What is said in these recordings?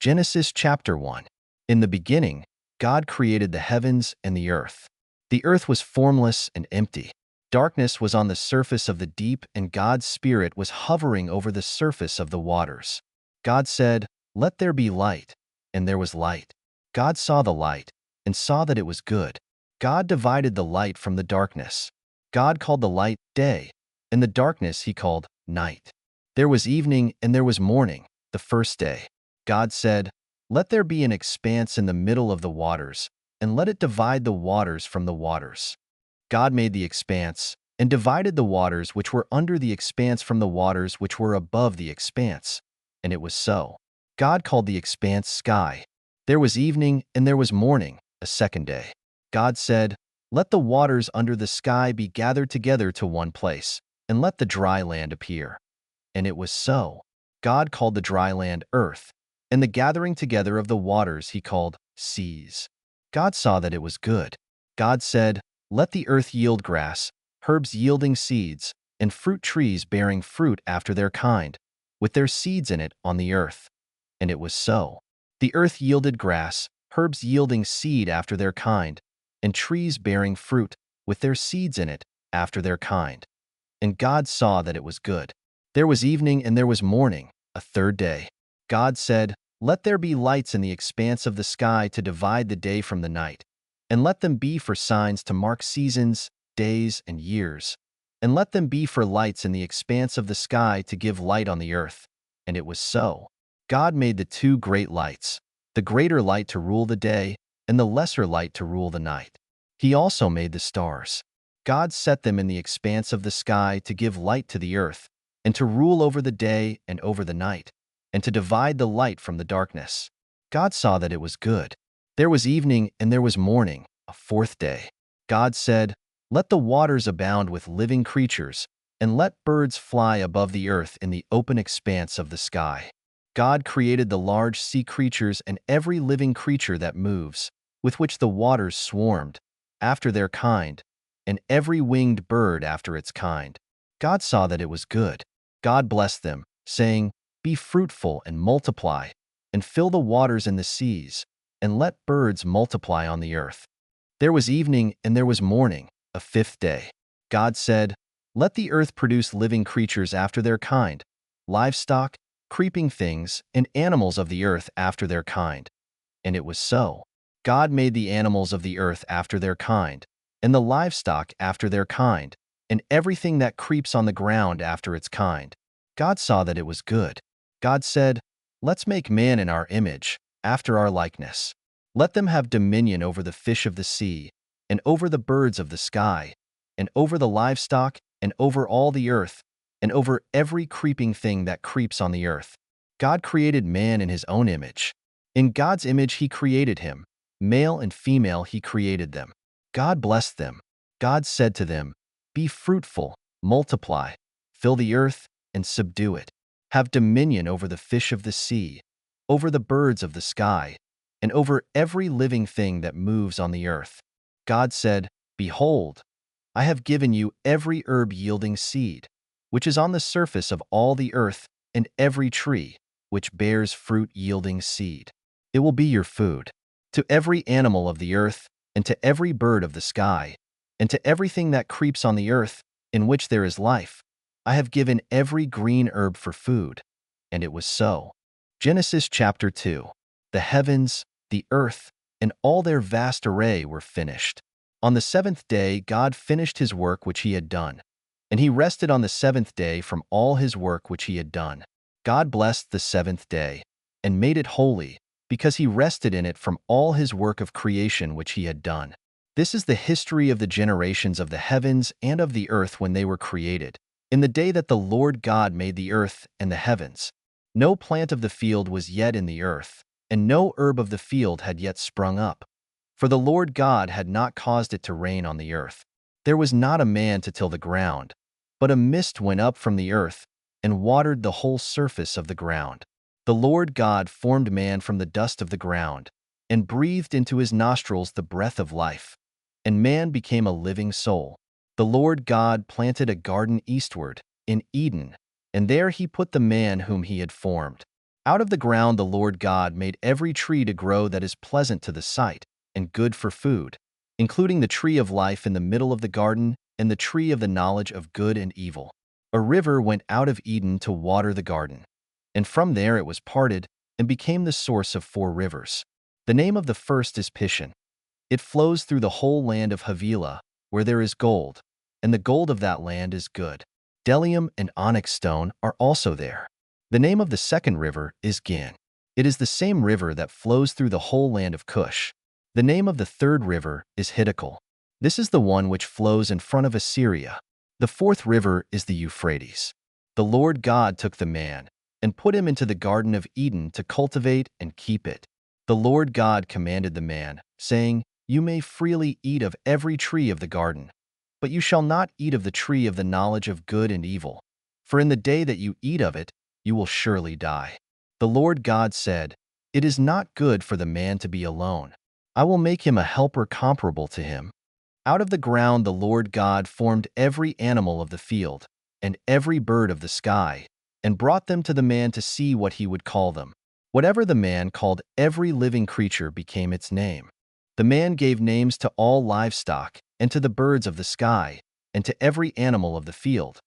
Genesis chapter 1. In the beginning, God created the heavens and the earth. The earth was formless and empty. Darkness was on the surface of the deep, and God's Spirit was hovering over the surface of the waters. God said, "Let there be light," and there was light. God saw the light, and saw that it was good. God divided the light from the darkness. God called the light day, and the darkness he called night. There was evening and there was morning, the first day. God said, "Let there be an expanse in the middle of the waters, and let it divide the waters from the waters." God made the expanse, and divided the waters which were under the expanse from the waters which were above the expanse. And it was so. God called the expanse sky. There was evening and there was morning, a second day. God said, "Let the waters under the sky be gathered together to one place, and let the dry land appear." And it was so. God called the dry land earth, and the gathering together of the waters he called seas. God saw that it was good. God said, "Let the earth yield grass, herbs yielding seeds, and fruit trees bearing fruit after their kind, with their seeds in it on the earth." And it was so. The earth yielded grass, herbs yielding seed after their kind, and trees bearing fruit, with their seeds in it after their kind. And God saw that it was good. There was evening and there was morning, a third day. God said, "Let there be lights in the expanse of the sky to divide the day from the night, and let them be for signs to mark seasons, days, and years, and let them be for lights in the expanse of the sky to give light on the earth." And it was so. God made the two great lights, the greater light to rule the day, and the lesser light to rule the night. He also made the stars. God set them in the expanse of the sky to give light to the earth, and to rule over the day and over the night, and to divide the light from the darkness. God saw that it was good. There was evening and there was morning, a fourth day. God said, "Let the waters abound with living creatures, and let birds fly above the earth in the open expanse of the sky." God created the large sea creatures and every living creature that moves, with which the waters swarmed, after their kind, and every winged bird after its kind. God saw that it was good. God blessed them, saying, "Be fruitful and multiply, and fill the waters and the seas, and let birds multiply on the earth." There was evening and there was morning, a fifth day. God said, "Let the earth produce living creatures after their kind, livestock, creeping things, and animals of the earth after their kind." And it was so. God made the animals of the earth after their kind, and the livestock after their kind, and everything that creeps on the ground after its kind. God saw that it was good. God said, "Let's make man in our image, after our likeness. Let them have dominion over the fish of the sea, and over the birds of the sky, and over the livestock, and over all the earth, and over every creeping thing that creeps on the earth." God created man in his own image. In God's image he created him. Male and female he created them. God blessed them. God said to them, "Be fruitful, multiply, fill the earth, and subdue it. Have dominion over the fish of the sea, over the birds of the sky, and over every living thing that moves on the earth." God said, "Behold, I have given you every herb yielding seed, which is on the surface of all the earth, and every tree, which bears fruit yielding seed. It will be your food. To every animal of the earth, and to every bird of the sky, and to everything that creeps on the earth, in which there is life, I have given every green herb for food." And it was so. Genesis chapter 2. The heavens, the earth, and all their vast array were finished. On the seventh day God finished his work which he had done, and he rested on the seventh day from all his work which he had done. God blessed the seventh day, and made it holy, because he rested in it from all his work of creation which he had done. This is the history of the generations of the heavens and of the earth when they were created, in the day that the Lord God made the earth and the heavens. No plant of the field was yet in the earth, and no herb of the field had yet sprung up, for the Lord God had not caused it to rain on the earth. There was not a man to till the ground, but a mist went up from the earth and watered the whole surface of the ground. The Lord God formed man from the dust of the ground, and breathed into his nostrils the breath of life, and man became a living soul. The Lord God planted a garden eastward, in Eden, and there he put the man whom he had formed. Out of the ground the Lord God made every tree to grow that is pleasant to the sight and good for food, including the tree of life in the middle of the garden and the tree of the knowledge of good and evil. A river went out of Eden to water the garden, and from there it was parted and became the source of 4 rivers. The name of the first is Pishon. It flows through the whole land of Havilah, where there is gold, and the gold of that land is good. Bdellium and onyx stone are also there. The name of the second river is Gin. It is the same river that flows through the whole land of Cush. The name of the third river is Hiddekel. This is the one which flows in front of Assyria. The fourth river is the Euphrates. The Lord God took the man and put him into the Garden of Eden to cultivate and keep it. The Lord God commanded the man, saying, "You may freely eat of every tree of the garden, but you shall not eat of the tree of the knowledge of good and evil, for in the day that you eat of it, you will surely die." The Lord God said, "It is not good for the man to be alone. I will make him a helper comparable to him." Out of the ground the Lord God formed every animal of the field and every bird of the sky, and brought them to the man to see what he would call them. Whatever the man called every living creature became its name. The man gave names to all livestock, and to the birds of the sky, and to every animal of the field.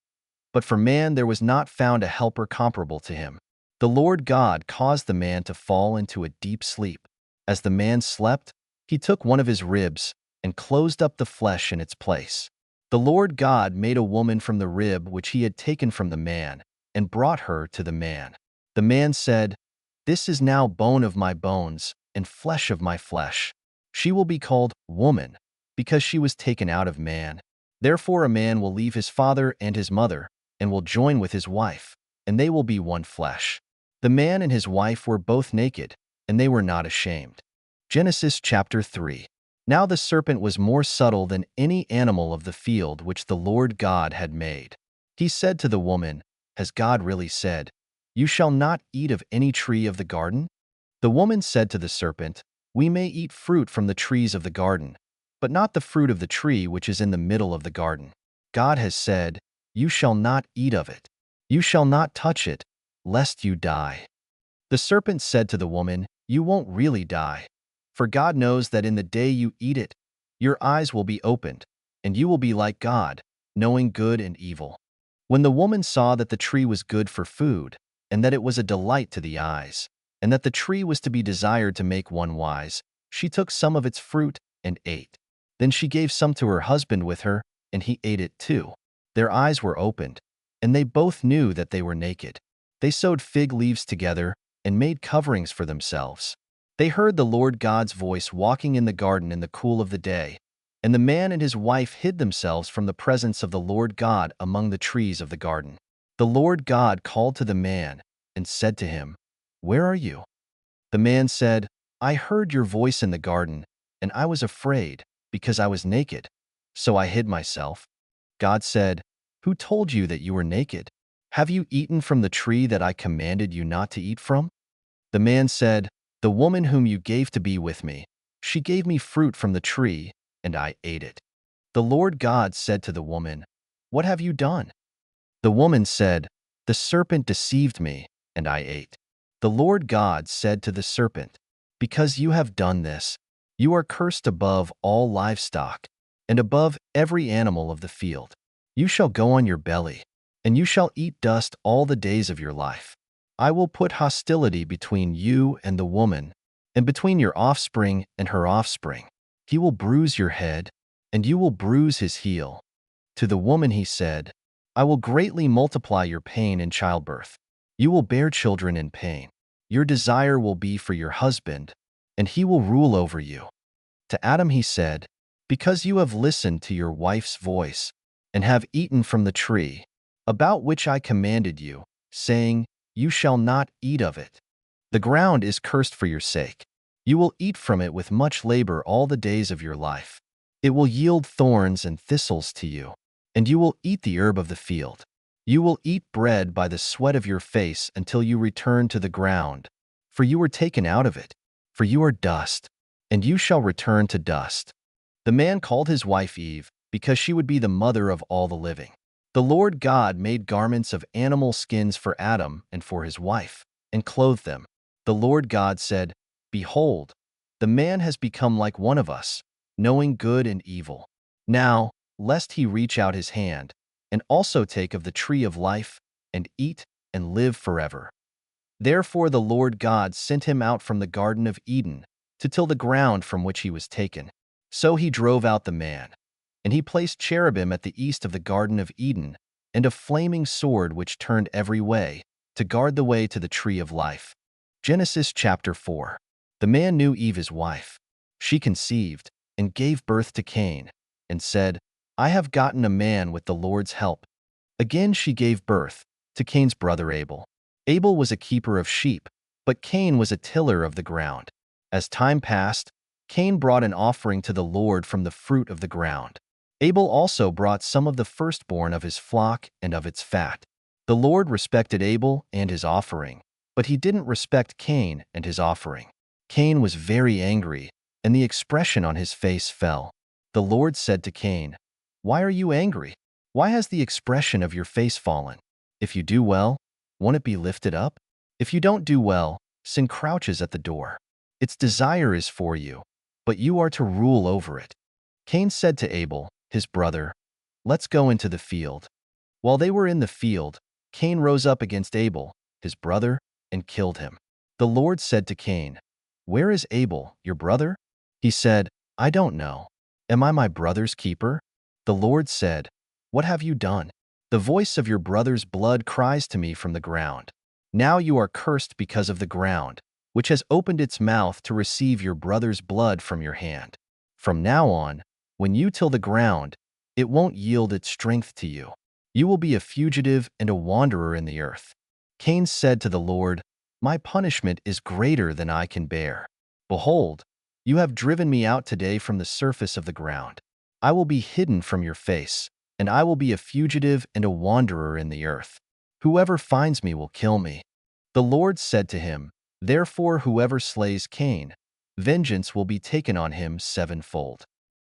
But for man there was not found a helper comparable to him. The Lord God caused the man to fall into a deep sleep. As the man slept, he took one of his ribs and closed up the flesh in its place. The Lord God made a woman from the rib which he had taken from the man, and brought her to the man. The man said, "This is now bone of my bones and flesh of my flesh. She will be called woman, because she was taken out of man. Therefore a man will leave his father and his mother, and will join with his wife, and they will be one flesh." The man and his wife were both naked, and they were not ashamed. Genesis chapter 3. Now the serpent was more subtle than any animal of the field which the Lord God had made. He said to the woman, "Has God really said, 'You shall not eat of any tree of the garden'?" The woman said to the serpent, "We may eat fruit from the trees of the garden, but not the fruit of the tree which is in the middle of the garden. God has said, 'You shall not eat of it. You shall not touch it, lest you die.'" The serpent said to the woman, "You won't really die, for God knows that in the day you eat it, your eyes will be opened, and you will be like God, knowing good and evil." When the woman saw that the tree was good for food, and that it was a delight to the eyes, and that the tree was to be desired to make one wise, she took some of its fruit and ate. Then she gave some to her husband with her, and he ate it too. Their eyes were opened, and they both knew that they were naked. They sewed fig leaves together and made coverings for themselves. They heard the Lord God's voice walking in the garden in the cool of the day, and the man and his wife hid themselves from the presence of the Lord God among the trees of the garden. The Lord God called to the man and said to him, "Where are you?" The man said, "I heard your voice in the garden, and I was afraid, because I was naked, so I hid myself." God said, "Who told you that you were naked? Have you eaten from the tree that I commanded you not to eat from?" The man said, "The woman whom you gave to be with me, she gave me fruit from the tree, and I ate it." The Lord God said to the woman, "What have you done?" The woman said, "The serpent deceived me, and I ate." The Lord God said to the serpent, "Because you have done this, you are cursed above all livestock, and above every animal of the field. You shall go on your belly, and you shall eat dust all the days of your life. I will put hostility between you and the woman, and between your offspring and her offspring. He will bruise your head, and you will bruise his heel." To the woman he said, "I will greatly multiply your pain in childbirth. You will bear children in pain. Your desire will be for your husband, and he will rule over you." To Adam he said, "Because you have listened to your wife's voice, and have eaten from the tree, about which I commanded you, saying, 'You shall not eat of it,' the ground is cursed for your sake. You will eat from it with much labor all the days of your life. It will yield thorns and thistles to you, and you will eat the herb of the field. You will eat bread by the sweat of your face until you return to the ground, for you were taken out of it, for you are dust, and you shall return to dust." The man called his wife Eve, because she would be the mother of all the living. The Lord God made garments of animal skins for Adam and for his wife. and clothed them. The Lord God said, "Behold, the man has become like one of us, knowing good and evil. Now, lest he reach out his hand, and also take of the tree of life, and eat, and live forever." Therefore the Lord God sent him out from the Garden of Eden to till the ground from which he was taken. So he drove out the man. And he placed cherubim at the east of the Garden of Eden, and a flaming sword which turned every way, to guard the way to the tree of life. Genesis chapter 4. The man knew Eve his wife. She conceived, and gave birth to Cain, and said, "I have gotten a man with the Lord's help." Again she gave birth to Cain's brother Abel. Abel was a keeper of sheep, but Cain was a tiller of the ground. As time passed, Cain brought an offering to the Lord from the fruit of the ground. Abel also brought some of the firstborn of his flock and of its fat. The Lord respected Abel and his offering, but he didn't respect Cain and his offering. Cain was very angry, and the expression on his face fell. The Lord said to Cain, "Why are you angry? Why has the expression of your face fallen? If you do well, won't it be lifted up? If you don't do well, sin crouches at the door. Its desire is for you, but you are to rule over it." Cain said to Abel, his brother, "Let's go into the field." While they were in the field, Cain rose up against Abel, his brother, and killed him. The Lord said to Cain, "Where is Abel, your brother?" He said, "I don't know. Am I my brother's keeper?" The Lord said, "What have you done?" "The voice of your brother's blood cries to me from the ground. Now you are cursed because of the ground, which has opened its mouth to receive your brother's blood from your hand. From now on, when you till the ground, it won't yield its strength to you. You will be a fugitive and a wanderer in the earth." Cain said to the Lord, "My punishment is greater than I can bear. Behold, you have driven me out today from the surface of the ground. I will be hidden from your face, and I will be a fugitive and a wanderer in the earth. Whoever finds me will kill me." The Lord said to him, "Therefore whoever slays Cain, vengeance will be taken on him sevenfold."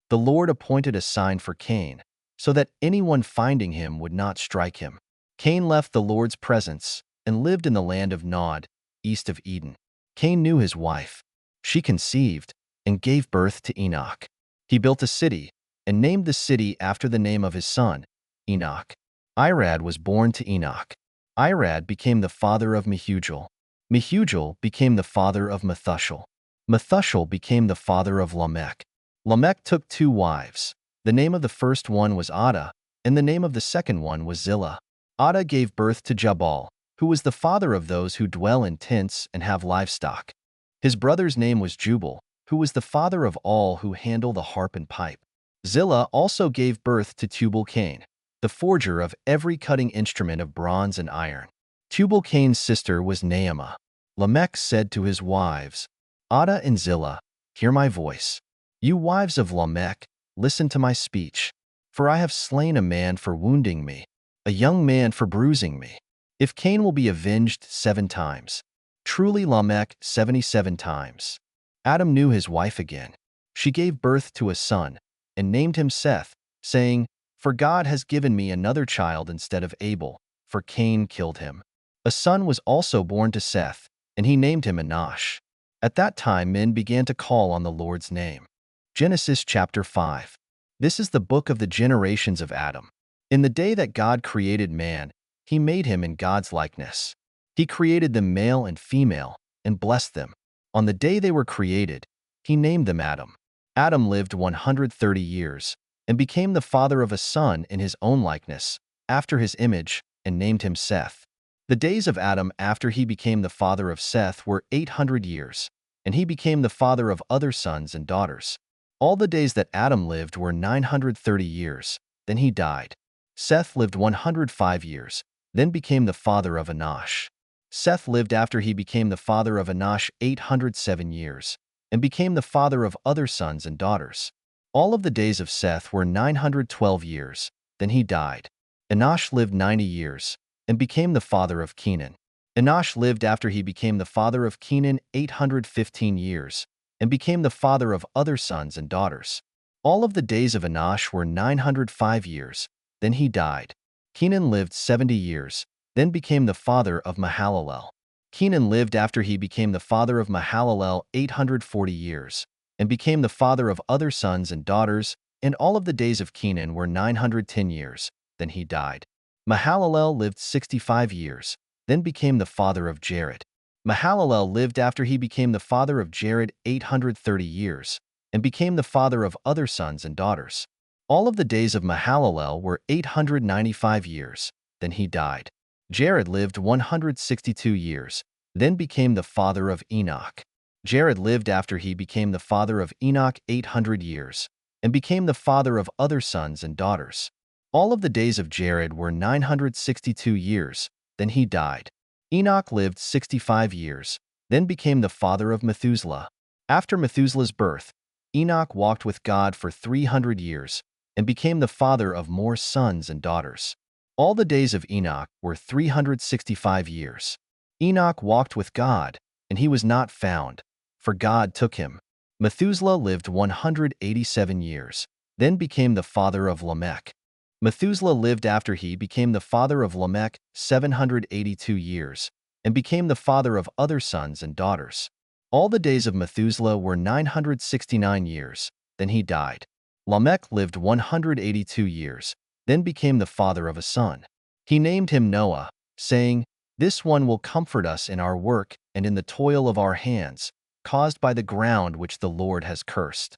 The Lord appointed a sign for Cain, so that anyone finding him would not strike him. Cain left the Lord's presence and lived in the land of Nod, east of Eden. Cain knew his wife. She conceived and gave birth to Enoch. He built a city and named the city after the name of his son, Enoch. Irad was born to Enoch. Irad became the father of Mehujael. Mehujael became the father of Methuselah. Methuselah became the father of Lamech. Lamech took 2 wives. The name of the first one was Ada, and the name of the second one was Zillah. Ada gave birth to Jabal, who was the father of those who dwell in tents and have livestock. His brother's name was Jubal, who was the father of all who handle the harp and pipe. Zillah also gave birth to Tubal-Cain, the forger of every cutting instrument of bronze and iron. Tubal-Cain's sister was Naamah. Lamech said to his wives, "Ada and Zillah, hear my voice. You wives of Lamech, listen to my speech. For I have slain a man for wounding me, a young man for bruising me. If Cain will be avenged 7 times, truly Lamech 77 times." Adam knew his wife again. She gave birth to a son, and named him Seth, saying, "For God has given me another child instead of Abel, for Cain killed him." A son was also born to Seth, and he named him Enosh. At that time men began to call on the Lord's name. Genesis chapter 5. This is the book of the generations of Adam. In the day that God created man, he made him in God's likeness. He created them male and female, and blessed them. On the day they were created, he named them Adam. Adam lived 130 years, and became the father of a son in his own likeness, after his image, and named him Seth. The days of Adam after he became the father of Seth were 800 years, and he became the father of other sons and daughters. All the days that Adam lived were 930 years, then he died. Seth lived 105 years, then became the father of Enosh. Seth lived after he became the father of Enosh 807 years, and became the father of other sons and daughters. All of the days of Seth were 912 years, then he died. Enosh lived 90 years, and became the father of Kenan. Enosh lived after he became the father of Kenan 815 years, and became the father of other sons and daughters. All of the days of Enosh were 905 years, then he died. Kenan lived 70 years, then became the father of Mahalalel. Kenan lived after he became the father of Mahalalel 840 years, and became the father of other sons and daughters, and all of the days of Kenan were 910 years. Then he died. Mahalalel lived 65 years, then became the father of Jared. Mahalalel lived after he became the father of Jared 830 years, and became the father of other sons and daughters. All of the days of Mahalalel were 895 years. Then he died. Jared lived 162 years, then became the father of Enoch. Jared lived after he became the father of Enoch 800 years, and became the father of other sons and daughters. All of the days of Jared were 962 years. Then he died. Enoch lived 65 years, then became the father of Methuselah. After Methuselah's birth, Enoch walked with God for 300 years, and became the father of more sons and daughters. All the days of Enoch were 365 years. Enoch walked with God, and he was not found, for God took him. Methuselah lived 187 years, then became the father of Lamech. Methuselah lived after he became the father of Lamech 782 years, and became the father of other sons and daughters. All the days of Methuselah were 969 years, then he died. Lamech lived 182 years, then became the father of a son. He named him Noah, saying, "This one will comfort us in our work and in the toil of our hands, caused by the ground which the Lord has cursed."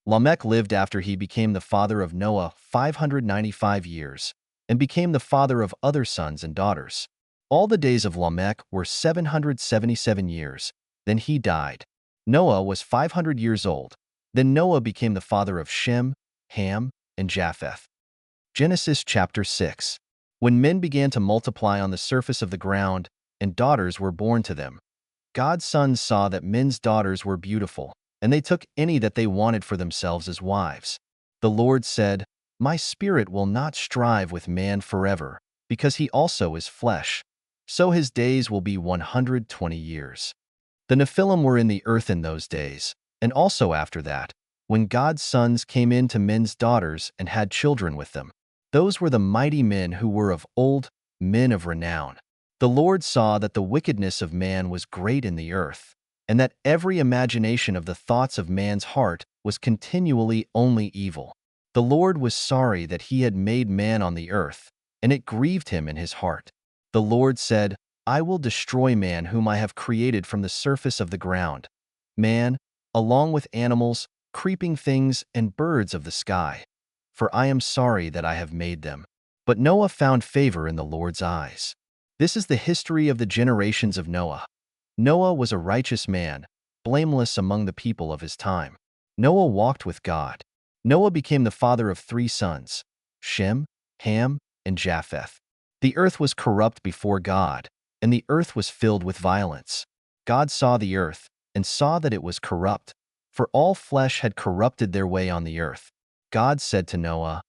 Lamech lived after he became the father of Noah 595 years, and became the father of other sons and daughters. All the days of Lamech were 777 years, then he died. Noah was 500 years old. Then Noah became the father of Shem, Ham, and Japheth. Genesis chapter 6. When men began to multiply on the surface of the ground, and daughters were born to them, God's sons saw that men's daughters were beautiful, and they took any that they wanted for themselves as wives. The Lord said, "My spirit will not strive with man forever, because he also is flesh. So his days will be 120 years. The Nephilim were in the earth in those days, and also after that, when God's sons came in to men's daughters and had children with them. Those were the mighty men who were of old, men of renown. The Lord saw that the wickedness of man was great in the earth, and that every imagination of the thoughts of man's heart was continually only evil. The Lord was sorry that he had made man on the earth, and it grieved him in his heart. The Lord said, "I will destroy man whom I have created from the surface of the ground, man, along with animals, creeping things, and birds of the sky, for I am sorry that I have made them." But Noah found favor in the Lord's eyes. This is the history of the generations of Noah. Noah was a righteous man, blameless among the people of his time. Noah walked with God. Noah became the father of 3 sons, Shem, Ham, and Japheth. The earth was corrupt before God, and the earth was filled with violence. God saw the earth, and saw that it was corrupt, for all flesh had corrupted their way on the earth. God said to Noah,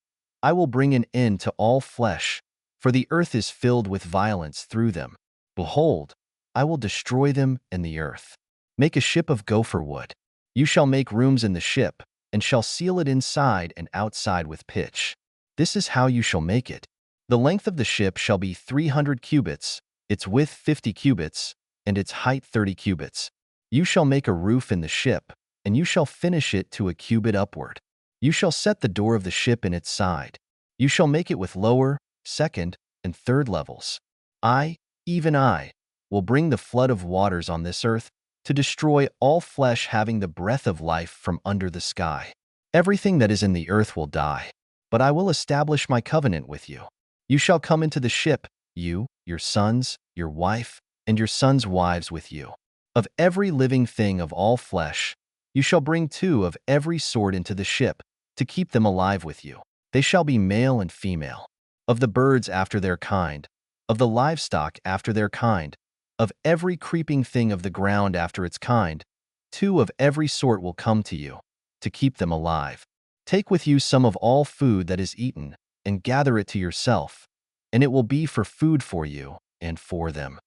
"I will bring an end to all flesh, for the earth is filled with violence through them. Behold, I will destroy them in the earth. Make a ship of gopher wood. You shall make rooms in the ship, and shall seal it inside and outside with pitch. This is how you shall make it. The length of the ship shall be 300 cubits, its width 50 cubits, and its height 30 cubits. You shall make a roof in the ship, and you shall finish it to a cubit upward. You shall set the door of the ship in its side. You shall make it with lower, second, and third levels. I, even I, will bring the flood of waters on this earth to destroy all flesh having the breath of life from under the sky. Everything that is in the earth will die, but I will establish my covenant with you. You shall come into the ship, you, your sons, your wife, and your sons' wives with you. Of every living thing of all flesh, you shall bring 2 of every sort into the ship, to keep them alive with you. They shall be male and female. Of the birds after their kind, of the livestock after their kind, of every creeping thing of the ground after its kind, 2 of every sort will come to you, to keep them alive. Take with you some of all food that is eaten, and gather it to yourself, and it will be for food for you and for them."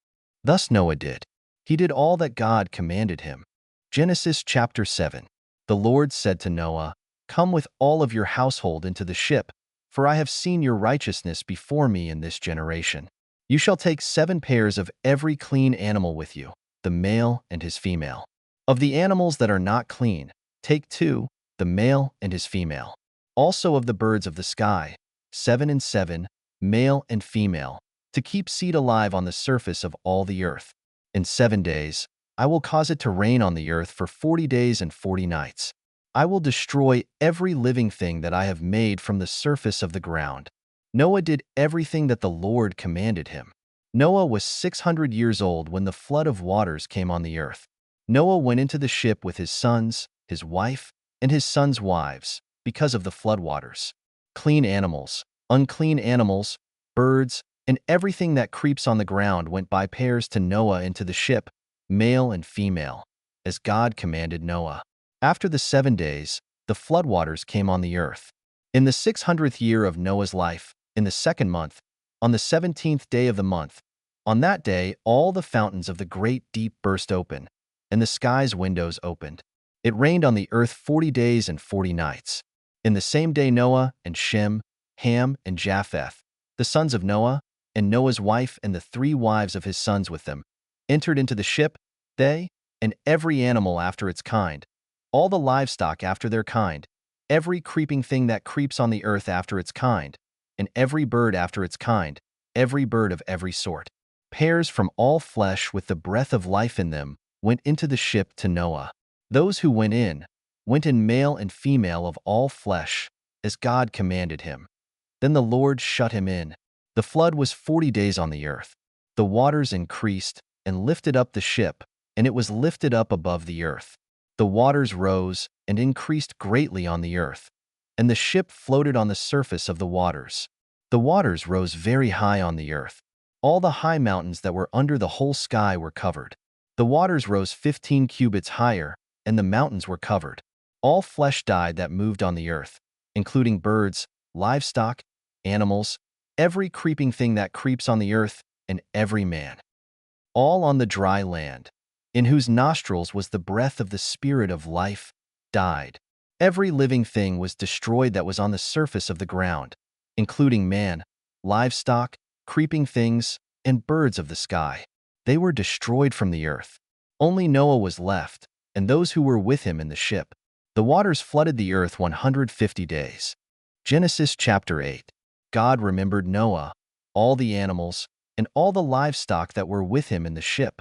Thus Noah did. He did all that God commanded him. Genesis chapter 7. The Lord said to Noah, "Come with all of your household into the ship, for I have seen your righteousness before me in this generation. You shall take 7 pairs of every clean animal with you, the male and his female. Of the animals that are not clean, take 2, the male and his female. Also of the birds of the sky, 7 and 7, male and female, to keep seed alive on the surface of all the earth. In 7 days, I will cause it to rain on the earth for 40 days and 40 nights. I will destroy every living thing that I have made from the surface of the ground. Noah did everything that the Lord commanded him. Noah was 600 years old when the flood of waters came on the earth. Noah went into the ship with his sons, his wife, and his sons' wives, because of the floodwaters. Clean animals, unclean animals, birds, and everything that creeps on the ground went by pairs to Noah into the ship, male and female, as God commanded Noah. After the 7 days, the floodwaters came on the earth. In the 600th year of Noah's life, in the 2nd month, on the 17th day of the month, on that day all the fountains of the great deep burst open, and the sky's windows opened. It rained on the earth 40 days and 40 nights. In the same day Noah and Shem, Ham and Japheth, the sons of Noah, and Noah's wife and the 3 wives of his sons with them, entered into the ship, they, and every animal after its kind, all the livestock after their kind, every creeping thing that creeps on the earth after its kind, and every bird after its kind, every bird of every sort. Pairs from all flesh with the breath of life in them went into the ship to Noah. Those who went in male and female of all flesh, as God commanded him. Then the Lord shut him in. The flood was 40 days on the earth. The waters increased and lifted up the ship, and it was lifted up above the earth. The waters rose and increased greatly on the earth, and the ship floated on the surface of the waters. The waters rose very high on the earth. All the high mountains that were under the whole sky were covered. The waters rose 15 cubits higher, and the mountains were covered. All flesh died that moved on the earth, including birds, livestock, animals, every creeping thing that creeps on the earth, and every man. All on the dry land, in whose nostrils was the breath of the spirit of life, died. Every living thing was destroyed that was on the surface of the ground, including man, livestock, creeping things, and birds of the sky. They were destroyed from the earth. Only Noah was left, and those who were with him in the ship. The waters flooded the earth 150 days. Genesis chapter 8. God remembered Noah, all the animals, and all the livestock that were with him in the ship.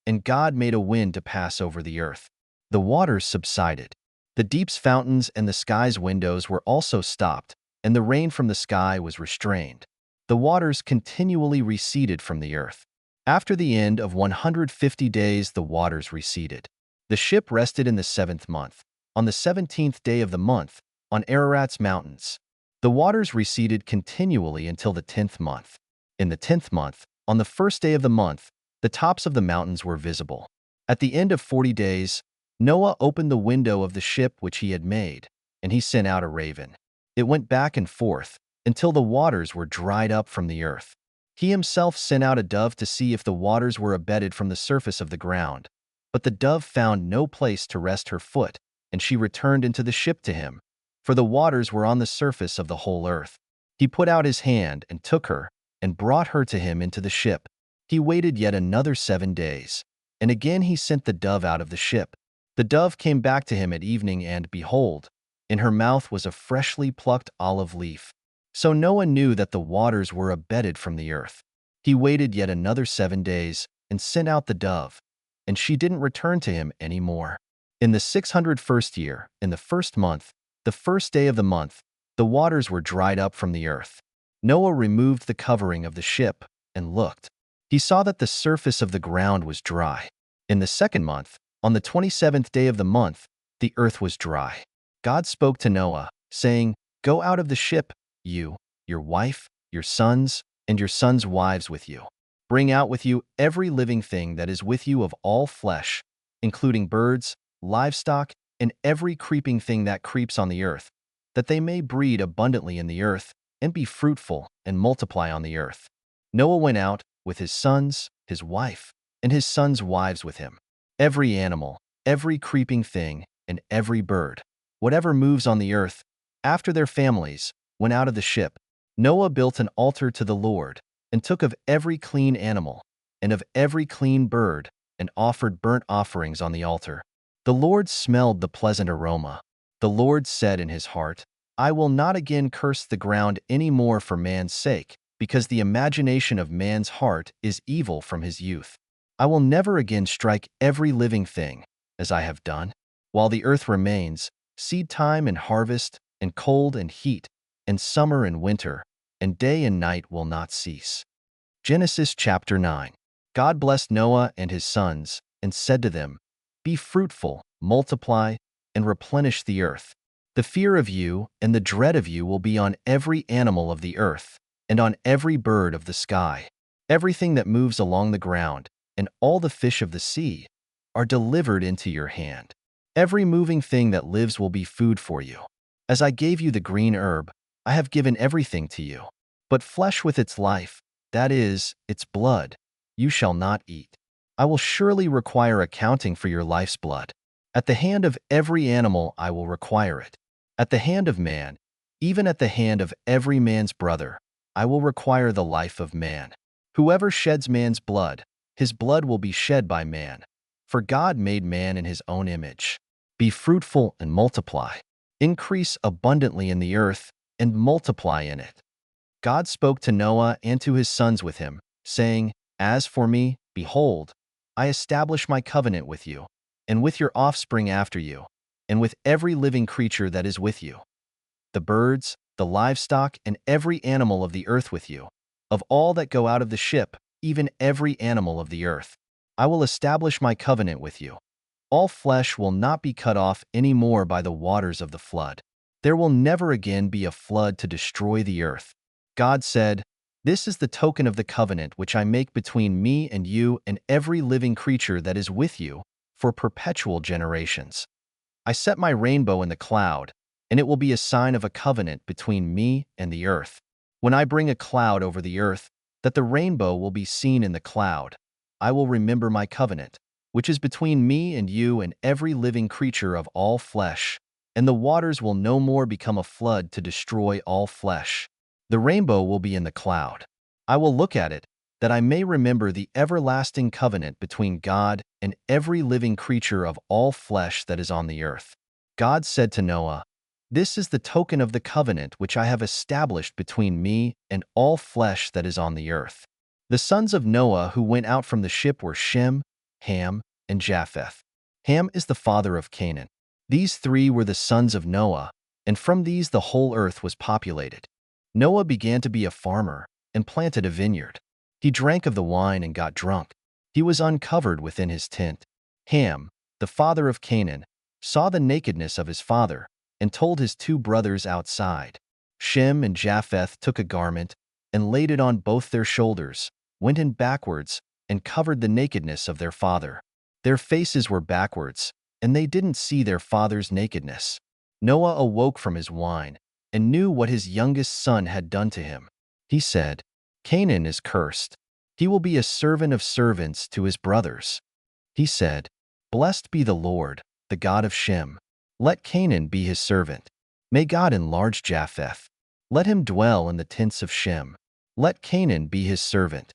And God made a wind to pass over the earth. The waters subsided. The deep's fountains and the sky's windows were also stopped, and the rain from the sky was restrained. The waters continually receded from the earth. After the end of 150 days, the waters receded. The ship rested in the 7th month, on the 17th day of the month, on Ararat's mountains. The waters receded continually until the 10th month. In the 10th month, on the 1st day of the month, the tops of the mountains were visible. At the end of 40 days, Noah opened the window of the ship which he had made, and he sent out a raven. It went back and forth until the waters were dried up from the earth. He himself sent out a dove to see if the waters were abated from the surface of the ground. But the dove found no place to rest her foot, and she returned into the ship to him, for the waters were on the surface of the whole earth. He put out his hand and took her, and brought her to him into the ship. He waited yet another 7 days, and again he sent the dove out of the ship. The dove came back to him at evening, and behold, in her mouth was a freshly plucked olive leaf. So Noah knew that the waters were abated from the earth. He waited yet another 7 days, and sent out the dove, and she didn't return to him any more. In the 601st year, in the 1st month, the 1st day of the month, the waters were dried up from the earth. Noah removed the covering of the ship, and looked. He saw that the surface of the ground was dry. In the 2nd month, on the 27th day of the month, the earth was dry. God spoke to Noah, saying, "Go out of the ship, you, your wife, your sons, and your sons' wives with you. Bring out with you every living thing that is with you of all flesh, including birds, livestock, and every creeping thing that creeps on the earth, that they may breed abundantly in the earth, and be fruitful, and multiply on the earth." Noah went out with his sons, his wife, and his sons' wives with him. Every animal, every creeping thing, and every bird, whatever moves on the earth, after their families, went out of the ship. Noah built an altar to the Lord, and took of every clean animal, and of every clean bird, and offered burnt offerings on the altar. The Lord smelled the pleasant aroma. The Lord said in his heart, I will not again curse the ground any more for man's sake, because the imagination of man's heart is evil from his youth. I will never again strike every living thing, as I have done. While the earth remains, seed time and harvest, and cold and heat, and summer and winter, and day and night will not cease. Genesis chapter 9. God blessed Noah and his sons, and said to them, Be fruitful, multiply, and replenish the earth. The fear of you and the dread of you will be on every animal of the earth, and on every bird of the sky. Everything that moves along the ground, and all the fish of the sea, are delivered into your hand. Every moving thing that lives will be food for you. As I gave you the green herb, I have given everything to you. But flesh with its life, that is, its blood, you shall not eat. I will surely require accounting for your life's blood. At the hand of every animal I will require it. At the hand of man, even at the hand of every man's brother, I will require the life of man. Whoever sheds man's blood, his blood will be shed by man. For God made man in his own image. Be fruitful and multiply. Increase abundantly in the earth and multiply in it. God spoke to Noah and to his sons with him, saying, As for me, behold, I establish my covenant with you, and with your offspring after you, and with every living creature that is with you, the birds, the livestock, and every animal of the earth with you, of all that go out of the ship, even every animal of the earth. I will establish my covenant with you. All flesh will not be cut off any more by the waters of the flood. There will never again be a flood to destroy the earth. God said, This is the token of the covenant which I make between me and you and every living creature that is with you for perpetual generations. I set my rainbow in the cloud, and it will be a sign of a covenant between me and the earth. When I bring a cloud over the earth, that the rainbow will be seen in the cloud, I will remember my covenant, which is between me and you and every living creature of all flesh, and the waters will no more become a flood to destroy all flesh. The rainbow will be in the cloud. I will look at it, that I may remember the everlasting covenant between God and every living creature of all flesh that is on the earth. God said to Noah, This is the token of the covenant which I have established between me and all flesh that is on the earth. The sons of Noah who went out from the ship were Shem, Ham, and Japheth. Ham is the father of Canaan. These three were the sons of Noah, and from these the whole earth was populated. Noah began to be a farmer and planted a vineyard. He drank of the wine and got drunk. He was uncovered within his tent. Ham, the father of Canaan, saw the nakedness of his father and told his two brothers outside. Shem and Japheth took a garment and laid it on both their shoulders, went in backwards, and covered the nakedness of their father. Their faces were backwards, and they didn't see their father's nakedness. Noah awoke from his wine and knew what his youngest son had done to him. He said, Canaan is cursed. He will be a servant of servants to his brothers. He said, Blessed be the Lord, the God of Shem. Let Canaan be his servant. May God enlarge Japheth. Let him dwell in the tents of Shem. Let Canaan be his servant.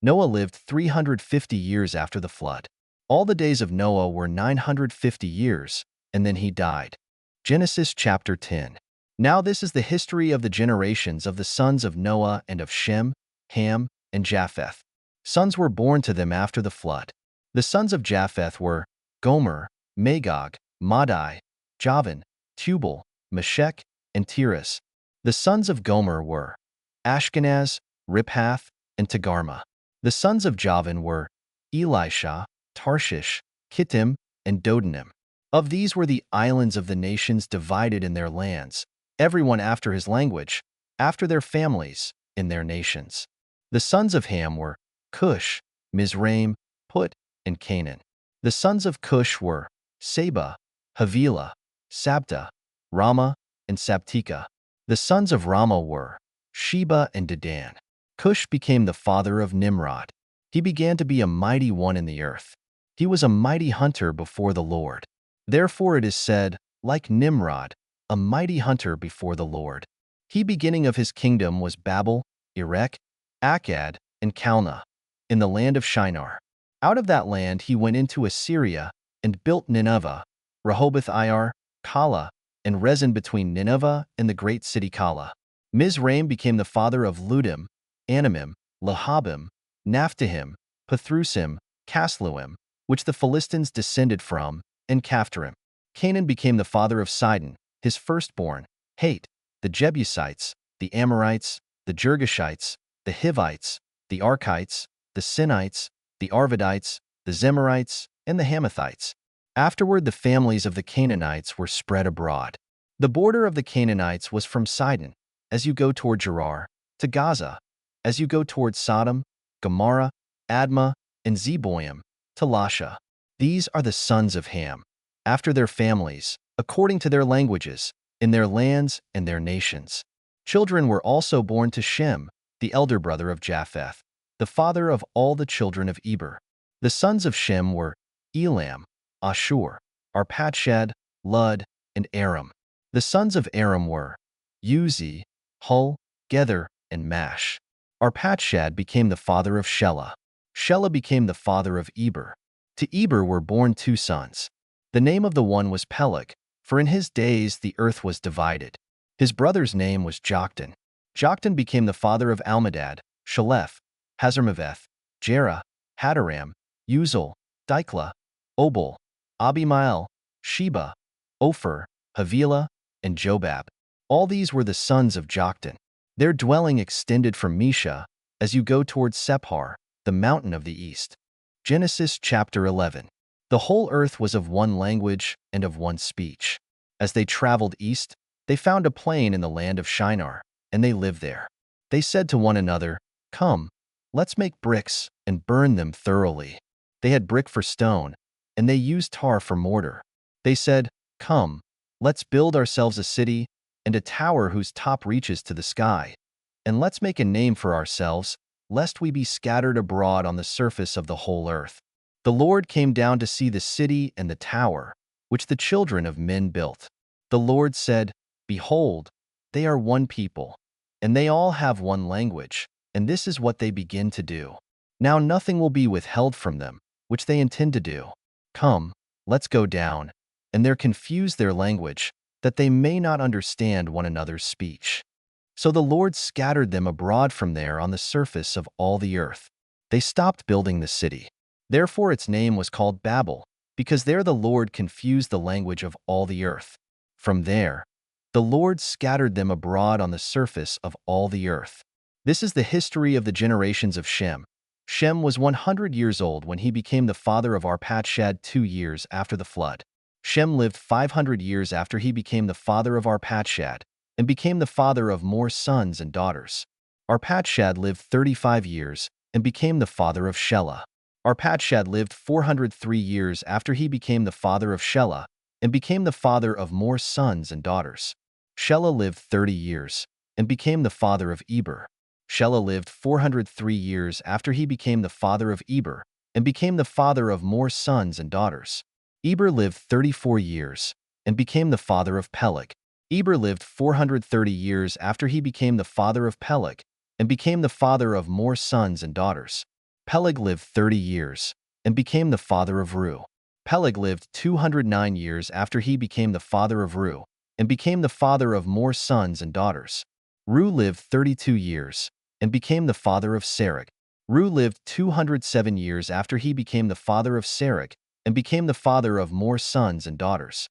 Noah lived 350 years after the flood. All the days of Noah were 950 years, and then he died. Genesis chapter 10. Now this is the history of the generations of the sons of Noah and of Shem, Ham, and Japheth. Sons were born to them after the flood. The sons of Japheth were Gomer, Magog, Madai, Javan, Tubal, Meshech, and Tiras. The sons of Gomer were Ashkenaz, Riphath, and Togarmah. The sons of Javan were Elisha, Tarshish, Kittim, and Dodanim. Of these were the islands of the nations divided in their lands, everyone after his language, after their families, in their nations. The sons of Ham were Cush, Mizraim, Put, and Canaan. The sons of Cush were Seba, Havilah, Sabta, Rama, and Sabtika. The sons of Rama were Sheba and Dedan. Cush became the father of Nimrod. He began to be a mighty one in the earth. He was a mighty hunter before the Lord. Therefore it is said, like Nimrod, a mighty hunter before the Lord. He beginning of his kingdom was Babel, Erech, Akkad, and Calneh, in the land of Shinar. Out of that land he went into Assyria and built Nineveh, Rehoboth-ir, Calah, and Rezin between Nineveh and the great city Calah. Mizraim became the father of Ludim, Anamim, Lahabim, Naphtahim, Pathrusim, Casluim, which the Philistines descended from, and Caphtorim. Canaan became the father of Sidon, his firstborn, Hate, the Jebusites, the Amorites, the Girgashites, the Hivites, the Arkites, the Sinites, the Arvadites, the Zemarites, and the Hamathites. Afterward the families of the Canaanites were spread abroad. The border of the Canaanites was from Sidon, as you go toward Gerar, to Gaza, as you go toward Sodom, Gomorrah, Admah, and Zeboim, to Lasha. These are the sons of Ham, after their families, according to their languages, in their lands and their nations. Children were also born to Shem, the elder brother of Japheth, the father of all the children of Eber. The sons of Shem were Elam, Ashur, Arpachshad, Lud, and Aram. The sons of Aram were Uzi, Hul, Gether, and Mash. Arpachshad became the father of Shelah. Shelah became the father of Eber. To Eber were born two sons. The name of the one was Peleg, for in his days the earth was divided. His brother's name was Joktan. Joktan became the father of Almodad, Shalef, Hazarmaveth, Jerah, Hadaram, Uzal, Diklah, Obal, Abimael, Sheba, Ophir, Havilah, and Jobab. All these were the sons of Joktan. Their dwelling extended from Mesha, as you go toward Sephar, the mountain of the east. Genesis chapter 11. The whole earth was of one language and of one speech. As they traveled east, they found a plain in the land of Shinar, and they lived there. They said to one another, "Come, let's make bricks and burn them thoroughly." They had brick for stone, and they used tar for mortar. They said, "Come, let's build ourselves a city and a tower whose top reaches to the sky, and let's make a name for ourselves, lest we be scattered abroad on the surface of the whole earth." The Lord came down to see the city and the tower, which the children of men built. The Lord said, "Behold, they are one people, and they all have one language, and this is what they begin to do. Now nothing will be withheld from them, which they intend to do. Come, let's go down, and there confuse their language, that they may not understand one another's speech." So the Lord scattered them abroad from there on the surface of all the earth. They stopped building the city. Therefore its name was called Babel, because there the Lord confused the language of all the earth. From there, the Lord scattered them abroad on the surface of all the earth. This is the history of the generations of Shem. Shem was 100 years old when he became the father of Arpachshad 2 years after the flood. Shem lived 500 years after he became the father of Arpachshad, and became the father of more sons and daughters. Arpachshad lived 35 years, and became the father of Shelah. Arpachshad lived 403 years after he became the father of Shelah, and became the father of more sons and daughters. Shelah lived 30 years, and became the father of Eber. Shelah lived 403 years after he became the father of Eber, and became the father of more sons and daughters. Eber lived 34 years, and became the father of Peleg. Eber lived 430 years after he became the father of Peleg, and became the father of more sons and daughters. Peleg lived 30 years, and became the father of Reu. Peleg lived 209 years after he became the father of Reu, and became the father of more sons and daughters. Reu lived 32 years, and became the father of Serug. Reu lived 207 years after he became the father of Serug, and became the father of more sons and daughters.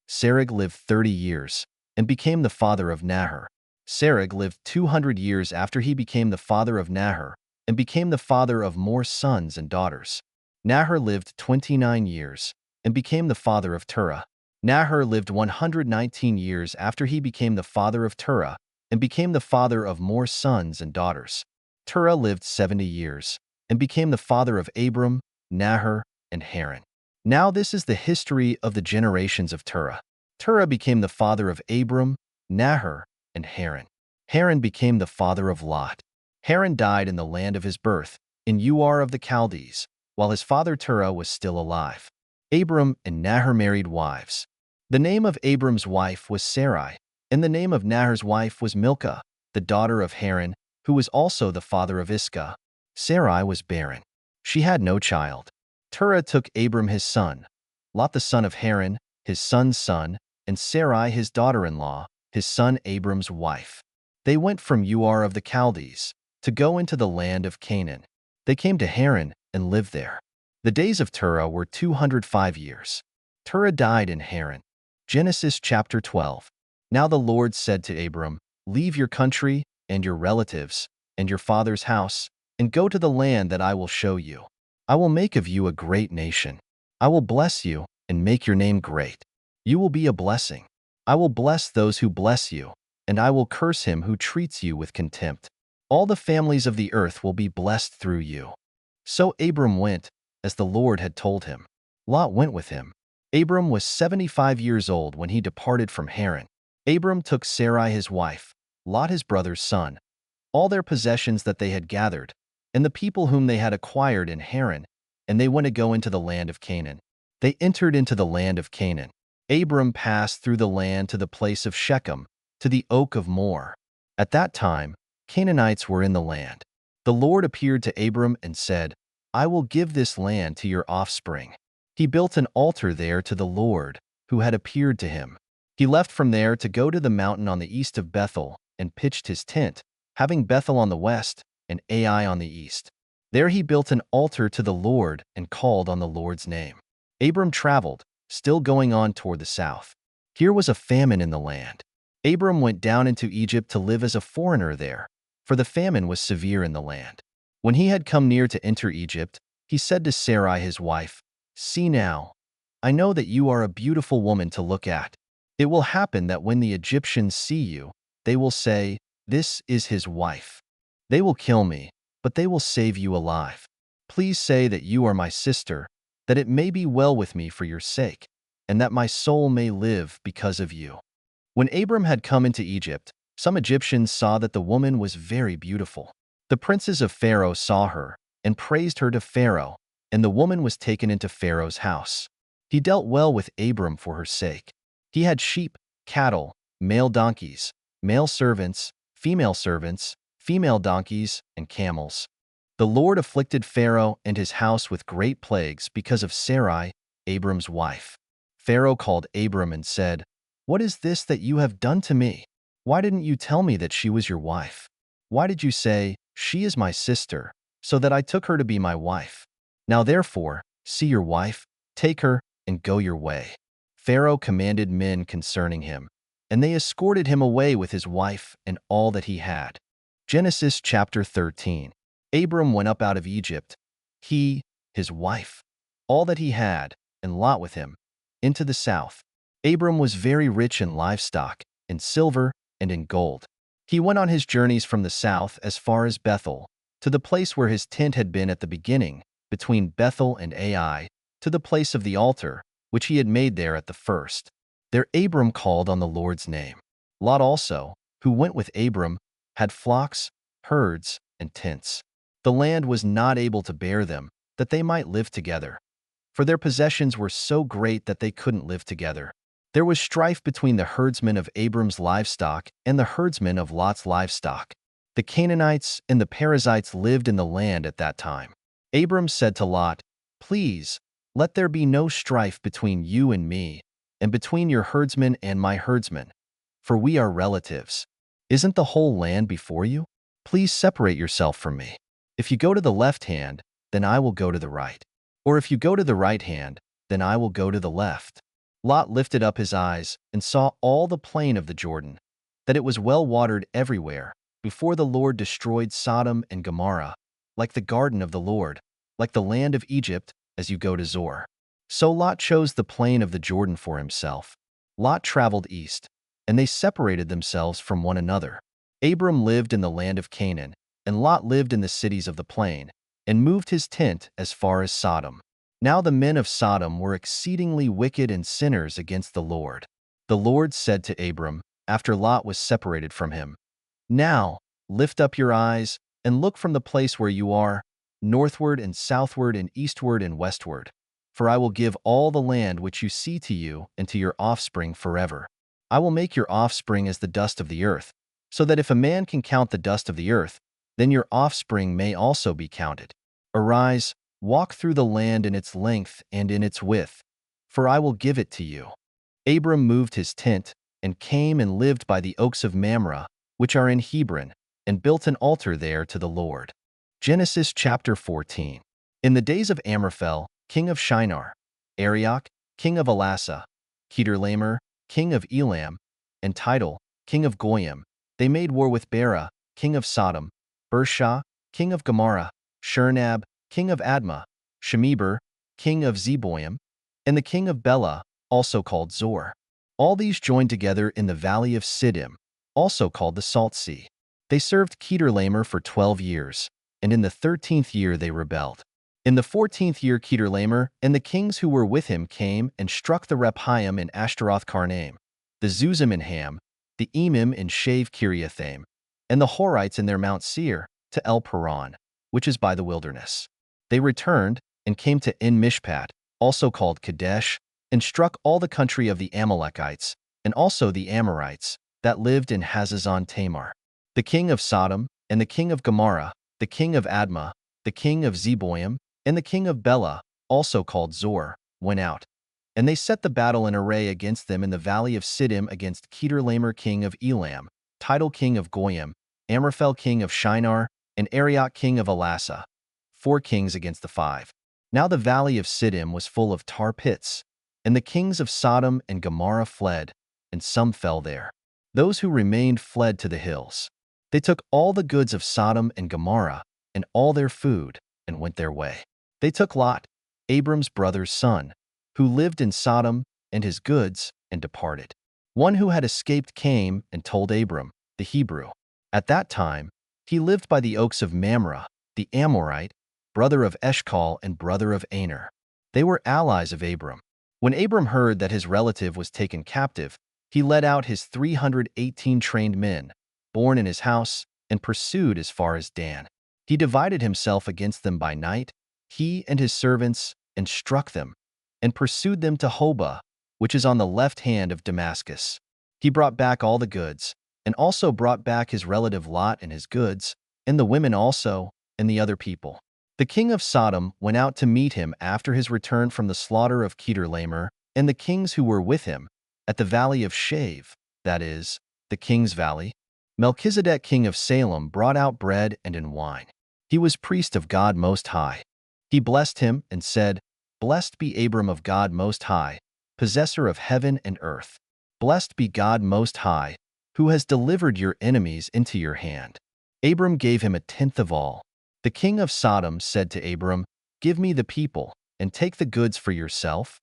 Serug lived 30 years, and became the father of Nahor. Serug lived 200 years after he became the father of Nahor, and became the father of more sons and daughters. Nahor lived 29 years, and became the father of Terah. Nahor lived 119 years after he became the father of Terah, and became the father of more sons and daughters. Terah lived 70 years, and became the father of Abram, Nahor, and Haran. Now this is the history of the generations of Terah. Terah became the father of Abram, Nahor, and Haran. Haran became the father of Lot. Haran died in the land of his birth, in Ur of the Chaldees, while his father Terah was still alive. Abram and Nahor married wives. The name of Abram's wife was Sarai, and the name of Nahor's wife was Milcah, the daughter of Haran, who was also the father of Iscah. Sarai was barren. She had no child. Terah took Abram his son, Lot the son of Haran, his son's son, and Sarai his daughter-in-law, his son Abram's wife. They went from Ur of the Chaldees to go into the land of Canaan. They came to Haran and lived there. The days of Terah were 205 years. Terah died in Haran. Genesis chapter 12. Now the Lord said to Abram, "Leave your country and your relatives and your father's house, and go to the land that I will show you. I will make of you a great nation. I will bless you and make your name great. You will be a blessing. I will bless those who bless you, and I will curse him who treats you with contempt. All the families of the earth will be blessed through you." So Abram went, as the Lord had told him. Lot went with him. Abram was 75 years old when he departed from Haran. Abram took Sarai his wife, Lot his brother's son, all their possessions that they had gathered, and the people whom they had acquired in Haran, and they went to go into the land of Canaan. They entered into the land of Canaan. Abram passed through the land to the place of Shechem, to the oak of Moreh. At that time, Canaanites were in the land. The Lord appeared to Abram and said, "I will give this land to your offspring." He built an altar there to the Lord, who had appeared to him. He left from there to go to the mountain on the east of Bethel and pitched his tent, having Bethel on the west and Ai on the east. There he built an altar to the Lord and called on the Lord's name. Abram traveled, still going on toward the south. Here was a famine in the land. Abram went down into Egypt to live as a foreigner there, for the famine was severe in the land. When he had come near to enter Egypt, he said to Sarai his wife, "See now, I know that you are a beautiful woman to look at. It will happen that when the Egyptians see you, they will say, 'This is his wife.' They will kill me, but they will save you alive. Please say that you are my sister, that it may be well with me for your sake, and that my soul may live because of you." When Abram had come into Egypt, some Egyptians saw that the woman was very beautiful. The princes of Pharaoh saw her and praised her to Pharaoh, and the woman was taken into Pharaoh's house. He dealt well with Abram for her sake. He had sheep, cattle, male donkeys, male servants, female donkeys, and camels. The Lord afflicted Pharaoh and his house with great plagues because of Sarai, Abram's wife. Pharaoh called Abram and said, "What is this that you have done to me? Why didn't you tell me that she was your wife? Why did you say, 'She is my sister,' so that I took her to be my wife? Now therefore, see your wife, take her, and go your way." Pharaoh commanded men concerning him, and they escorted him away with his wife and all that he had. Genesis chapter 13. Abram went up out of Egypt, he, his wife, all that he had, and Lot with him, into the south. Abram was very rich in livestock, in silver, and in gold. He went on his journeys from the south as far as Bethel, to the place where his tent had been at the beginning, between Bethel and Ai, to the place of the altar, which he had made there at the first. There Abram called on the Lord's name. Lot also, who went with Abram, had flocks, herds, and tents. The land was not able to bear them, that they might live together, for their possessions were so great that they couldn't live together. There was strife between the herdsmen of Abram's livestock and the herdsmen of Lot's livestock. The Canaanites and the Perizzites lived in the land at that time. Abram said to Lot, "Please, let there be no strife between you and me, and between your herdsmen and my herdsmen, for we are relatives. Isn't the whole land before you? Please separate yourself from me. If you go to the left hand, then I will go to the right. Or if you go to the right hand, then I will go to the left." Lot lifted up his eyes and saw all the plain of the Jordan, that it was well watered everywhere, before the Lord destroyed Sodom and Gomorrah, like the garden of the Lord, like the land of Egypt, as you go to Zoar. So Lot chose the plain of the Jordan for himself. Lot traveled east, and they separated themselves from one another. Abram lived in the land of Canaan, and Lot lived in the cities of the plain, and moved his tent as far as Sodom. Now the men of Sodom were exceedingly wicked and sinners against the Lord. The Lord said to Abram, after Lot was separated from him, "Now lift up your eyes and look from the place where you are, northward and southward and eastward and westward. For I will give all the land which you see to you and to your offspring forever. I will make your offspring as the dust of the earth, so that if a man can count the dust of the earth, then your offspring may also be counted. Arise, walk through the land in its length and in its width, for I will give it to you." Abram moved his tent and came and lived by the oaks of Mamre, which are in Hebron, and built an altar there to the Lord. Genesis chapter 14. In the days of Amraphel, king of Shinar, Arioch, king of Elasa, Kedorlaomer, king of Elam, and Tidal, king of Goyim, they made war with Bera, king of Sodom, Bersha, king of Gomorrah, Shurnab, king of Admah, Shemeber, king of Zeboim, and the king of Bela, also called Zor. All these joined together in the valley of Siddim, also called the Salt Sea. They served Kedorlaomer for 12 years, and in the 13th year they rebelled. In the 14th year Kedorlaomer and the kings who were with him came and struck the Rephaim in Ashtaroth-Karnaim, the Zuzim in Ham, the Emim in Shave-Kiriathaim, and the Horites in their Mount Seir, to El-Paran, which is by the wilderness. They returned and came to En-Mishpat, also called Kadesh, and struck all the country of the Amalekites, and also the Amorites, that lived in Hazazon Tamar. The king of Sodom, and the king of Gomorrah, the king of Admah, the king of Zeboim, and the king of Bela, also called Zor, went out. And they set the battle in array against them in the valley of Siddim against Kedorlaomer king of Elam, Tidal king of Goyim, Amraphel king of Shinar, and Arioch king of Elasa, 4 kings against the 5. Now the valley of Siddim was full of tar pits, and the kings of Sodom and Gomorrah fled, and some fell there. Those who remained fled to the hills. They took all the goods of Sodom and Gomorrah, and all their food, and went their way. They took Lot, Abram's brother's son, who lived in Sodom, and his goods, and departed. One who had escaped came and told Abram, the Hebrew. At that time, he lived by the oaks of Mamre, the Amorite, brother of Eshcol and brother of Aner. They were allies of Abram. When Abram heard that his relative was taken captive, he led out his 318 trained men, born in his house, and pursued as far as Dan. He divided himself against them by night, he and his servants, and struck them, and pursued them to Hobah, which is on the left hand of Damascus. He brought back all the goods, and also brought back his relative Lot and his goods, and the women also, and the other people. The king of Sodom went out to meet him after his return from the slaughter of Kedorlaomer, and the kings who were with him, at the valley of Shave, that is, the king's valley. Melchizedek king of Salem brought out bread and wine. He was priest of God Most High. He blessed him and said, "Blessed be Abram of God Most High, possessor of heaven and earth. Blessed be God Most High, who has delivered your enemies into your hand." Abram gave him 1/10 of all. The king of Sodom said to Abram, "Give me the people, and take the goods for yourself."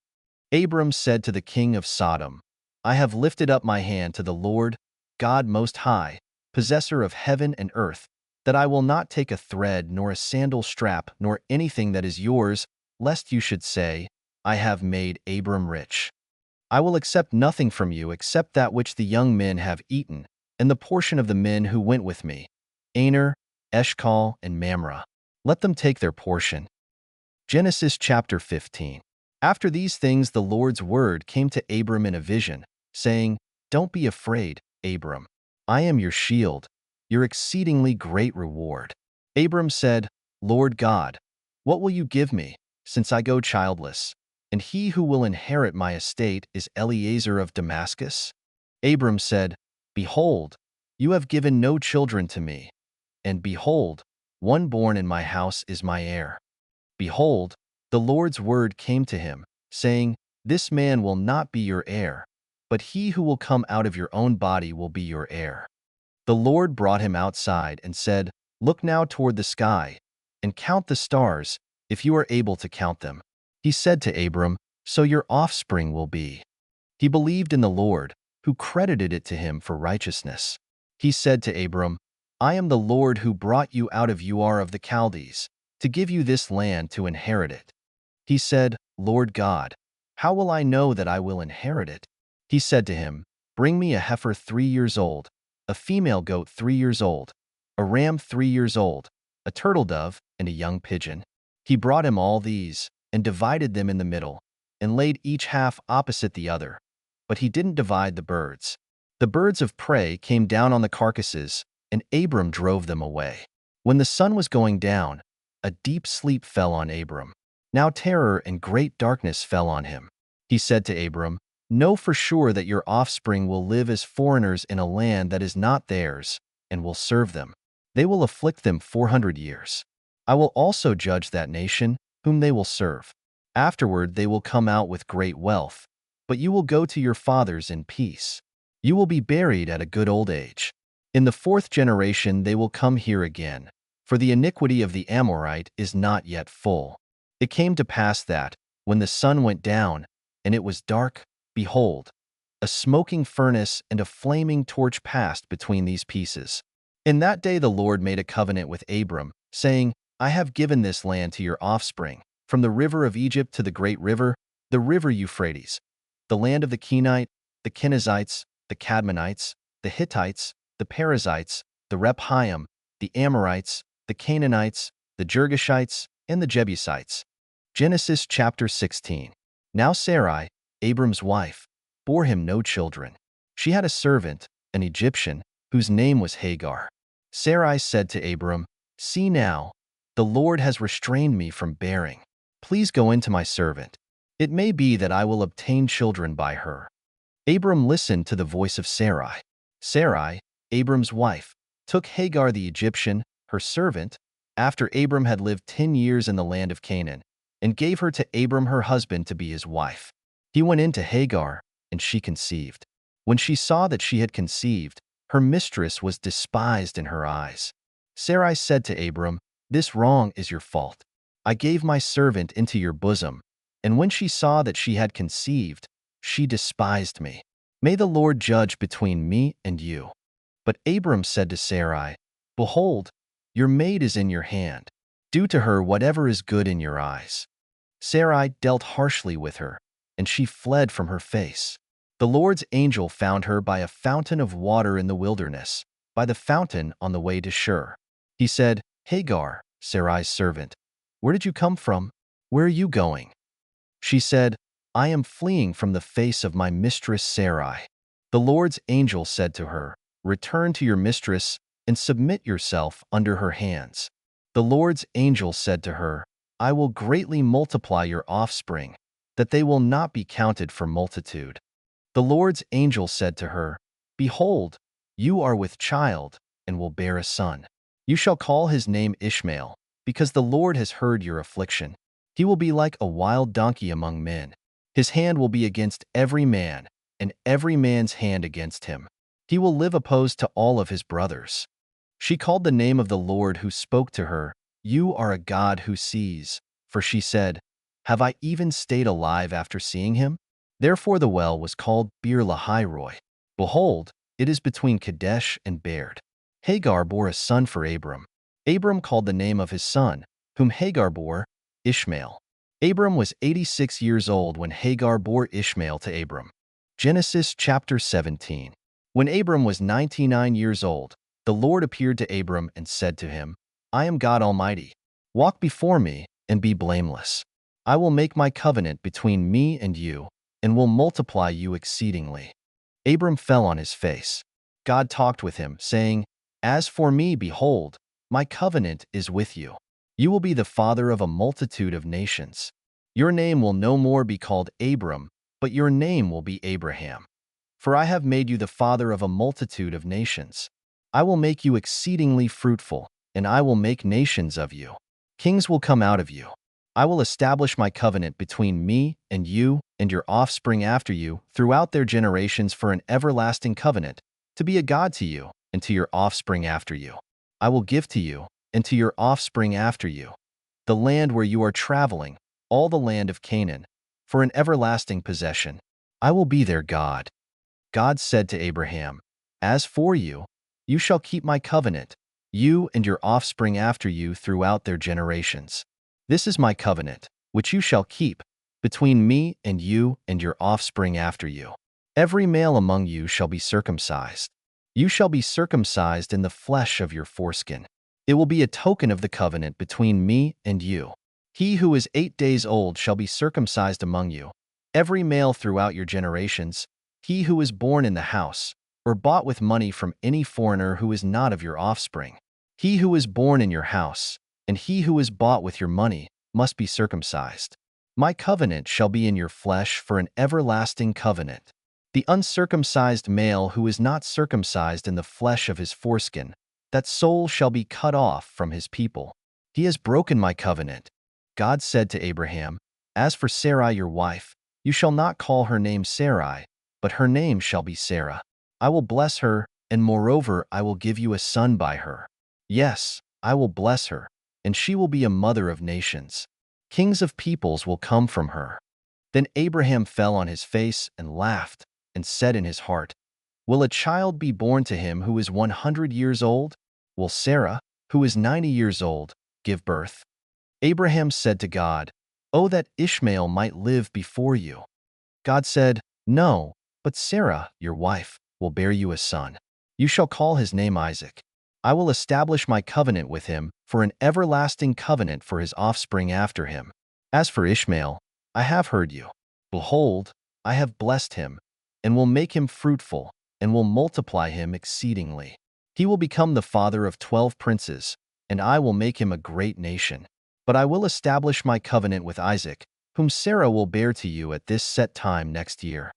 Abram said to the king of Sodom, "I have lifted up my hand to the Lord, God Most High, possessor of heaven and earth, that I will not take a thread nor a sandal strap nor anything that is yours, lest you should say, 'I have made Abram rich.' I will accept nothing from you except that which the young men have eaten, and the portion of the men who went with me, Aner, Eshcol, and Mamre. Let them take their portion." Genesis chapter 15. After these things the Lord's word came to Abram in a vision, saying, "Don't be afraid, Abram. I am your shield, your exceedingly great reward." Abram said, "Lord God, what will you give me, since I go childless, and he who will inherit my estate is Eliezer of Damascus?" Abram said, "Behold, you have given no children to me, and behold, one born in my house is my heir." Behold, the Lord's word came to him, saying, "This man will not be your heir, but he who will come out of your own body will be your heir." The Lord brought him outside and said, "Look now toward the sky, and count the stars, if you are able to count them." He said to Abram, "So your offspring will be." He believed in the Lord, who credited it to him for righteousness. He said to Abram, "I am the Lord who brought you out of Ur of the Chaldees, to give you this land to inherit it." He said, "Lord God, how will I know that I will inherit it?" He said to him, "Bring me a heifer 3 years old, a female goat 3 years old, a ram 3 years old, a turtle dove, and a young pigeon." He brought him all these, and divided them in the middle, and laid each half opposite the other. But he didn't divide the birds. The birds of prey came down on the carcasses, and Abram drove them away. When the sun was going down, a deep sleep fell on Abram. Now terror and great darkness fell on him. He said to Abram, "Know for sure that your offspring will live as foreigners in a land that is not theirs, and will serve them. They will afflict them 400 years. I will also judge that nation, whom they will serve. Afterward they will come out with great wealth, but you will go to your fathers in peace. You will be buried at a good old age. In the 4th generation they will come here again, for the iniquity of the Amorite is not yet full." It came to pass that, when the sun went down, and it was dark, behold, a smoking furnace and a flaming torch passed between these pieces. In that day the Lord made a covenant with Abram, saying, "I have given this land to your offspring, from the river of Egypt to the great river, the river Euphrates, the land of the Kenite, the Kenizzites, the Cadmonites, the Hittites, the Perizzites, the Rephaim, the Amorites, the Canaanites, the Girgashites, and the Jebusites." Genesis chapter 16. Now Sarai, Abram's wife, bore him no children. She had a servant, an Egyptian, whose name was Hagar. Sarai said to Abram, "See now, the Lord has restrained me from bearing. Please go into my servant. It may be that I will obtain children by her." Abram listened to the voice of Sarai. Sarai, Abram's wife, took Hagar the Egyptian, her servant, after Abram had lived 10 years in the land of Canaan, and gave her to Abram her husband to be his wife. He went in to Hagar, and she conceived. When she saw that she had conceived, her mistress was despised in her eyes. Sarai said to Abram, "This wrong is your fault. I gave my servant into your bosom, and when she saw that she had conceived, she despised me. May the Lord judge between me and you." But Abram said to Sarai, "Behold, your maid is in your hand. Do to her whatever is good in your eyes." Sarai dealt harshly with her, and she fled from her face. The Lord's angel found her by a fountain of water in the wilderness, by the fountain on the way to Shur. He said, "Hagar, Sarai's servant, where did you come from? Where are you going?" She said, "I am fleeing from the face of my mistress Sarai." The Lord's angel said to her, "Return to your mistress and submit yourself under her hands." The Lord's angel said to her, "I will greatly multiply your offspring, that they will not be counted for multitude." The Lord's angel said to her, "Behold, you are with child and will bear a son. You shall call his name Ishmael, because the Lord has heard your affliction. He will be like a wild donkey among men. His hand will be against every man, and every man's hand against him. He will live opposed to all of his brothers." She called the name of the Lord who spoke to her, "You are a God who sees." For she said, "Have I even stayed alive after seeing him?" Therefore the well was called Bir Lahairoi. Behold, it is between Kadesh and Bered. Hagar bore a son for Abram. Abram called the name of his son, whom Hagar bore, Ishmael. Abram was 86 years old when Hagar bore Ishmael to Abram. Genesis chapter 17. When Abram was 99 years old, the Lord appeared to Abram and said to him, "I am God Almighty. Walk before me and be blameless. I will make my covenant between me and you, and will multiply you exceedingly." Abram fell on his face. God talked with him, saying, "As for me, behold, my covenant is with you. You will be the father of a multitude of nations. Your name will no more be called Abram, but your name will be Abraham. For I have made you the father of a multitude of nations. I will make you exceedingly fruitful, and I will make nations of you. Kings will come out of you. I will establish my covenant between me and you and your offspring after you throughout their generations for an everlasting covenant, to be a God to you and to your offspring after you. I will give to you and to your offspring after you the land where you are traveling, all the land of Canaan, for an everlasting possession. I will be their God." God said to Abraham, "As for you, you shall keep my covenant, you and your offspring after you throughout their generations. This is my covenant, which you shall keep, between me and you and your offspring after you. Every male among you shall be circumcised. You shall be circumcised in the flesh of your foreskin. It will be a token of the covenant between me and you. He who is 8 days old shall be circumcised among you, every male throughout your generations, he who is born in the house, or bought with money from any foreigner who is not of your offspring. He who is born in your house, and he who is bought with your money, must be circumcised. My covenant shall be in your flesh for an everlasting covenant. The uncircumcised male who is not circumcised in the flesh of his foreskin, that soul shall be cut off from his people. He has broken my covenant. God said to Abraham, As for Sarai your wife, you shall not call her name Sarai, but her name shall be Sarah. I will bless her, and moreover I will give you a son by her. Yes, I will bless her, and she will be a mother of nations. Kings of peoples will come from her. Then Abraham fell on his face and laughed, and said in his heart, Will a child be born to him who is 100 years old? Will Sarah, who is 90 years old, give birth? Abraham said to God, Oh, that Ishmael might live before you. God said, No, but Sarah, your wife, will bear you a son. You shall call his name Isaac. I will establish my covenant with him for an everlasting covenant for his offspring after him. As for Ishmael, I have heard you. Behold, I have blessed him, and will make him fruitful, and will multiply him exceedingly. He will become the father of 12 princes, and I will make him a great nation. But I will establish my covenant with Isaac, whom Sarah will bear to you at this set time next year.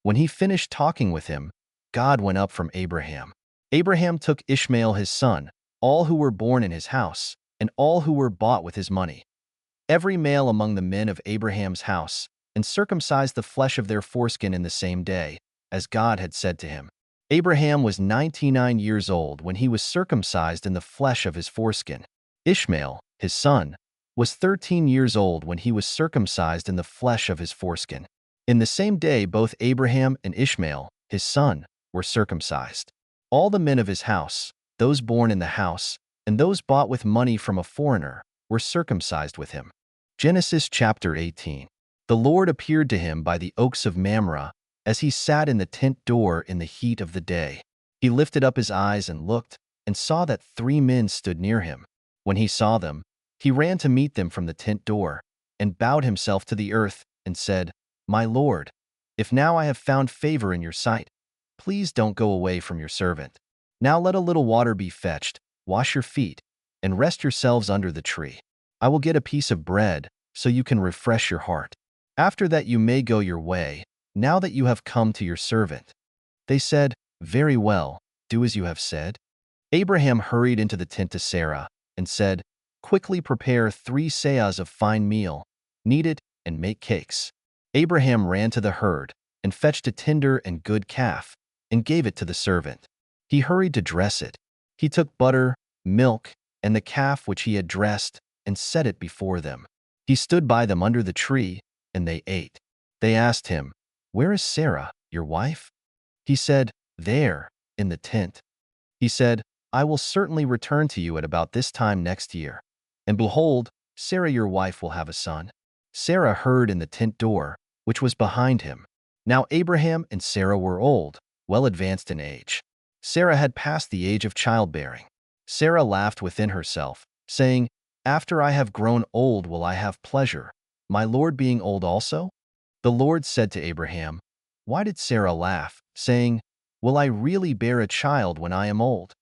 When he finished talking with him, God went up from Abraham. Abraham took Ishmael his son, all who were born in his house, and all who were bought with his money, every male among the men of Abraham's house, and circumcised the flesh of their foreskin in the same day, as God had said to him. Abraham was 99 years old when he was circumcised in the flesh of his foreskin. Ishmael, his son, was 13 years old when he was circumcised in the flesh of his foreskin. In the same day both Abraham and Ishmael, his son, were circumcised. All the men of his house, those born in the house, and those bought with money from a foreigner, were circumcised with him. Genesis chapter 18. The Lord appeared to him by the oaks of Mamre, as he sat in the tent door in the heat of the day. He lifted up his eyes and looked, and saw that 3 men stood near him. When he saw them, he ran to meet them from the tent door, and bowed himself to the earth, and said, My Lord, if now I have found favor in your sight, please don't go away from your servant. Now let a little water be fetched, wash your feet, and rest yourselves under the tree. I will get a piece of bread, so you can refresh your heart. After that you may go your way, now that you have come to your servant. They said, Very well, do as you have said. Abraham hurried into the tent to Sarah, and said, Quickly prepare 3 seahs of fine meal, knead it, and make cakes. Abraham ran to the herd, and fetched a tender and good calf, and gave it to the servant. He hurried to dress it. He took butter, milk, and the calf which he had dressed, and set it before them. He stood by them under the tree, and they ate. They asked him, Where is Sarah, your wife? He said, There, in the tent. He said, I will certainly return to you at about this time next year. And behold, Sarah your wife will have a son. Sarah heard in the tent door, which was behind him. Now Abraham and Sarah were old, well advanced in age. Sarah had passed the age of childbearing. Sarah laughed within herself, saying, After I have grown old will I have pleasure, my Lord being old also? The Lord said to Abraham, Why did Sarah laugh, saying, Will I really bear a child when I am old?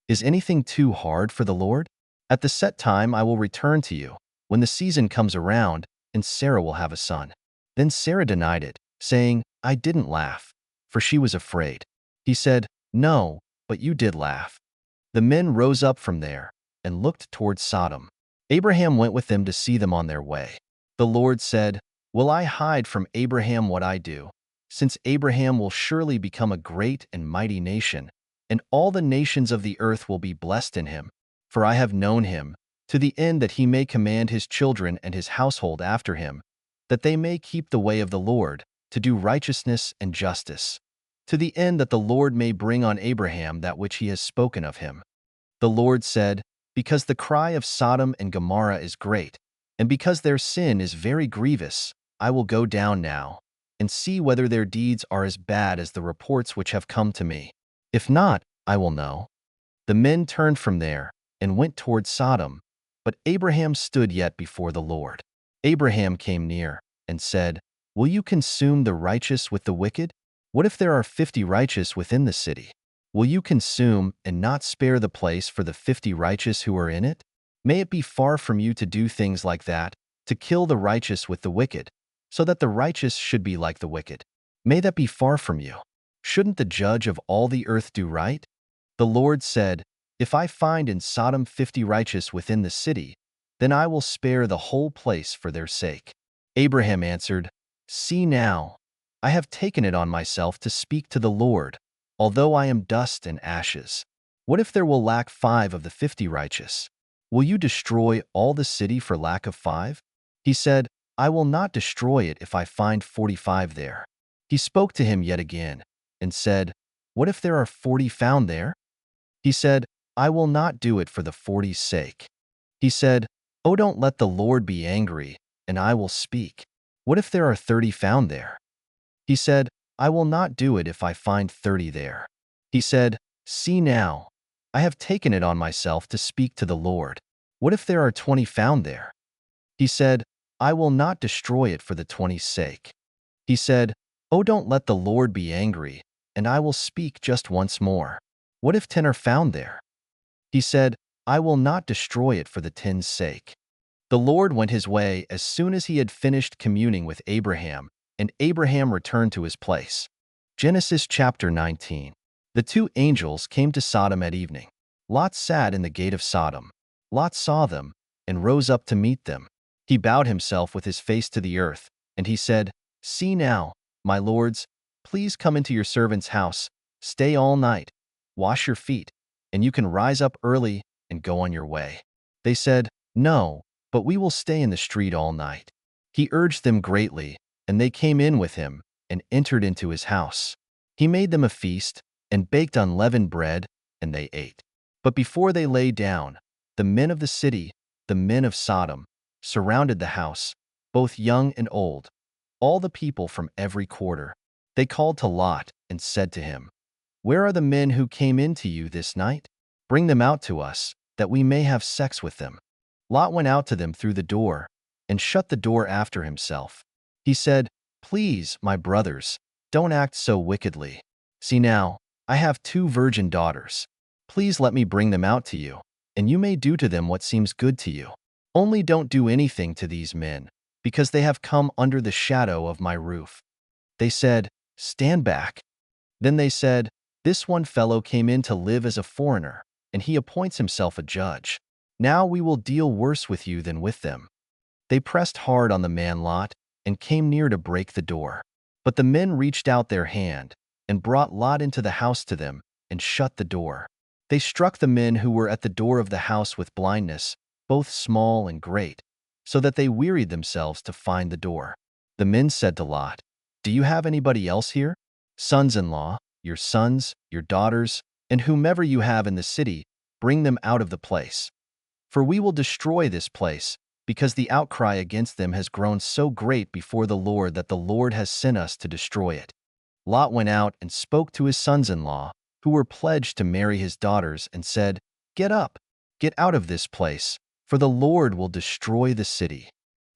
Is anything too hard for the Lord? At the set time I will return to you, when the season comes around, and Sarah will have a son. Then Sarah denied it, saying, I didn't laugh, for she was afraid. He said, No, but you did laugh. The men rose up from there, and looked toward Sodom. Abraham went with them to see them on their way. The Lord said, Will I hide from Abraham what I do, since Abraham will surely become a great and mighty nation, and all the nations of the earth will be blessed in him? For I have known him, to the end that he may command his children and his household after him, that they may keep the way of the Lord, to do righteousness and justice, to the end that the Lord may bring on Abraham that which he has spoken of him. The Lord said, Because the cry of Sodom and Gomorrah is great, and because their sin is very grievous, I will go down now, and see whether their deeds are as bad as the reports which have come to me. If not, I will know. The men turned from there, and went toward Sodom, but Abraham stood yet before the Lord. Abraham came near, and said, Will you consume the righteous with the wicked? What if there are 50 righteous within the city? Will you consume and not spare the place for the 50 righteous who are in it? May it be far from you to do things like that, to kill the righteous with the wicked, so that the righteous should be like the wicked. May that be far from you. Shouldn't the judge of all the earth do right? The Lord said, If I find in Sodom 50 righteous within the city, then I will spare the whole place for their sake. Abraham answered, See now, I have taken it on myself to speak to the Lord, although I am dust and ashes. What if there will lack 5 of the 50 righteous? Will you destroy all the city for lack of 5? He said, I will not destroy it if I find 45 there. He spoke to him yet again, and said, What if there are 40 found there? He said, I will not do it for the 40's sake. He said, Oh, don't let the Lord be angry, and I will speak. What if there are 30 found there? He said, I will not do it if I find 30 there. He said, See now, I have taken it on myself to speak to the Lord. What if there are 20 found there? He said, I will not destroy it for the 20's sake. He said, Oh, don't let the Lord be angry, and I will speak just once more. What if 10 are found there? He said, I will not destroy it for the 10's sake. The Lord went his way as soon as he had finished communing with Abraham, and Abraham returned to his place. Genesis chapter 19. The 2 angels came to Sodom at evening. Lot sat in the gate of Sodom. Lot saw them and rose up to meet them. He bowed himself with his face to the earth, and he said, See now, my lords, please come into your servant's house, stay all night, wash your feet, and you can rise up early and go on your way. They said, No, but we will stay in the street all night. He urged them greatly, and they came in with him and entered into his house. He made them a feast and baked unleavened bread, and they ate. But before they lay down, the men of the city, the men of Sodom, surrounded the house, both young and old, all the people from every quarter. They called to Lot and said to him, Where are the men who came in to you this night? Bring them out to us, that we may have sex with them. Lot went out to them through the door and shut the door after himself. He said, Please, my brothers, don't act so wickedly. See now, I have 2 virgin daughters. Please let me bring them out to you, and you may do to them what seems good to you. Only don't do anything to these men, because they have come under the shadow of my roof. They said, Stand back. Then they said, This one fellow came in to live as a foreigner, and he appoints himself a judge. Now we will deal worse with you than with them. They pressed hard on the man Lot and came near to break the door. But the men reached out their hand and brought Lot into the house to them and shut the door. They struck the men who were at the door of the house with blindness, both small and great, so that they wearied themselves to find the door. The men said to Lot, Do you have anybody else here? Sons-in-law, your sons, your daughters, and whomever you have in the city, bring them out of the place. For we will destroy this place, because the outcry against them has grown so great before the Lord that the Lord has sent us to destroy it. Lot went out and spoke to his sons-in-law, who were pledged to marry his daughters, and said, Get up, get out of this place, for the Lord will destroy the city.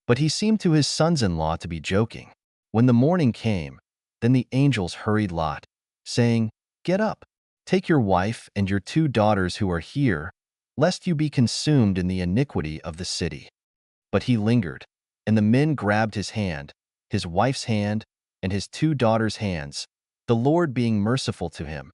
But he seemed to his sons-in-law to be joking. When the morning came, then the angels hurried Lot, saying, Get up, take your wife and your 2 daughters who are here, lest you be consumed in the iniquity of the city. But he lingered, and the men grabbed his hand, his wife's hand, and his 2 daughters' hands, the Lord being merciful to him.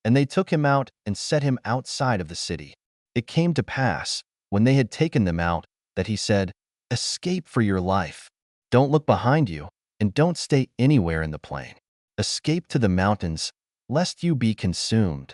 And they took him out and set him outside of the city. It came to pass, when they had taken them out, that he said, Escape for your life. Don't look behind you, and don't stay anywhere in the plain. Escape to the mountains, lest you be consumed.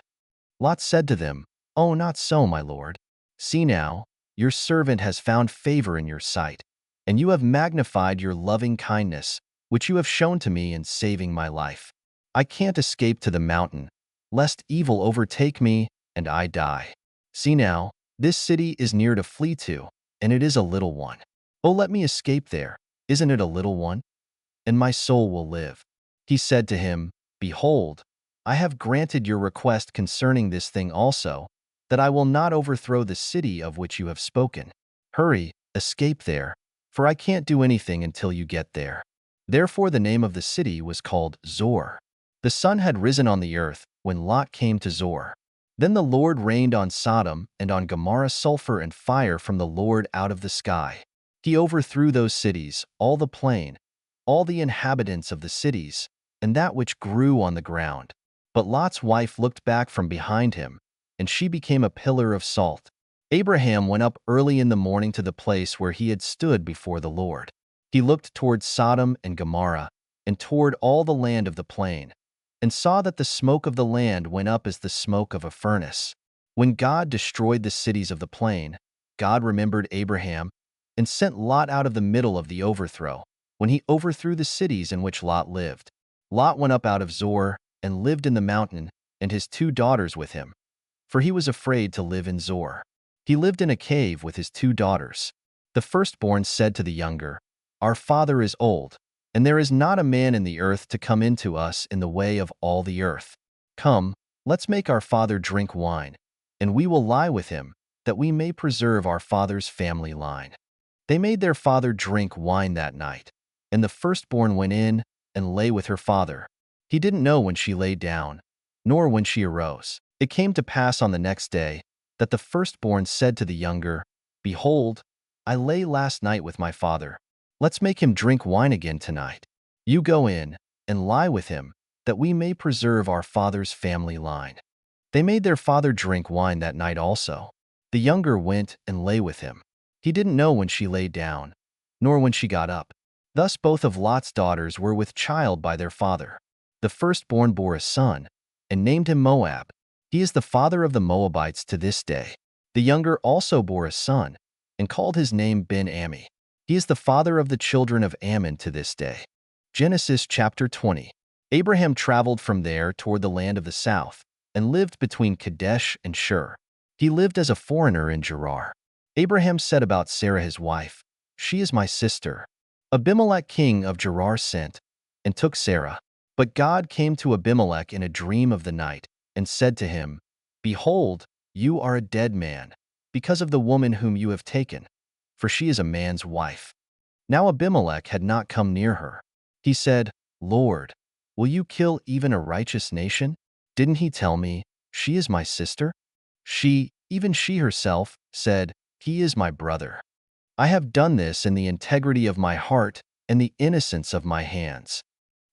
Lot said to them, Oh, not so, my lord. See now, your servant has found favor in your sight, and you have magnified your loving kindness, which you have shown to me in saving my life. I can't escape to the mountain, lest evil overtake me and I die. See now, this city is near to flee to, and it is a little one. Oh, let me escape there. Isn't it a little one? And my soul will live. He said to him, Behold, I have granted your request concerning this thing also, that I will not overthrow the city of which you have spoken. Hurry, escape there, for I can't do anything until you get there. Therefore the name of the city was called Zor. The sun had risen on the earth when Lot came to Zoar. Then the Lord rained on Sodom and on Gomorrah sulfur and fire from the Lord out of the sky. He overthrew those cities, all the plain, all the inhabitants of the cities, and that which grew on the ground. But Lot's wife looked back from behind him, and she became a pillar of salt. Abraham went up early in the morning to the place where he had stood before the Lord. He looked toward Sodom and Gomorrah, and toward all the land of the plain, and saw that the smoke of the land went up as the smoke of a furnace. When God destroyed the cities of the plain, God remembered Abraham and sent Lot out of the middle of the overthrow, when he overthrew the cities in which Lot lived. Lot went up out of Zoar and lived in the mountain, and his 2 daughters with him, for he was afraid to live in Zoar. He lived in a cave with his 2 daughters. The firstborn said to the younger, "Our father is old, and there is not a man in the earth to come into us in the way of all the earth. Come, let's make our father drink wine, and we will lie with him, that we may preserve our father's family line." They made their father drink wine that night, and the firstborn went in and lay with her father. He didn't know when she lay down, nor when she arose. It came to pass on the next day that the firstborn said to the younger, "Behold, I lay last night with my father. Let's make him drink wine again tonight. You go in and lie with him, that we may preserve our father's family line." They made their father drink wine that night also. The younger went and lay with him. He didn't know when she lay down, nor when she got up. Thus both of Lot's daughters were with child by their father. The firstborn bore a son, and named him Moab. He is the father of the Moabites to this day. The younger also bore a son, and called his name Ben-Ammi. He is the father of the children of Ammon to this day. Genesis chapter 20. Abraham traveled from there toward the land of the south, and lived between Kadesh and Shur. He lived as a foreigner in Gerar. Abraham said about Sarah his wife, "She is my sister." Abimelech king of Gerar sent, and took Sarah. But God came to Abimelech in a dream of the night, and said to him, "Behold, you are a dead man, because of the woman whom you have taken, for she is a man's wife." Now Abimelech had not come near her. He said, "Lord, will you kill even a righteous nation? Didn't he tell me, 'She is my sister'?" She, even she herself, said, "He is my brother." I have done this in the integrity of my heart and the innocence of my hands.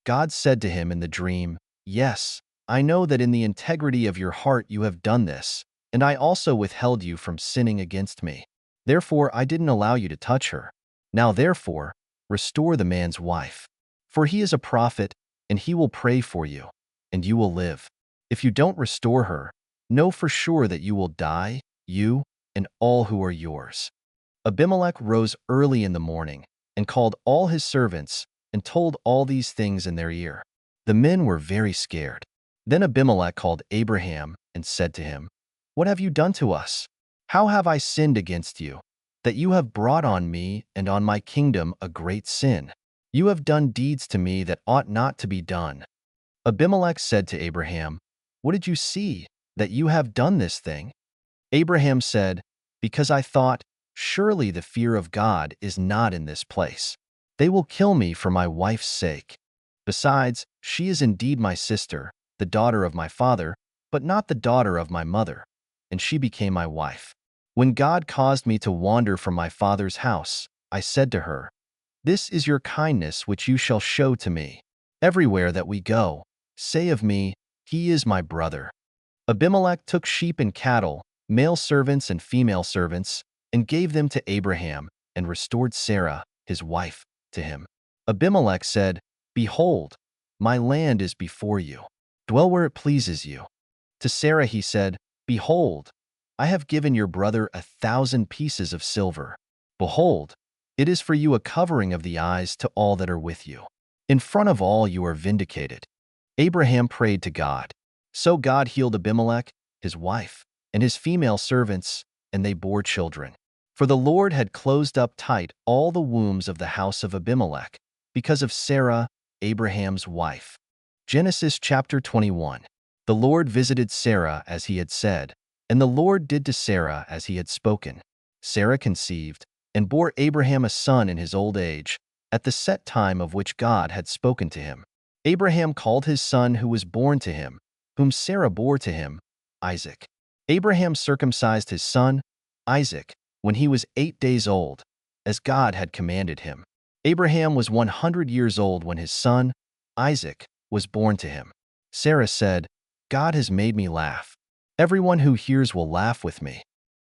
God said to him in the dream, "Yes, I know that in the integrity of your heart you have done this, and I also withheld you from sinning against me. Therefore I didn't allow you to touch her. Now therefore, restore the man's wife. For he is a prophet, and he will pray for you, and you will live. If you don't restore her, know for sure that you will die, you and all who are yours." Abimelech rose early in the morning, and called all his servants, and told all these things in their ear. The men were very scared. Then Abimelech called Abraham, and said to him, "What have you done to us? How have I sinned against you, that you have brought on me and on my kingdom a great sin? You have done deeds to me that ought not to be done." Abimelech said to Abraham, "What did you see, that you have done this thing?" Abraham said, "Because I thought, surely the fear of God is not in this place. They will kill me for my wife's sake. Besides, she is indeed my sister, the daughter of my father, but not the daughter of my mother, and she became my wife. When God caused me to wander from my father's house, I said to her, 'This is your kindness which you shall show to me. Everywhere that we go, say of me, he is my brother.'" Abimelech took sheep and cattle, male servants and female servants, and gave them to Abraham, and restored Sarah, his wife, to him. Abimelech said, "Behold, my land is before you. Dwell where it pleases you." To Sarah he said, "Behold, I have given your brother 1,000 pieces of silver. Behold, it is for you a covering of the eyes to all that are with you. In front of all you are vindicated." Abraham prayed to God. So God healed Abimelech, his wife, and his female servants, and they bore children. For the Lord had closed up tight all the wombs of the house of Abimelech, because of Sarah, Abraham's wife. Genesis chapter 21. The Lord visited Sarah as he had said, and the Lord did to Sarah as he had spoken. Sarah conceived, and bore Abraham a son in his old age, at the set time of which God had spoken to him. Abraham called his son who was born to him, whom Sarah bore to him, Isaac. Abraham circumcised his son, Isaac, when he was 8 days old, as God had commanded him. Abraham was 100 years old when his son, Isaac, was born to him. Sarah said, "God has made me laugh. Everyone who hears will laugh with me."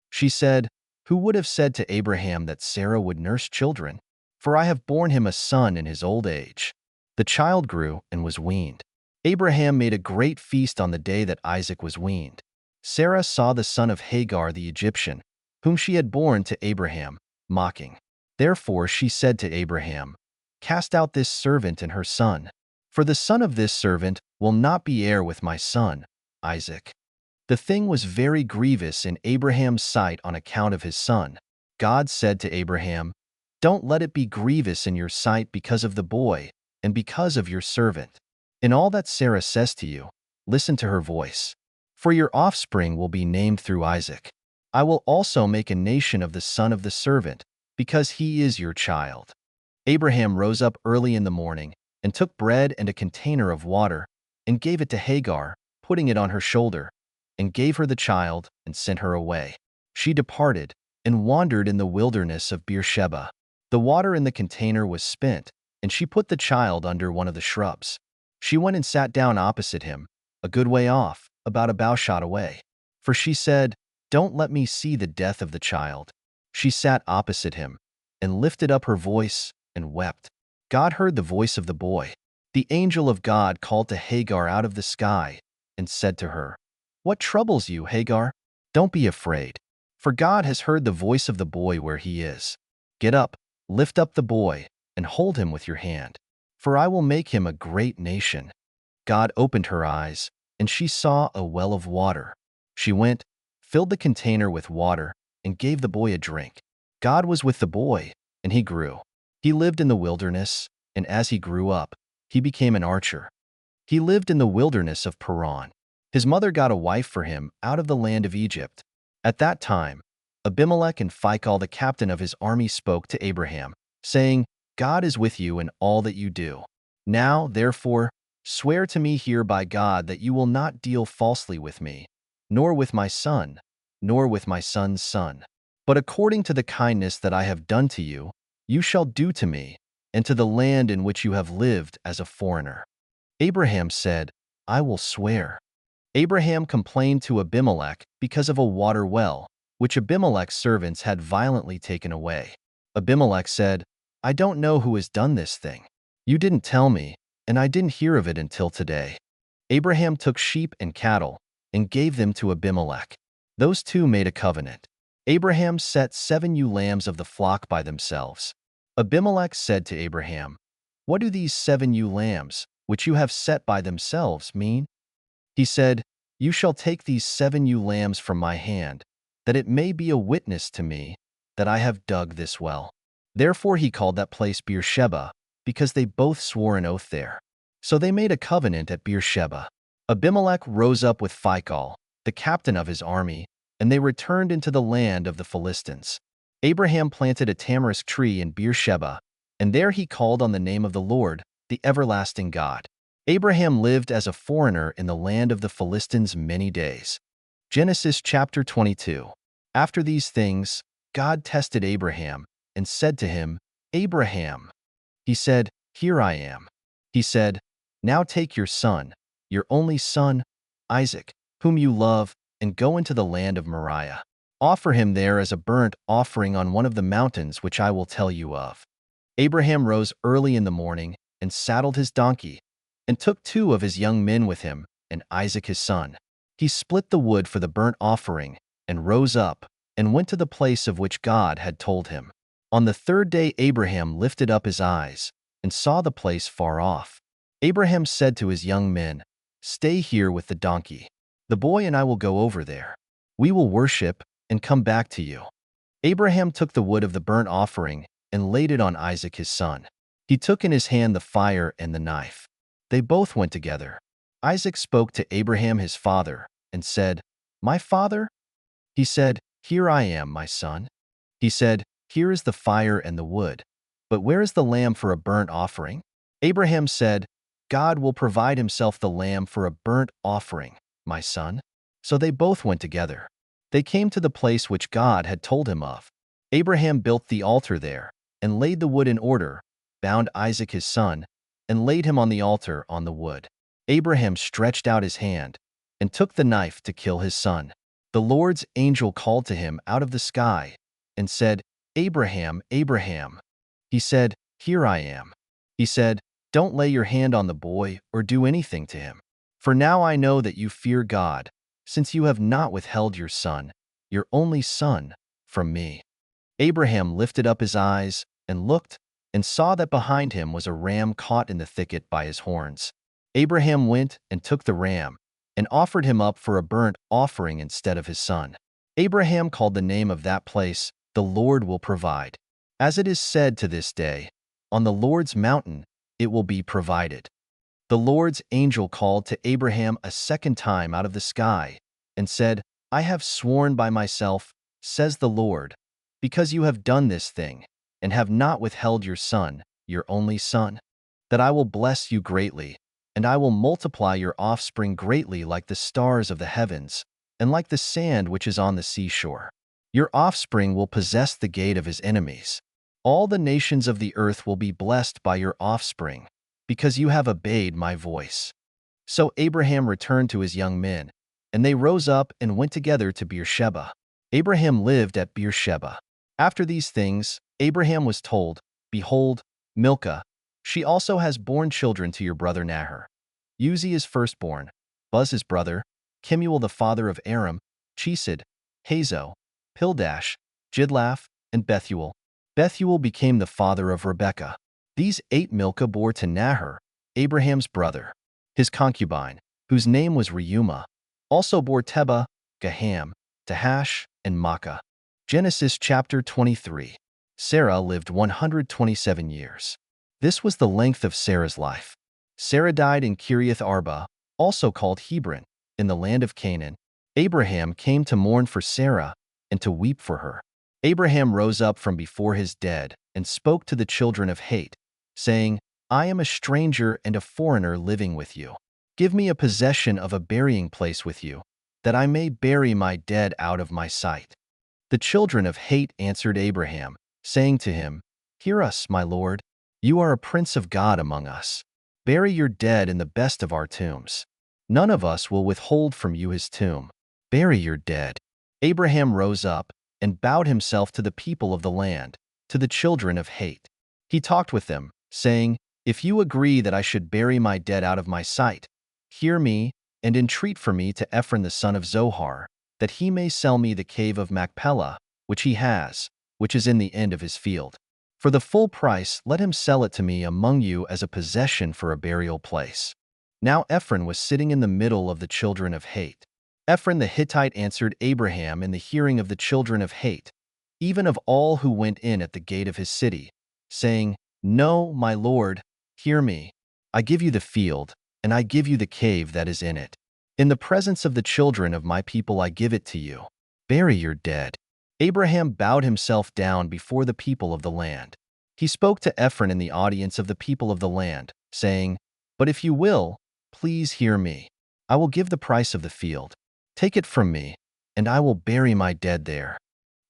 She said, "Who would have said to Abraham that Sarah would nurse children? For I have borne him a son in his old age." The child grew and was weaned. Abraham made a great feast on the day that Isaac was weaned. Sarah saw the son of Hagar the Egyptian, whom she had borne to Abraham, mocking. Therefore she said to Abraham, "Cast out this servant and her son, for the son of this servant will not be heir with my son, Isaac." The thing was very grievous in Abraham's sight on account of his son. God said to Abraham, "Don't let it be grievous in your sight because of the boy and because of your servant. In all that Sarah says to you, listen to her voice. For your offspring will be named through Isaac. I will also make a nation of the son of the servant, because he is your child." Abraham rose up early in the morning and took bread and a container of water and gave it to Hagar, putting it on her shoulder, and gave her the child and sent her away. She departed and wandered in the wilderness of Beersheba. The water in the container was spent, and she put the child under one of the shrubs. She went and sat down opposite him, a good way off, about a bowshot away. For she said, "Don't let me see the death of the child." She sat opposite him, and lifted up her voice, and wept. God heard the voice of the boy. The angel of God called to Hagar out of the sky, and said to her, "What troubles you, Hagar? Don't be afraid, for God has heard the voice of the boy where he is. Get up, lift up the boy, and hold him with your hand, for I will make him a great nation." God opened her eyes, and she saw a well of water. She went, filled the container with water, and gave the boy a drink. God was with the boy, and he grew. He lived in the wilderness, and as he grew up, he became an archer. He lived in the wilderness of Paran. His mother got a wife for him out of the land of Egypt. At that time, Abimelech and Phicol the captain of his army spoke to Abraham, saying, "God is with you in all that you do. Now, therefore, swear to me here by God that you will not deal falsely with me, nor with my son, nor with my son's son. But according to the kindness that I have done to you, you shall do to me, and to the land in which you have lived as a foreigner." Abraham said, "I will swear." Abraham complained to Abimelech because of a water well, which Abimelech's servants had violently taken away. Abimelech said, "I don't know who has done this thing. You didn't tell me, and I didn't hear of it until today." Abraham took sheep and cattle and gave them to Abimelech. Those two made a covenant. Abraham set 7 ewe lambs of the flock by themselves. Abimelech said to Abraham, "What do these 7 ewe lambs, which you have set by themselves, mean?" He said, "You shall take these 7 ewe lambs from my hand, that it may be a witness to me that I have dug this well." Therefore he called that place Beersheba, because they both swore an oath there. So they made a covenant at Beersheba. Abimelech rose up with Phicol, the captain of his army, and they returned into the land of the Philistines. Abraham planted a tamarisk tree in Beersheba, and there he called on the name of the Lord, the everlasting God. Abraham lived as a foreigner in the land of the Philistines many days. Genesis chapter 22. After these things, God tested Abraham and said to him, "Abraham." He said, "Here I am." He said, "Now take your son, your only son, Isaac, whom you love, and go into the land of Moriah. Offer him there as a burnt offering on one of the mountains which I will tell you of." Abraham rose early in the morning and saddled his donkey, and took 2 of his young men with him, and Isaac his son. He split the wood for the burnt offering, and rose up, and went to the place of which God had told him. On the 3rd day Abraham lifted up his eyes, and saw the place far off. Abraham said to his young men, "Stay here with the donkey. The boy and I will go over there. We will worship and come back to you." Abraham took the wood of the burnt offering and laid it on Isaac his son. He took in his hand the fire and the knife. They both went together. Isaac spoke to Abraham his father and said, "My father?" He said, "Here I am, my son." He said, "Here is the fire and the wood, but where is the lamb for a burnt offering?" Abraham said, God will provide himself the lamb for a burnt offering, my son." So they both went together. They came to the place which God had told him of. Abraham built the altar there, and laid the wood in order, bound Isaac his son, and laid him on the altar on the wood. Abraham stretched out his hand, and took the knife to kill his son. The Lord's angel called to him out of the sky, and said, "Abraham, Abraham." He said, "Here I am." He said, "Don't lay your hand on the boy or do anything to him. For now I know that you fear God, since you have not withheld your son, your only son, from me." Abraham lifted up his eyes and looked, and saw that behind him was a ram caught in the thicket by his horns. Abraham went and took the ram, and offered him up for a burnt offering instead of his son. Abraham called the name of that place, "The Lord will provide." As it is said to this day, "On the Lord's mountain it will be provided." The Lord's angel called to Abraham a second time out of the sky, and said, "I have sworn by myself, says the Lord, because you have done this thing, and have not withheld your son, your only son, that I will bless you greatly, and I will multiply your offspring greatly like the stars of the heavens, and like the sand which is on the seashore. Your offspring will possess the gate of his enemies. All the nations of the earth will be blessed by your offspring, because you have obeyed my voice." So Abraham returned to his young men, and they rose up and went together to Beersheba. Abraham lived at Beersheba. After these things, Abraham was told, "Behold, Milcah, she also has borne children to your brother Nahor. Uzi is firstborn, Buz his brother, Kemuel the father of Aram, Chesed, Hazo, Pildash, Jidlaph, and Bethuel. Bethuel became the father of Rebekah. These 8 Milcah bore to Nahor, Abraham's brother. His concubine, whose name was Reumah, also bore Tebah, Gaham, Tahash, and Makkah. Genesis chapter 23. Sarah lived 127 years. This was the length of Sarah's life. Sarah died in Kiriath Arba, also called Hebron, in the land of Canaan. Abraham came to mourn for Sarah and to weep for her. Abraham rose up from before his dead and spoke to the children of Het, saying, "I am a stranger and a foreigner living with you. Give me a possession of a burying place with you, that I may bury my dead out of my sight." The children of Het answered Abraham, saying to him, "Hear us, my lord. You are a prince of God among us. Bury your dead in the best of our tombs. None of us will withhold from you his tomb. Bury your dead." Abraham rose up and bowed himself to the people of the land, to the children of Het. He talked with them, saying, "If you agree that I should bury my dead out of my sight, hear me and entreat for me to Ephron the son of Zohar, that he may sell me the cave of Machpelah, which he has, which is in the end of his field. For the full price let him sell it to me among you as a possession for a burial place." Now Ephron was sitting in the middle of the children of Het. Ephron the Hittite answered Abraham in the hearing of the children of Het, even of all who went in at the gate of his city, saying, "No, my lord, hear me. I give you the field, and I give you the cave that is in it. In the presence of the children of my people I give it to you. Bury your dead." Abraham bowed himself down before the people of the land. He spoke to Ephron in the audience of the people of the land, saying, "But if you will, please hear me. I will give the price of the field. Take it from me, and I will bury my dead there."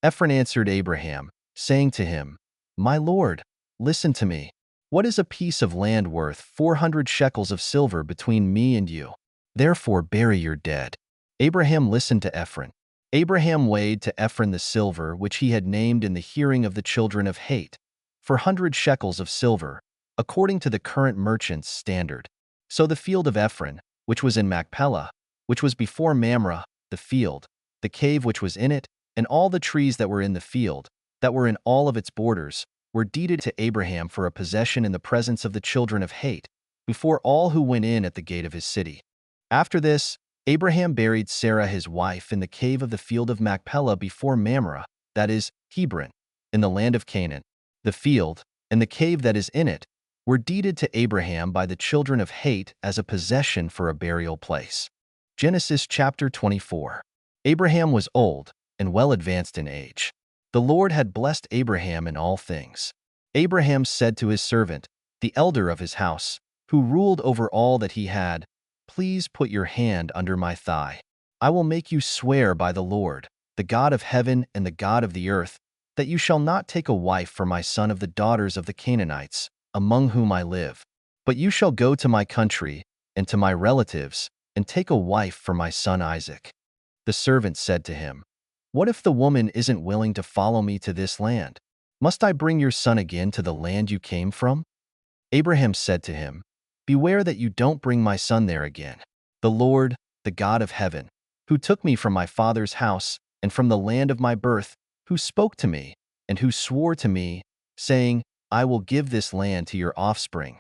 Ephron answered Abraham, saying to him, "My lord, listen to me. What is a piece of land worth 400 shekels of silver between me and you? Therefore bury your dead." Abraham listened to Ephron. Abraham weighed to Ephron the silver which he had named in the hearing of the children of Het, for 100 shekels of silver, according to the current merchant's standard. So the field of Ephron, which was in Machpelah, which was before Mamre, the field, the cave which was in it, and all the trees that were in the field, that were in all of its borders, were deeded to Abraham for a possession in the presence of the children of Het, before all who went in at the gate of his city. After this, Abraham buried Sarah his wife in the cave of the field of Machpelah before Mamre, that is, Hebron, in the land of Canaan. The field, and the cave that is in it, were deeded to Abraham by the children of Het as a possession for a burial place. Genesis chapter 24. Abraham was old and well advanced in age. The Lord had blessed Abraham in all things. Abraham said to his servant, the elder of his house, who ruled over all that he had, please put your hand under my thigh. I will make you swear by the Lord, the God of heaven and the God of the earth, that you shall not take a wife for my son of the daughters of the Canaanites, among whom I live. But you shall go to my country and to my relatives, and take a wife for my son Isaac." The servant said to him, "What if the woman isn't willing to follow me to this land? Must I bring your son again to the land you came from?" Abraham said to him, "Beware that you don't bring my son there again. The Lord, the God of heaven, who took me from my father's house and from the land of my birth, who spoke to me and who swore to me, saying, 'I will give this land to your offspring.'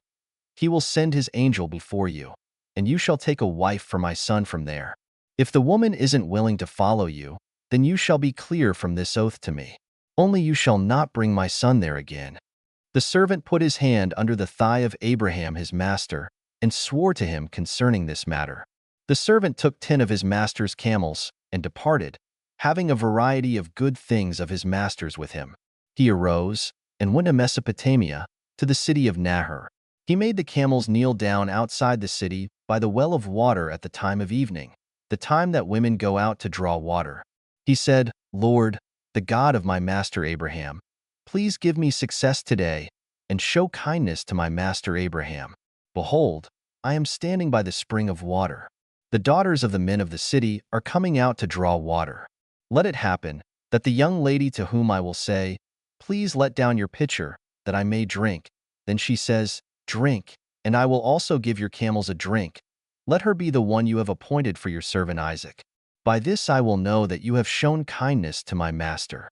He will send his angel before you, and you shall take a wife for my son from there. If the woman isn't willing to follow you, then you shall be clear from this oath to me. Only you shall not bring my son there again." The servant put his hand under the thigh of Abraham his master, and swore to him concerning this matter. The servant took 10 of his master's camels and departed, having a variety of good things of his master's with him. He arose and went to Mesopotamia, to the city of Nahor. He made the camels kneel down outside the city by the well of water at the time of evening, the time that women go out to draw water. He said, "Lord, the God of my master Abraham, please give me success today and show kindness to my master Abraham. Behold, I am standing by the spring of water. The daughters of the men of the city are coming out to draw water. Let it happen that the young lady to whom I will say, 'Please let down your pitcher, that I may drink,' then she says, 'Drink, and I will also give your camels a drink.' Let her be the one you have appointed for your servant Isaac. By this I will know that you have shown kindness to my master."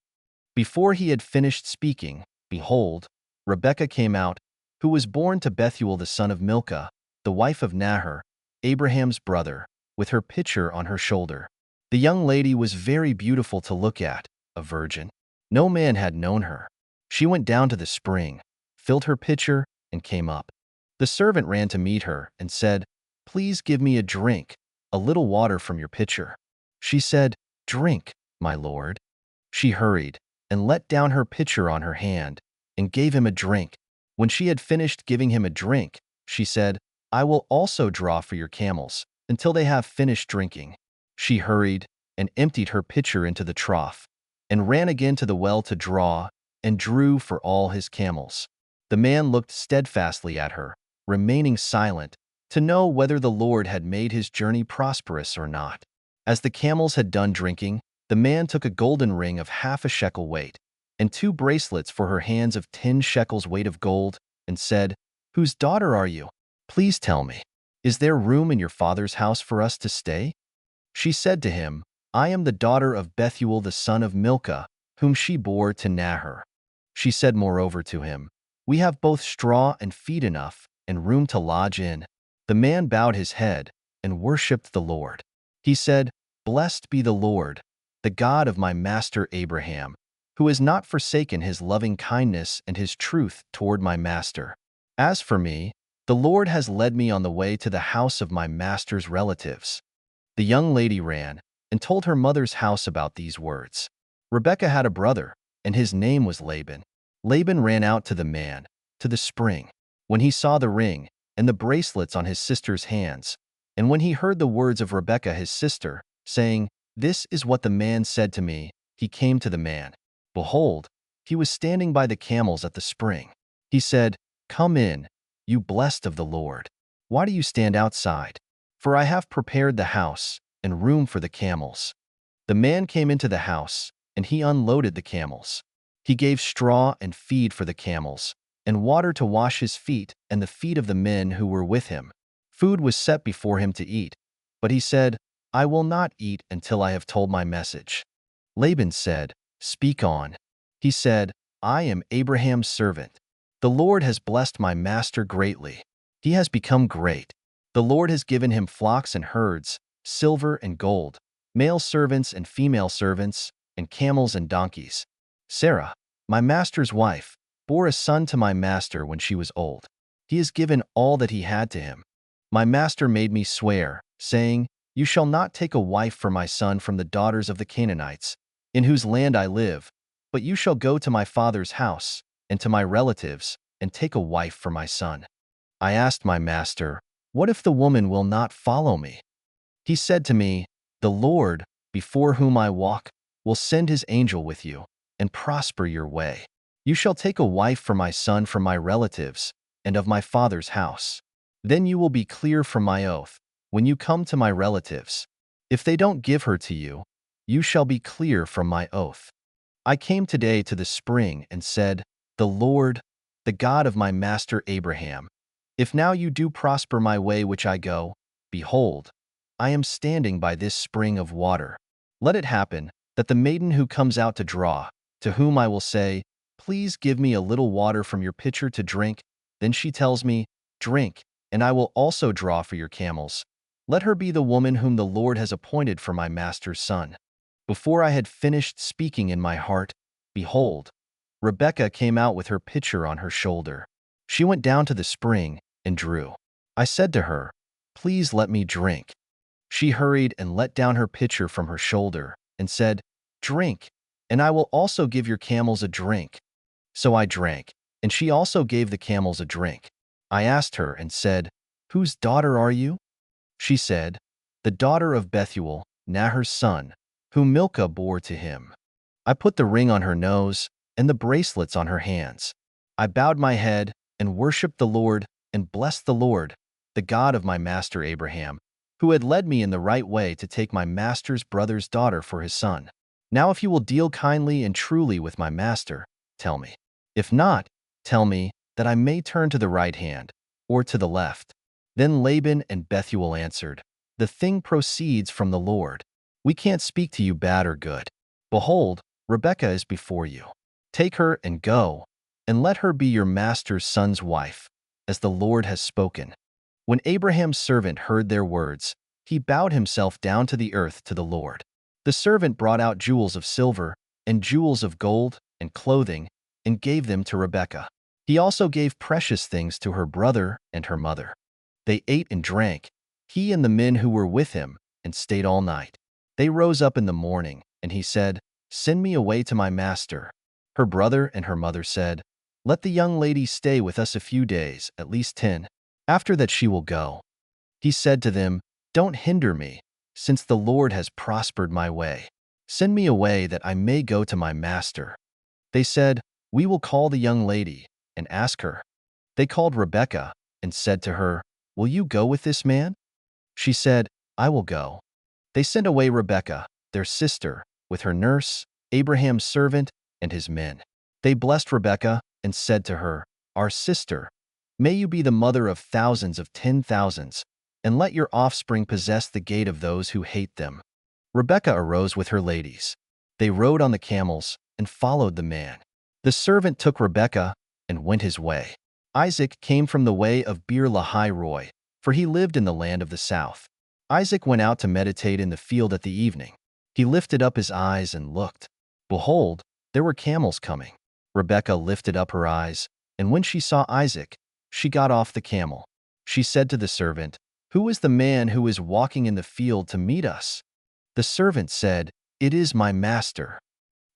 Before he had finished speaking, behold, Rebekah came out, who was born to Bethuel the son of Milcah, the wife of Nahor, Abraham's brother, with her pitcher on her shoulder. The young lady was very beautiful to look at, a virgin. No man had known her. She went down to the spring, filled her pitcher, and came up. The servant ran to meet her and said, "Please give me a drink, a little water from your pitcher." She said, "Drink, my lord." She hurried and let down her pitcher on her hand and gave him a drink. When she had finished giving him a drink, she said, "I will also draw for your camels until they have finished drinking." She hurried and emptied her pitcher into the trough and ran again to the well to draw and drew for all his camels. The man looked steadfastly at her, remaining silent, to know whether the Lord had made his journey prosperous or not. As the camels had done drinking, the man took a golden ring of half a shekel weight and 2 bracelets for her hands of 10 shekels weight of gold, and said, "Whose daughter are you? Please tell me. Is there room in your father's house for us to stay?" She said to him, "I am the daughter of Bethuel the son of Milcah, whom she bore to Nahor." She said moreover to him, "We have both straw and feed enough, and room to lodge in." The man bowed his head and worshipped the Lord. He said, "Blessed be the Lord, the God of my master Abraham, who has not forsaken his loving kindness and his truth toward my master. As for me, the Lord has led me on the way to the house of my master's relatives." The young lady ran and told her mother's house about these words. Rebekah had a brother, and his name was Laban. Laban ran out to the man, to the spring, when he saw the ring and the bracelets on his sister's hands, and when he heard the words of Rebekah his sister, saying, "This is what the man said to me," he came to the man. Behold, he was standing by the camels at the spring. He said, "Come in, you blessed of the Lord. Why do you stand outside? For I have prepared the house and room for the camels." The man came into the house, and he unloaded the camels. He gave straw and feed for the camels, and water to wash his feet and the feet of the men who were with him. Food was set before him to eat, but he said, "I will not eat until I have told my message." Laban said, "Speak on." He said, "I am Abraham's servant. The Lord has blessed my master greatly. He has become great. The Lord has given him flocks and herds, silver and gold, male servants and female servants, and camels and donkeys. Sarah, my master's wife, bore a son to my master when she was old. He has given all that he had to him. My master made me swear, saying, 'You shall not take a wife for my son from the daughters of the Canaanites, in whose land I live, but you shall go to my father's house and to my relatives and take a wife for my son.' I asked my master, "What if the woman will not follow me?" He said to me, "The Lord, before whom I walk, will send his angel with you and prosper your way. You shall take a wife for my son from my relatives and of my father's house. Then you will be clear from my oath when you come to my relatives. If they don't give her to you, you shall be clear from my oath. I came today to the spring and said, 'The Lord, the God of my master Abraham, if now you do prosper my way which I go, behold, I am standing by this spring of water. Let it happen that the maiden who comes out to draw, to whom I will say, Please give me a little water from your pitcher to drink, then she tells me, Drink, and I will also draw for your camels. Let her be the woman whom the Lord has appointed for my master's son.' Before I had finished speaking in my heart, behold, Rebekah came out with her pitcher on her shoulder. She went down to the spring and drew. I said to her, 'Please let me drink.' She hurried and let down her pitcher from her shoulder and said, 'Drink, and I will also give your camels a drink.' So I drank, and she also gave the camels a drink. I asked her and said, 'Whose daughter are you?' She said, 'The daughter of Bethuel, Nahor's son, whom Milcah bore to him.' I put the ring on her nose and the bracelets on her hands. I bowed my head and worshipped the Lord and blessed the Lord, the God of my master Abraham, who had led me in the right way to take my master's brother's daughter for his son. Now if you will deal kindly and truly with my master, tell me. If not, tell me, that I may turn to the right hand or to the left." Then Laban and Bethuel answered, "The thing proceeds from the Lord. We can't speak to you bad or good. Behold, Rebekah is before you. Take her and go, and let her be your master's son's wife, as the Lord has spoken." When Abraham's servant heard their words, he bowed himself down to the earth to the Lord. The servant brought out jewels of silver and jewels of gold and clothing and gave them to Rebekah. He also gave precious things to her brother and her mother. They ate and drank, he and the men who were with him, and stayed all night. They rose up in the morning, and he said, "Send me away to my master." Her brother and her mother said, "Let the young lady stay with us a few days, at least 10. After that she will go." He said to them, "Don't hinder me, since the Lord has prospered my way. Send me away that I may go to my master." They said, "We will call the young lady and ask her." They called Rebekah and said to her, "Will you go with this man?" She said, "I will go." They sent away Rebekah, their sister, with her nurse, Abraham's servant, and his men. They blessed Rebekah and said to her, "Our sister, may you be the mother of thousands of 10,000s, and let your offspring possess the gate of those who hate them." Rebekah arose with her ladies. They rode on the camels and followed the man. The servant took Rebekah and went his way. Isaac came from the way of Beer-lahai-roi, for he lived in the land of the south. Isaac went out to meditate in the field at the evening. He lifted up his eyes and looked. Behold, there were camels coming. Rebekah lifted up her eyes, and when she saw Isaac, she got off the camel. She said to the servant, "Who is the man who is walking in the field to meet us?" The servant said, "It is my master."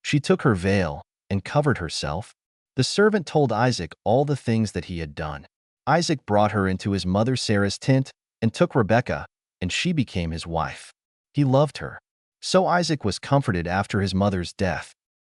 She took her veil and covered herself. The servant told Isaac all the things that he had done. Isaac brought her into his mother Sarah's tent and took Rebekah, and she became his wife. He loved her. So Isaac was comforted after his mother's death.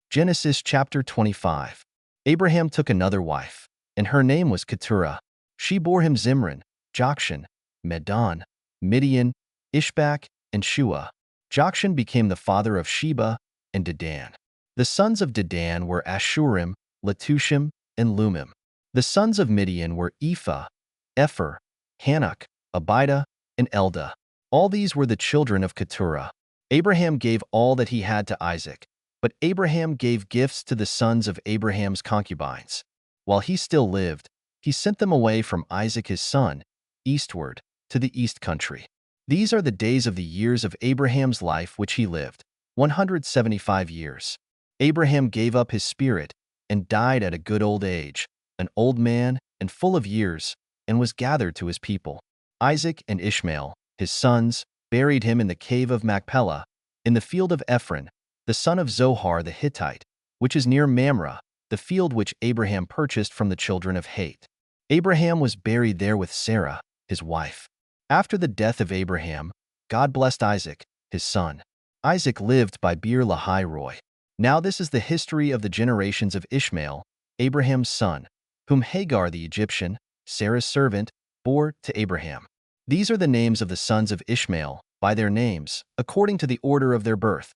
Genesis chapter 25. Abraham took another wife, and her name was Keturah. She bore him Zimran, Jokshan, Medan, Midian, Ishbak, and Shua. Jokshan became the father of Sheba and Dedan. The sons of Dedan were Ashurim, Letushim, and Lumim. The sons of Midian were Ephah, Epher, Hanok, Abida, and Eldah. All these were the children of Keturah. Abraham gave all that he had to Isaac, but Abraham gave gifts to the sons of Abraham's concubines. While he still lived, he sent them away from Isaac his son, eastward, to the east country. These are the days of the years of Abraham's life which he lived, 175 years. Abraham gave up his spirit and died at a good old age, an old man and full of years, and was gathered to his people. Isaac and Ishmael, his sons, buried him in the cave of Machpelah, in the field of Ephron, the son of Zohar the Hittite, which is near Mamre, the field which Abraham purchased from the children of Het. Abraham was buried there with Sarah, his wife. After the death of Abraham, God blessed Isaac, his son. Isaac lived by Beer Lahai Roi. Now this is the history of the generations of Ishmael, Abraham's son, whom Hagar the Egyptian, Sarah's servant, bore to Abraham. These are the names of the sons of Ishmael, by their names, according to the order of their birth.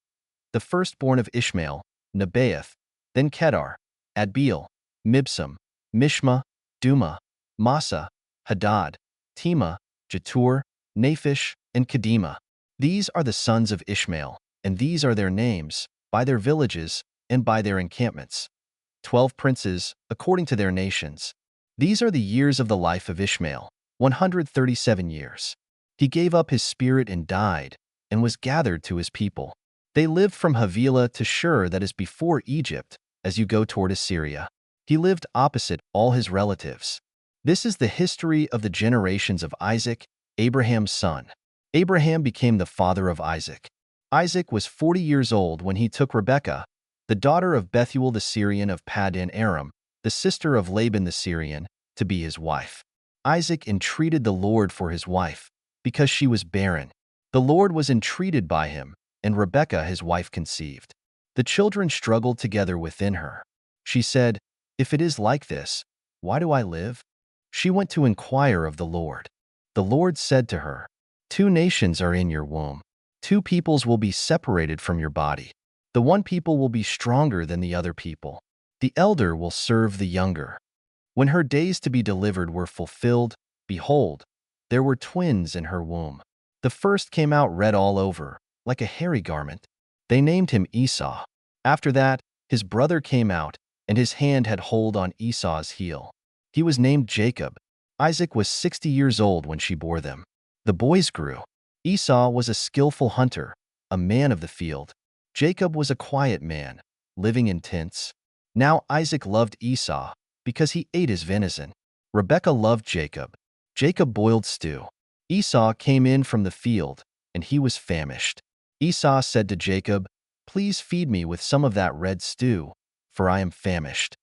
The firstborn of Ishmael, Nebaioth, then Kedar, Adbeel, Mibsam, Mishma, Duma, Massa, Hadad, Tema, Jetur, Naphish, and Kedema. These are the sons of Ishmael, and these are their names, by their villages, and by their encampments. 12 princes, according to their nations. These are the years of the life of Ishmael, 137 years. He gave up his spirit and died, and was gathered to his people. They lived from Havilah to Shur, that is before Egypt, as you go toward Assyria. He lived opposite all his relatives. This is the history of the generations of Isaac, Abraham's son. Abraham became the father of Isaac. Isaac was 40 years old when he took Rebekah, the daughter of Bethuel the Syrian of Paddan Aram, the sister of Laban the Syrian, to be his wife. Isaac entreated the Lord for his wife, because she was barren. The Lord was entreated by him, and Rebekah his wife conceived. The children struggled together within her. She said, "If it is like this, why do I live?" She went to inquire of the Lord. The Lord said to her, "Two nations are in your womb. Two peoples will be separated from your body. The one people will be stronger than the other people. The elder will serve the younger." When her days to be delivered were fulfilled, behold, there were twins in her womb. The first came out red all over, like a hairy garment. They named him Esau. After that, his brother came out, and his hand had hold on Esau's heel. He was named Jacob. Isaac was 60 years old when she bore them. The boys grew. Esau was a skillful hunter, a man of the field. Jacob was a quiet man, living in tents. Now Isaac loved Esau, because he ate his venison. Rebekah loved Jacob. Jacob boiled stew. Esau came in from the field, and he was famished. Esau said to Jacob, "Please feed me with some of that red stew, for I am famished."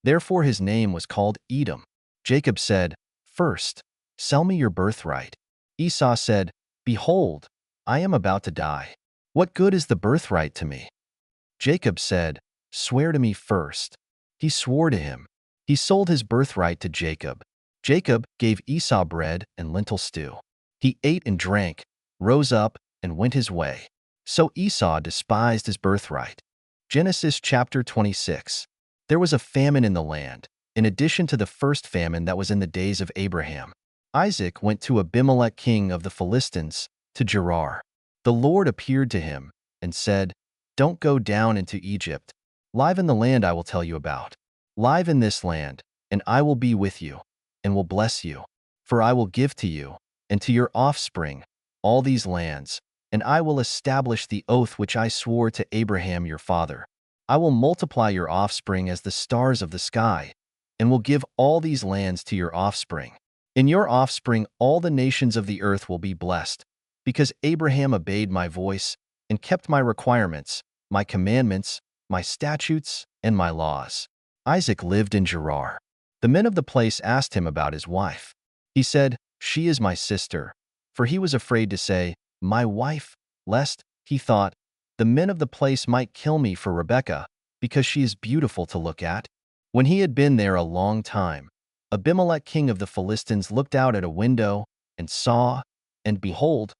Therefore his name was called Edom. Jacob said, "First, sell me your birthright." Esau said, "Behold, I am about to die. What good is the birthright to me?" Jacob said, "Swear to me first." He swore to him. He sold his birthright to Jacob. Jacob gave Esau bread and lentil stew. He ate and drank, rose up, and went his way. So Esau despised his birthright. Genesis chapter 26. There was a famine in the land, in addition to the first famine that was in the days of Abraham. Isaac went to Abimelech king of the Philistines, to Gerar. The Lord appeared to him, and said, "Don't go down into Egypt. Live in the land I will tell you about. Live in this land, and I will be with you, and will bless you. For I will give to you, and to your offspring, all these lands, and I will establish the oath which I swore to Abraham your father. I will multiply your offspring as the stars of the sky, and will give all these lands to your offspring. In your offspring all the nations of the earth will be blessed, because Abraham obeyed my voice, and kept my requirements, my commandments, my statutes, and my laws." Isaac lived in Gerar. The men of the place asked him about his wife. He said, "She is my sister," for he was afraid to say, "My wife," lest, he thought, the men of the place might kill me for Rebekah, because she is beautiful to look at. When he had been there a long time, Abimelech king of the Philistines looked out at a window, and saw, and behold,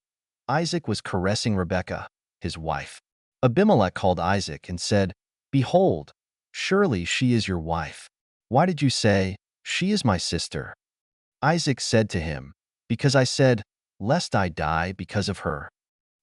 Isaac was caressing Rebekah, his wife. Abimelech called Isaac and said, "Behold, surely she is your wife. Why did you say, 'She is my sister'?" Isaac said to him, "Because I said, 'Lest I die because of her.'"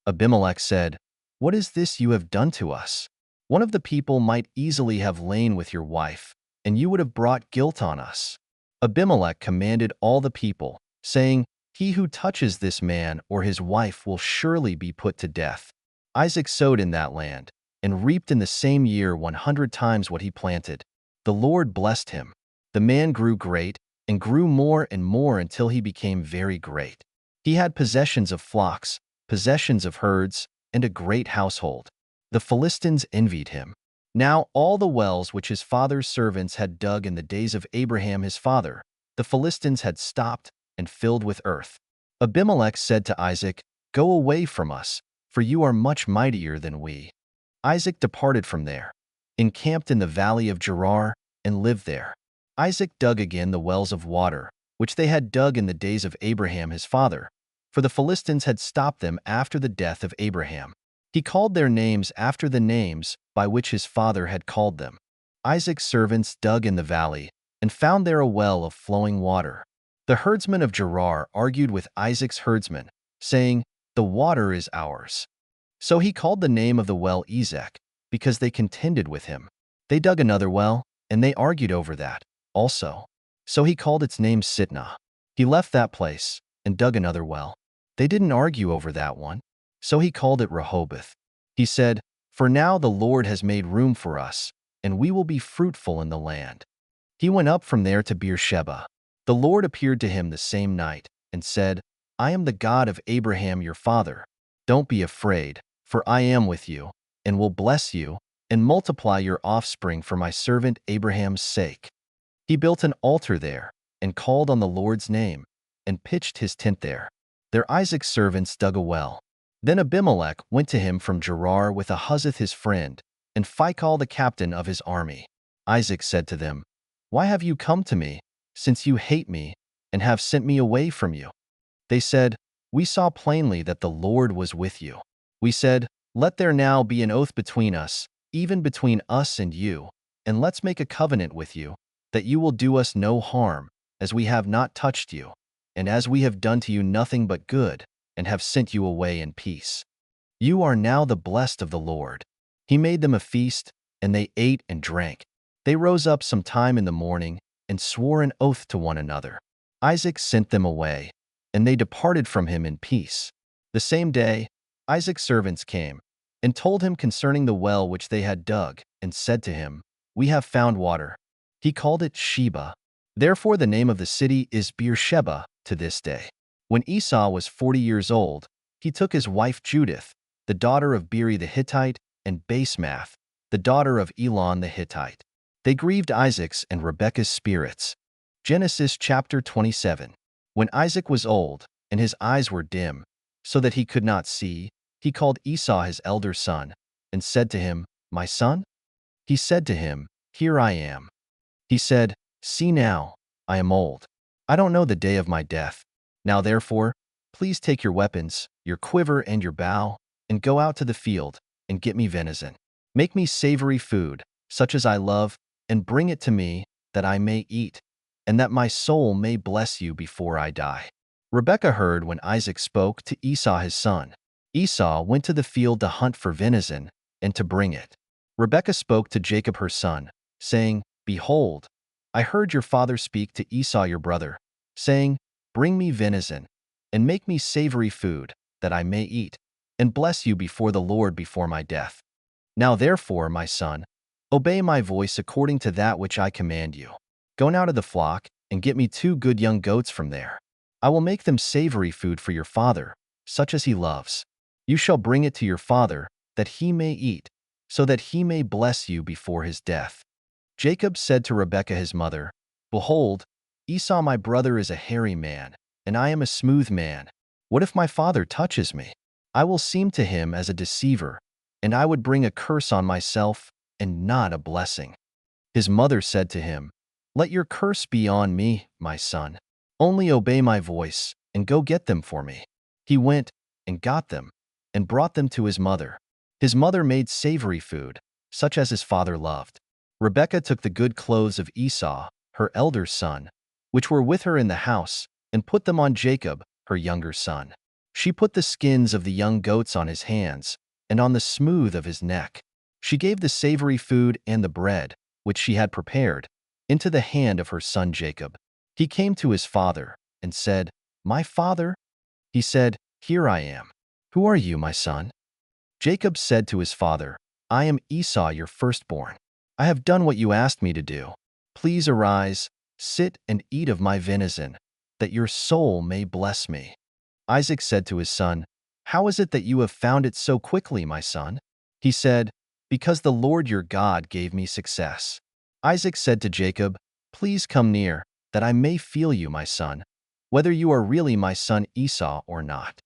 Abimelech said, "What is this you have done to us? One of the people might easily have lain with your wife, and you would have brought guilt on us." Abimelech commanded all the people, saying, "He who touches this man or his wife will surely be put to death." Isaac sowed in that land, and reaped in the same year 100 times what he planted. The Lord blessed him. The man grew great, and grew more and more until he became very great. He had possessions of flocks, possessions of herds, and a great household. The Philistines envied him. Now all the wells which his father's servants had dug in the days of Abraham his father, The Philistines had stopped and filled with earth. Abimelech said to Isaac, "Go away from us, for you are much mightier than we." Isaac departed from there, encamped in the valley of Gerar, and lived there. Isaac dug again the wells of water, which they had dug in the days of Abraham his father, for the Philistines had stopped them after the death of Abraham. He called their names after the names by which his father had called them. Isaac's servants dug in the valley and found there a well of flowing water. The herdsmen of Gerar argued with Isaac's herdsmen, saying, "The water is ours." So he called the name of the well Ezek, because they contended with him. They dug another well, and they argued over that also. So he called its name Sitnah. He left that place and dug another well. They didn't argue over that one. So he called it Rehoboth. He said, "For now the Lord has made room for us, and we will be fruitful in the land." He went up from there to Beersheba. The Lord appeared to him the same night and said, "I am the God of Abraham your father. Don't be afraid, for I am with you, and will bless you, and multiply your offspring for my servant Abraham's sake." He built an altar there, and called on the Lord's name, and pitched his tent there. There Isaac's servants dug a well. Then Abimelech went to him from Gerar with Ahuzzath his friend, and Phicol the captain of his army. Isaac said to them, "Why have you come to me, since you hate me, and have sent me away from you?" They said, "We saw plainly that the Lord was with you." We said, "Let there now be an oath between us, even between us and you, and let's make a covenant with you, that you will do us no harm, as we have not touched you, and as we have done to you nothing but good, and have sent you away in peace. You are now the blessed of the Lord." He made them a feast, and they ate and drank. They rose up some time in the morning, and swore an oath to one another. Isaac sent them away, and they departed from him in peace. The same day, Isaac's servants came, and told him concerning the well which they had dug, and said to him, "We have found water." He called it Sheba. Therefore the name of the city is Beersheba to this day. When Esau was 40 years old, he took his wife Judith, the daughter of Beeri the Hittite, and Basemath, the daughter of Elon the Hittite. They grieved Isaac's and Rebekah's spirits. Genesis chapter 27. When Isaac was old, and his eyes were dim, so that he could not see, he called Esau his elder son, and said to him, "My son?" He said to him, "Here I am." He said, "See now, I am old. I don't know the day of my death. Now therefore, please take your weapons, your quiver and your bow, and go out to the field, and get me venison. Make me savory food, such as I love, and bring it to me, that I may eat, and that my soul may bless you before I die." Rebekah heard when Isaac spoke to Esau his son. Esau went to the field to hunt for venison, and to bring it. Rebekah spoke to Jacob her son, saying, "Behold, I heard your father speak to Esau your brother, saying, 'Bring me venison, and make me savory food, that I may eat, and bless you before the Lord before my death.' Now therefore, my son, obey my voice according to that which I command you. Go now to the flock, and get me 2 good young goats from there. I will make them savory food for your father, such as he loves. You shall bring it to your father, that he may eat, so that he may bless you before his death." Jacob said to Rebekah his mother, "Behold, Esau my brother is a hairy man, and I am a smooth man. What if my father touches me? I will seem to him as a deceiver, and I would bring a curse on myself, and not a blessing." His mother said to him, "Let your curse be on me, my son. Only obey my voice, and go get them for me." He went, and got them, and brought them to his mother. His mother made savory food, such as his father loved. Rebekah took the good clothes of Esau, her elder son, which were with her in the house, and put them on Jacob, her younger son. She put the skins of the young goats on his hands, and on the smooth of his neck. She gave the savory food and the bread, which she had prepared, into the hand of her son Jacob. He came to his father, and said, "My father?" He said, "Here I am." "Who are you, my son?" Jacob said to his father, "I am Esau your firstborn. I have done what you asked me to do. Please arise, sit and eat of my venison, that your soul may bless me." Isaac said to his son, "How is it that you have found it so quickly, my son?" He said, "Because the Lord your God gave me success." Isaac said to Jacob, "Please come near, that I may feel you, my son, whether you are really my son Esau or not."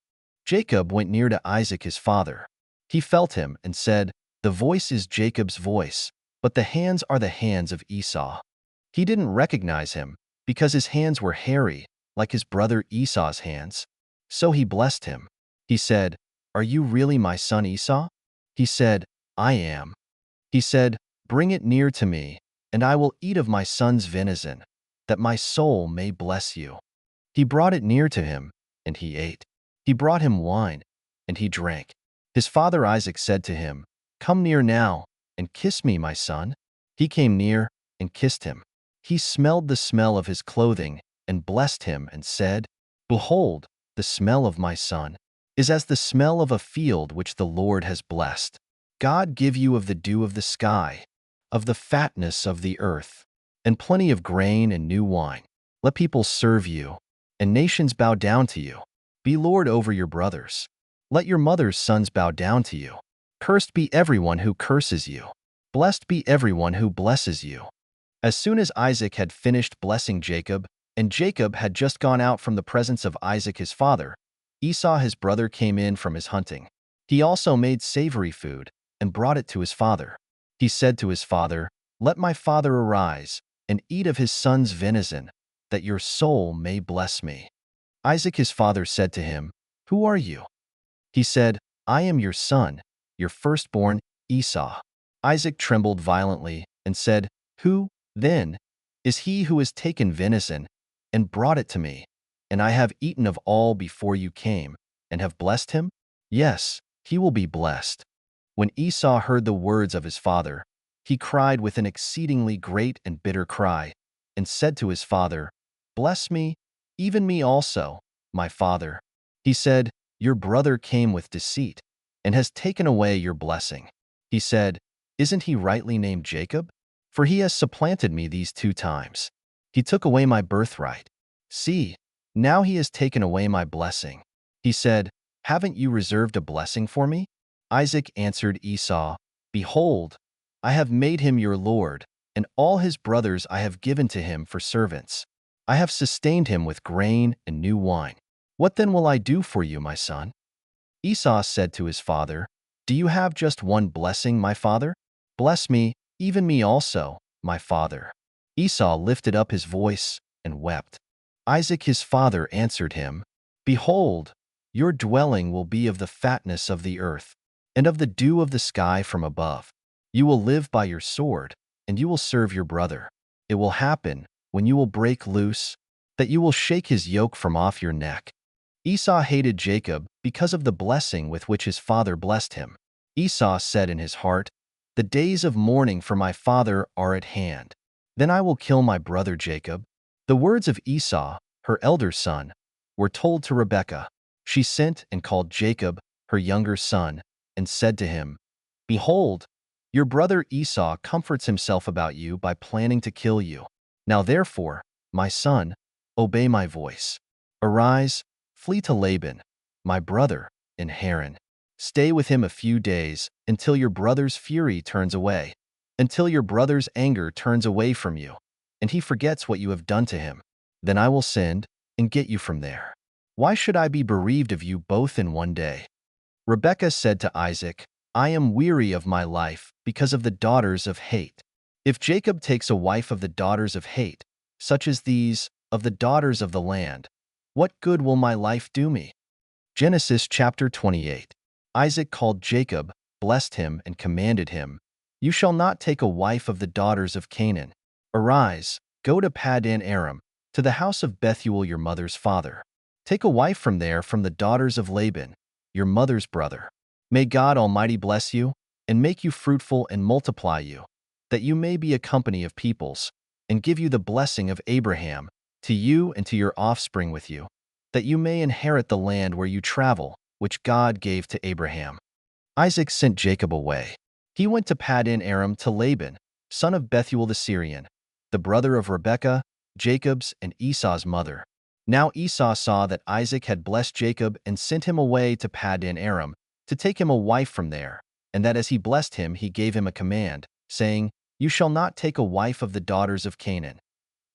Jacob went near to Isaac his father. He felt him and said, "The voice is Jacob's voice, but the hands are the hands of Esau." He didn't recognize him because his hands were hairy, like his brother Esau's hands. So he blessed him. He said, "Are you really my son Esau?" He said, "I am." He said, "Bring it near to me, and I will eat of my son's venison, that my soul may bless you." He brought it near to him, and he ate. He brought him wine, and he drank. His father Isaac said to him, "Come near now, and kiss me, my son." He came near and kissed him. He smelled the smell of his clothing and blessed him and said, "Behold, the smell of my son is as the smell of a field which the Lord has blessed. God give you of the dew of the sky, of the fatness of the earth, and plenty of grain and new wine. Let people serve you, and nations bow down to you. Be lord over your brothers. Let your mother's sons bow down to you. Cursed be everyone who curses you. Blessed be everyone who blesses you." As soon as Isaac had finished blessing Jacob, and Jacob had just gone out from the presence of Isaac his father, Esau his brother came in from his hunting. He also made savory food and brought it to his father. He said to his father, "Let my father arise and eat of his son's venison, that your soul may bless me." Isaac his father said to him, "Who are you?" He said, "I am your son, your firstborn, Esau." Isaac trembled violently and said, "Who, then, is he who has taken venison and brought it to me, and I have eaten of all before you came, and have blessed him? Yes, he will be blessed." When Esau heard the words of his father, he cried with an exceedingly great and bitter cry, and said to his father, "Bless me, even me also, my father." He said, "Your brother came with deceit, and has taken away your blessing." He said, "Isn't he rightly named Jacob? For he has supplanted me these 2 times. He took away my birthright. See, now he has taken away my blessing." He said, "Haven't you reserved a blessing for me?" Isaac answered Esau, "Behold, I have made him your lord, and all his brothers I have given to him for servants. I have sustained him with grain and new wine. What then will I do for you, my son?" Esau said to his father, "Do you have just one blessing, my father? Bless me, even me also, my father." Esau lifted up his voice and wept. Isaac his father answered him, "Behold, your dwelling will be of the fatness of the earth, and of the dew of the sky from above. You will live by your sword, and you will serve your brother. It will happen, when you will break loose, that you will shake his yoke from off your neck." Esau hated Jacob because of the blessing with which his father blessed him. Esau said in his heart, "The days of mourning for my father are at hand. Then I will kill my brother Jacob." The words of Esau, her elder son, were told to Rebekah. She sent and called Jacob, her younger son, and said to him, "Behold, your brother Esau comforts himself about you by planning to kill you. Now therefore, my son, obey my voice. Arise, flee to Laban, my brother, in Haran. Stay with him a few days until your brother's fury turns away, until your brother's anger turns away from you, and he forgets what you have done to him. Then I will send and get you from there. Why should I be bereaved of you both in one day?" Rebekah said to Isaac, "I am weary of my life because of the daughters of hate. If Jacob takes a wife of the daughters of hate, such as these, of the daughters of the land, what good will my life do me?" Genesis chapter 28. Isaac called Jacob, blessed him, and commanded him, "You shall not take a wife of the daughters of Canaan. Arise, go to Paddan Aram, to the house of Bethuel your mother's father. Take a wife from there from the daughters of Laban, your mother's brother. May God Almighty bless you, and make you fruitful and multiply you, that you may be a company of peoples, and give you the blessing of Abraham, to you and to your offspring with you, that you may inherit the land where you travel, which God gave to Abraham." Isaac sent Jacob away. He went to Paddan Aram to Laban, son of Bethuel the Syrian, the brother of Rebekah, Jacob's and Esau's mother. Now Esau saw that Isaac had blessed Jacob and sent him away to Paddan Aram to take him a wife from there, and that as he blessed him he gave him a command, saying, "You shall not take a wife of the daughters of Canaan."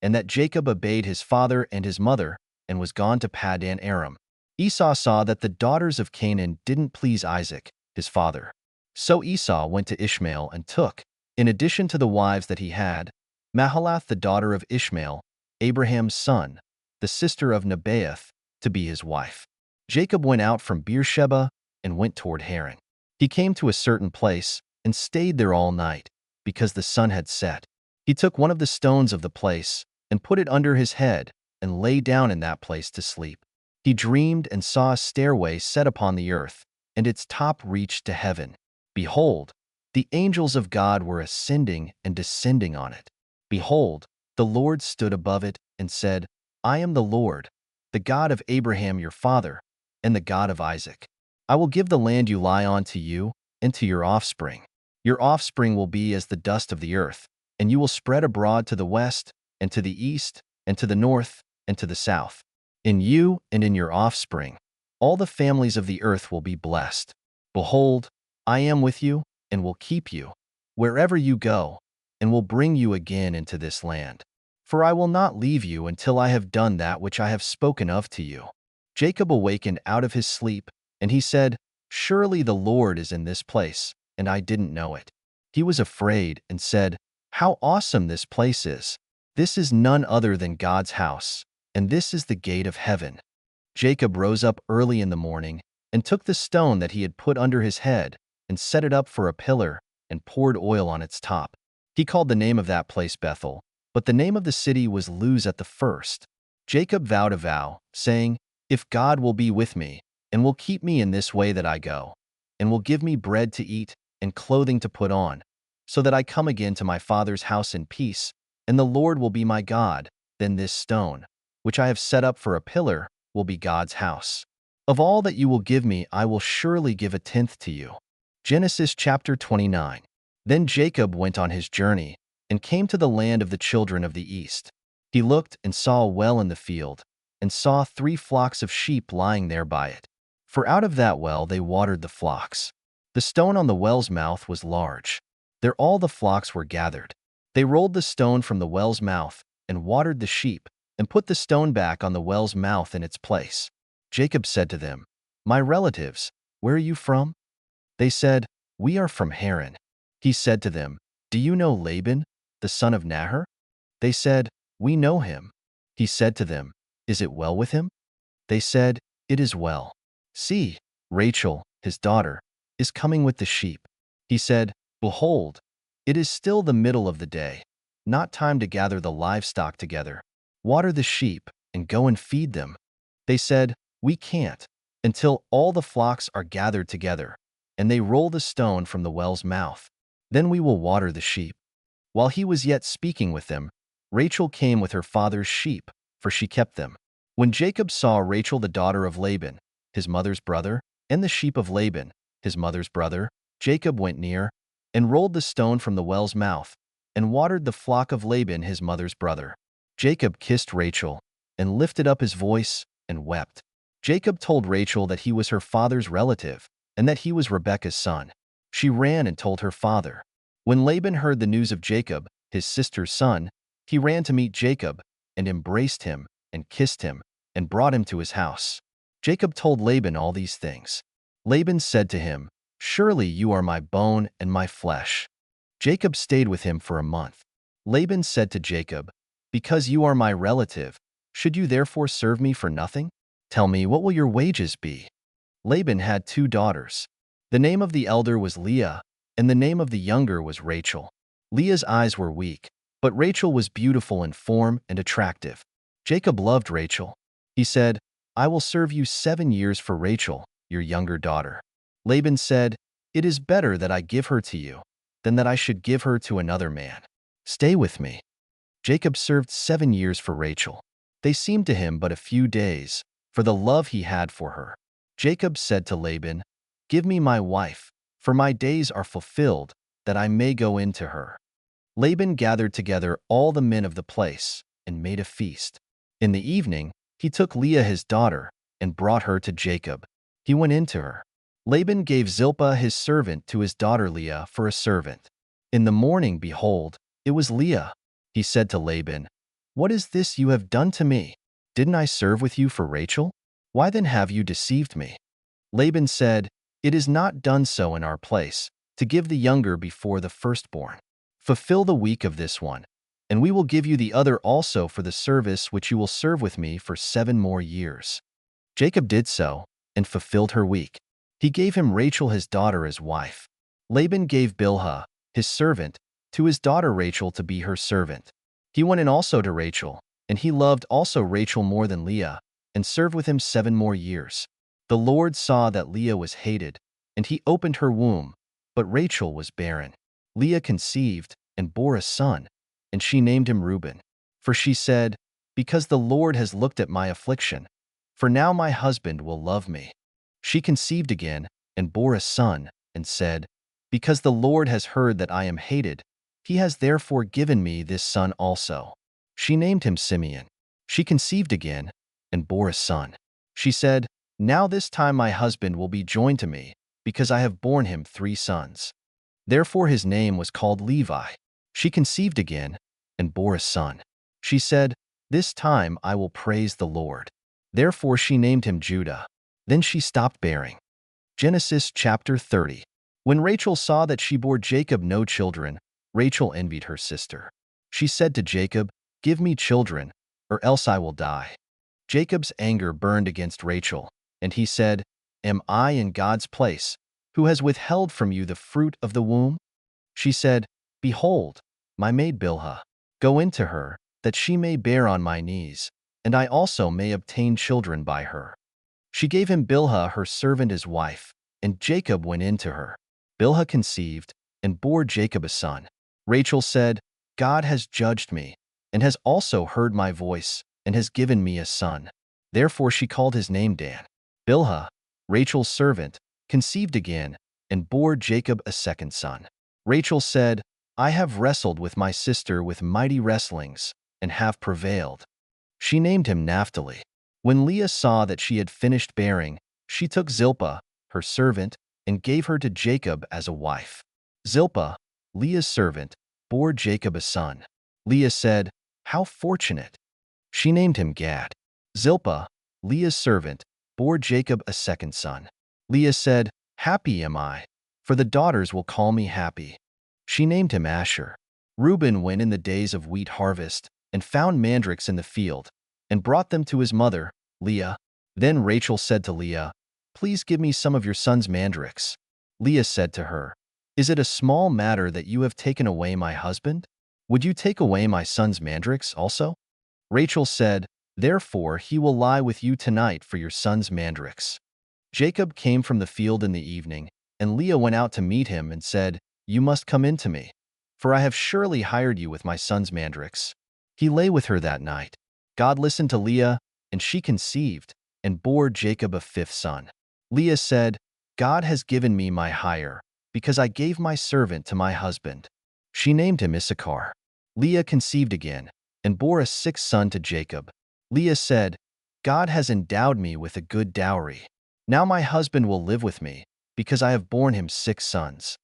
and that Jacob obeyed his father and his mother, and was gone to Paddan Aram. Esau saw that the daughters of Canaan didn't please Isaac, his father. So Esau went to Ishmael and took, in addition to the wives that he had, Mahalath the daughter of Ishmael, Abraham's son, the sister of Nebaioth, to be his wife. Jacob went out from Beersheba and went toward Haran. He came to a certain place and stayed there all night, because the sun had set. He took one of the stones of the place and put it under his head and lay down in that place to sleep. He dreamed and saw a stairway set upon the earth, and its top reached to heaven. Behold, the angels of God were ascending and descending on it. Behold, the Lord stood above it and said, I am the Lord, the God of Abraham your father, and the God of Isaac. I will give the land you lie on to you and to your offspring. Your offspring will be as the dust of the earth, and you will spread abroad to the west, and to the east, and to the north, and to the south. In you and in your offspring, all the families of the earth will be blessed. Behold, I am with you, and will keep you, wherever you go, and will bring you again into this land. For I will not leave you until I have done that which I have spoken of to you. Jacob awakened out of his sleep, and he said, Surely the Lord is in this place, and I didn't know it. He was afraid and said, How awesome this place is! This is none other than God's house, and this is the gate of heaven. Jacob rose up early in the morning and took the stone that he had put under his head and set it up for a pillar and poured oil on its top. He called the name of that place Bethel, but the name of the city was Luz at the first. Jacob vowed a vow, saying, If God will be with me, and will keep me in this way that I go, and will give me bread to eat and clothing to put on, so that I come again to my father's house in peace, and the Lord will be my God, then this stone, which I have set up for a pillar, will be God's house. Of all that you will give me, I will surely give a tenth to you. Genesis chapter 29. Then Jacob went on his journey, and came to the land of the children of the east. He looked and saw a well in the field, and saw 3 flocks of sheep lying there by it. For out of that well they watered the flocks. The stone on the well's mouth was large. There all the flocks were gathered. They rolled the stone from the well's mouth, and watered the sheep, and put the stone back on the well's mouth in its place. Jacob said to them, My relatives, where are you from? They said, We are from Haran. He said to them, Do you know Laban, the son of Nahor? They said, We know him. He said to them, Is it well with him? They said, It is well. See, Rachel, his daughter, is coming with the sheep. He said, Behold, it is still the middle of the day, not time to gather the livestock together. Water the sheep, and go and feed them. They said, We can't, until all the flocks are gathered together, and they roll the stone from the well's mouth. Then we will water the sheep. While he was yet speaking with them, Rachel came with her father's sheep, for she kept them. When Jacob saw Rachel the daughter of Laban, his mother's brother, and the sheep of Laban, his mother's brother, Jacob went near, and rolled the stone from the well's mouth, and watered the flock of Laban his mother's brother. Jacob kissed Rachel, and lifted up his voice, and wept. Jacob told Rachel that he was her father's relative, and that he was Rebekah's son. She ran and told her father. When Laban heard the news of Jacob, his sister's son, he ran to meet Jacob, and embraced him, and kissed him, and brought him to his house. Jacob told Laban all these things. Laban said to him, Surely you are my bone and my flesh. Jacob stayed with him for a month. Laban said to Jacob, Because you are my relative, should you therefore serve me for nothing? Tell me, what will your wages be? Laban had 2 daughters. The name of the elder was Leah, and the name of the younger was Rachel. Leah's eyes were weak, but Rachel was beautiful in form and attractive. Jacob loved Rachel. He said, I will serve you 7 years for Rachel, your younger daughter. Laban said, It is better that I give her to you, than that I should give her to another man. Stay with me. Jacob served 7 years for Rachel. They seemed to him but a few days, for the love he had for her. Jacob said to Laban, Give me my wife, for my days are fulfilled, that I may go in to her. Laban gathered together all the men of the place, and made a feast. In the evening, he took Leah his daughter, and brought her to Jacob. He went in to her. Laban gave Zilpah his servant to his daughter Leah for a servant. In the morning, behold, it was Leah. He said to Laban, "What is this you have done to me? Didn't I serve with you for Rachel? Why then have you deceived me?" Laban said, "It is not done so in our place, to give the younger before the firstborn. Fulfill the week of this one, and we will give you the other also for the service which you will serve with me for 7 more years." Jacob did so, and fulfilled her week. He gave him Rachel his daughter as wife. Laban gave Bilhah, his servant, to his daughter Rachel to be her servant. He went in also to Rachel, and he loved also Rachel more than Leah, and served with him 7 more years. The Lord saw that Leah was hated, and he opened her womb, but Rachel was barren. Leah conceived and bore a son, and she named him Reuben. For she said, "Because the Lord has looked at my affliction, for now my husband will love me." She conceived again and bore a son, and said, "Because the Lord has heard that I am hated, he has therefore given me this son also." She named him Simeon. She conceived again and bore a son. She said, "Now this time my husband will be joined to me, because I have borne him 3 sons." Therefore his name was called Levi. She conceived again and bore a son. She said, "This time I will praise the Lord." Therefore she named him Judah. Then she stopped bearing. Genesis chapter 30. When Rachel saw that she bore Jacob no children, Rachel envied her sister. She said to Jacob, "Give me children, or else I will die." Jacob's anger burned against Rachel, and he said, "Am I in God's place, who has withheld from you the fruit of the womb?" She said, "Behold, my maid Bilhah. Go into her, that she may bear on my knees, and I also may obtain children by her." She gave him Bilhah her servant as wife, and Jacob went in to her. Bilhah conceived and bore Jacob a son. Rachel said, "God has judged me, and has also heard my voice, and has given me a son." Therefore she called his name Dan. Bilhah, Rachel's servant, conceived again, and bore Jacob a second son. Rachel said, "I have wrestled with my sister with mighty wrestlings, and have prevailed." She named him Naphtali. When Leah saw that she had finished bearing, she took Zilpah, her servant, and gave her to Jacob as a wife. Zilpah, Leah's servant, bore Jacob a son. Leah said, "How fortunate!" She named him Gad. Zilpah, Leah's servant, bore Jacob a second son. Leah said, "Happy am I, for the daughters will call me happy." She named him Asher. Reuben went in the days of wheat harvest, and found mandrakes in the field, and brought them to his mother, Leah. Then Rachel said to Leah, "Please give me some of your son's mandrakes." Leah said to her, "Is it a small matter that you have taken away my husband? Would you take away my son's mandrakes also?" Rachel said, "Therefore he will lie with you tonight for your son's mandrakes." Jacob came from the field in the evening, and Leah went out to meet him and said, "You must come in to me, for I have surely hired you with my son's mandrakes." He lay with her that night. God listened to Leah, and she conceived, and bore Jacob a 5th son. Leah said, "God has given me my hire, because I gave my servant to my husband." She named him Issachar. Leah conceived again, and bore a 6th son to Jacob. Leah said, "God has endowed me with a good dowry. Now my husband will live with me, because I have borne him 6 sons."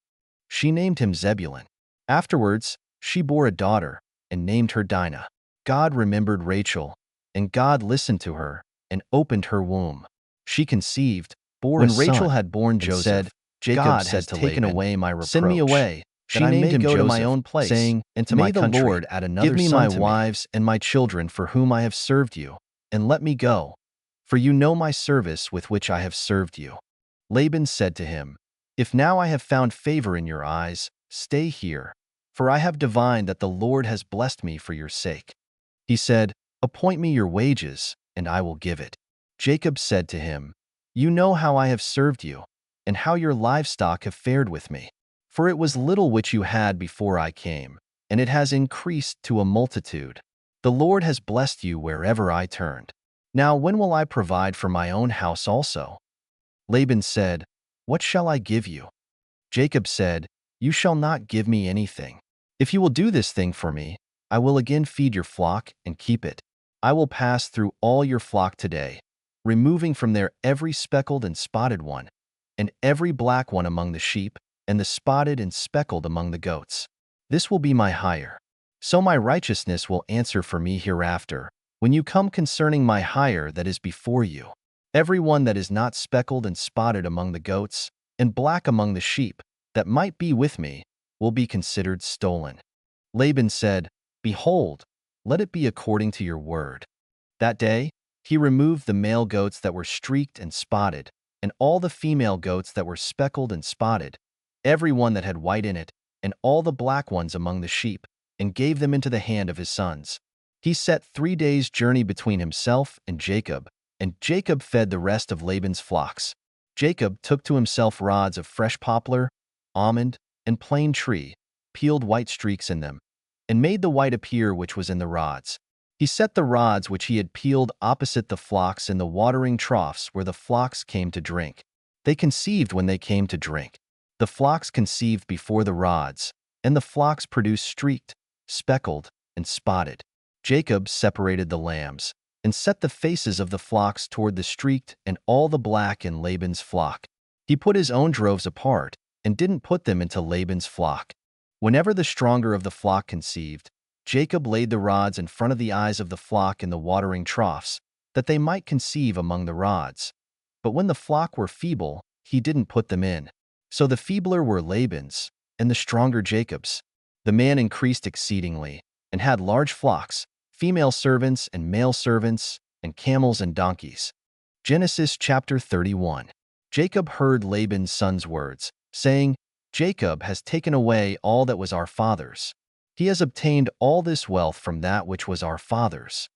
She named him Zebulun. Afterwards, she bore a daughter, and named her Dinah. God remembered Rachel, and God listened to her, and opened her womb. She conceived, bore a son. When Rachel had borne Joseph, said, "Jacob God has taken away my reproach. Send me away, she named him Joseph, to my own place, saying, "And to my country, the Lord add another give me my wives and my children for whom I have served you, and let me go, for you know my service with which I have served you." Laban said to him, "If now I have found favor in your eyes, stay here, for I have divined that the Lord has blessed me for your sake." He said, "Appoint me your wages, and I will give it." Jacob said to him, "You know how I have served you, and how your livestock have fared with me. For it was little which you had before I came, and it has increased to a multitude. The Lord has blessed you wherever I turned. Now when will I provide for my own house also?" Laban said, "What shall I give you?" Jacob said, "You shall not give me anything. If you will do this thing for me, I will again feed your flock and keep it. I will pass through all your flock today, removing from there every speckled and spotted one, and every black one among the sheep, and the spotted and speckled among the goats. This will be my hire." So my righteousness will answer for me hereafter, when you come concerning my hire that is before you. Every one that is not speckled and spotted among the goats, and black among the sheep, that might be with me, will be considered stolen. Laban said, Behold, let it be according to your word. That day, he removed the male goats that were streaked and spotted, and all the female goats that were speckled and spotted, every one that had white in it, and all the black ones among the sheep, and gave them into the hand of his sons. He set 3 days' journey between himself and Jacob, and Jacob fed the rest of Laban's flocks. Jacob took to himself rods of fresh poplar, almond, and plane tree, peeled white streaks in them, and made the white appear which was in the rods. He set the rods which he had peeled opposite the flocks in the watering troughs where the flocks came to drink. They conceived when they came to drink. The flocks conceived before the rods, and the flocks produced streaked, speckled, and spotted. Jacob separated the lambs, and set the faces of the flocks toward the streaked and all the black in Laban's flock. He put his own droves apart, and didn't put them into Laban's flock. Whenever the stronger of the flock conceived, Jacob laid the rods in front of the eyes of the flock in the watering troughs, that they might conceive among the rods. But when the flock were feeble, he didn't put them in. So the feebler were Laban's, and the stronger Jacob's. The man increased exceedingly, and had large flocks, female servants and male servants, and camels and donkeys. Genesis chapter 31. Jacob heard Laban's son's words, saying, Jacob has taken away all that was our father's. He has obtained all this wealth from that which was our father's.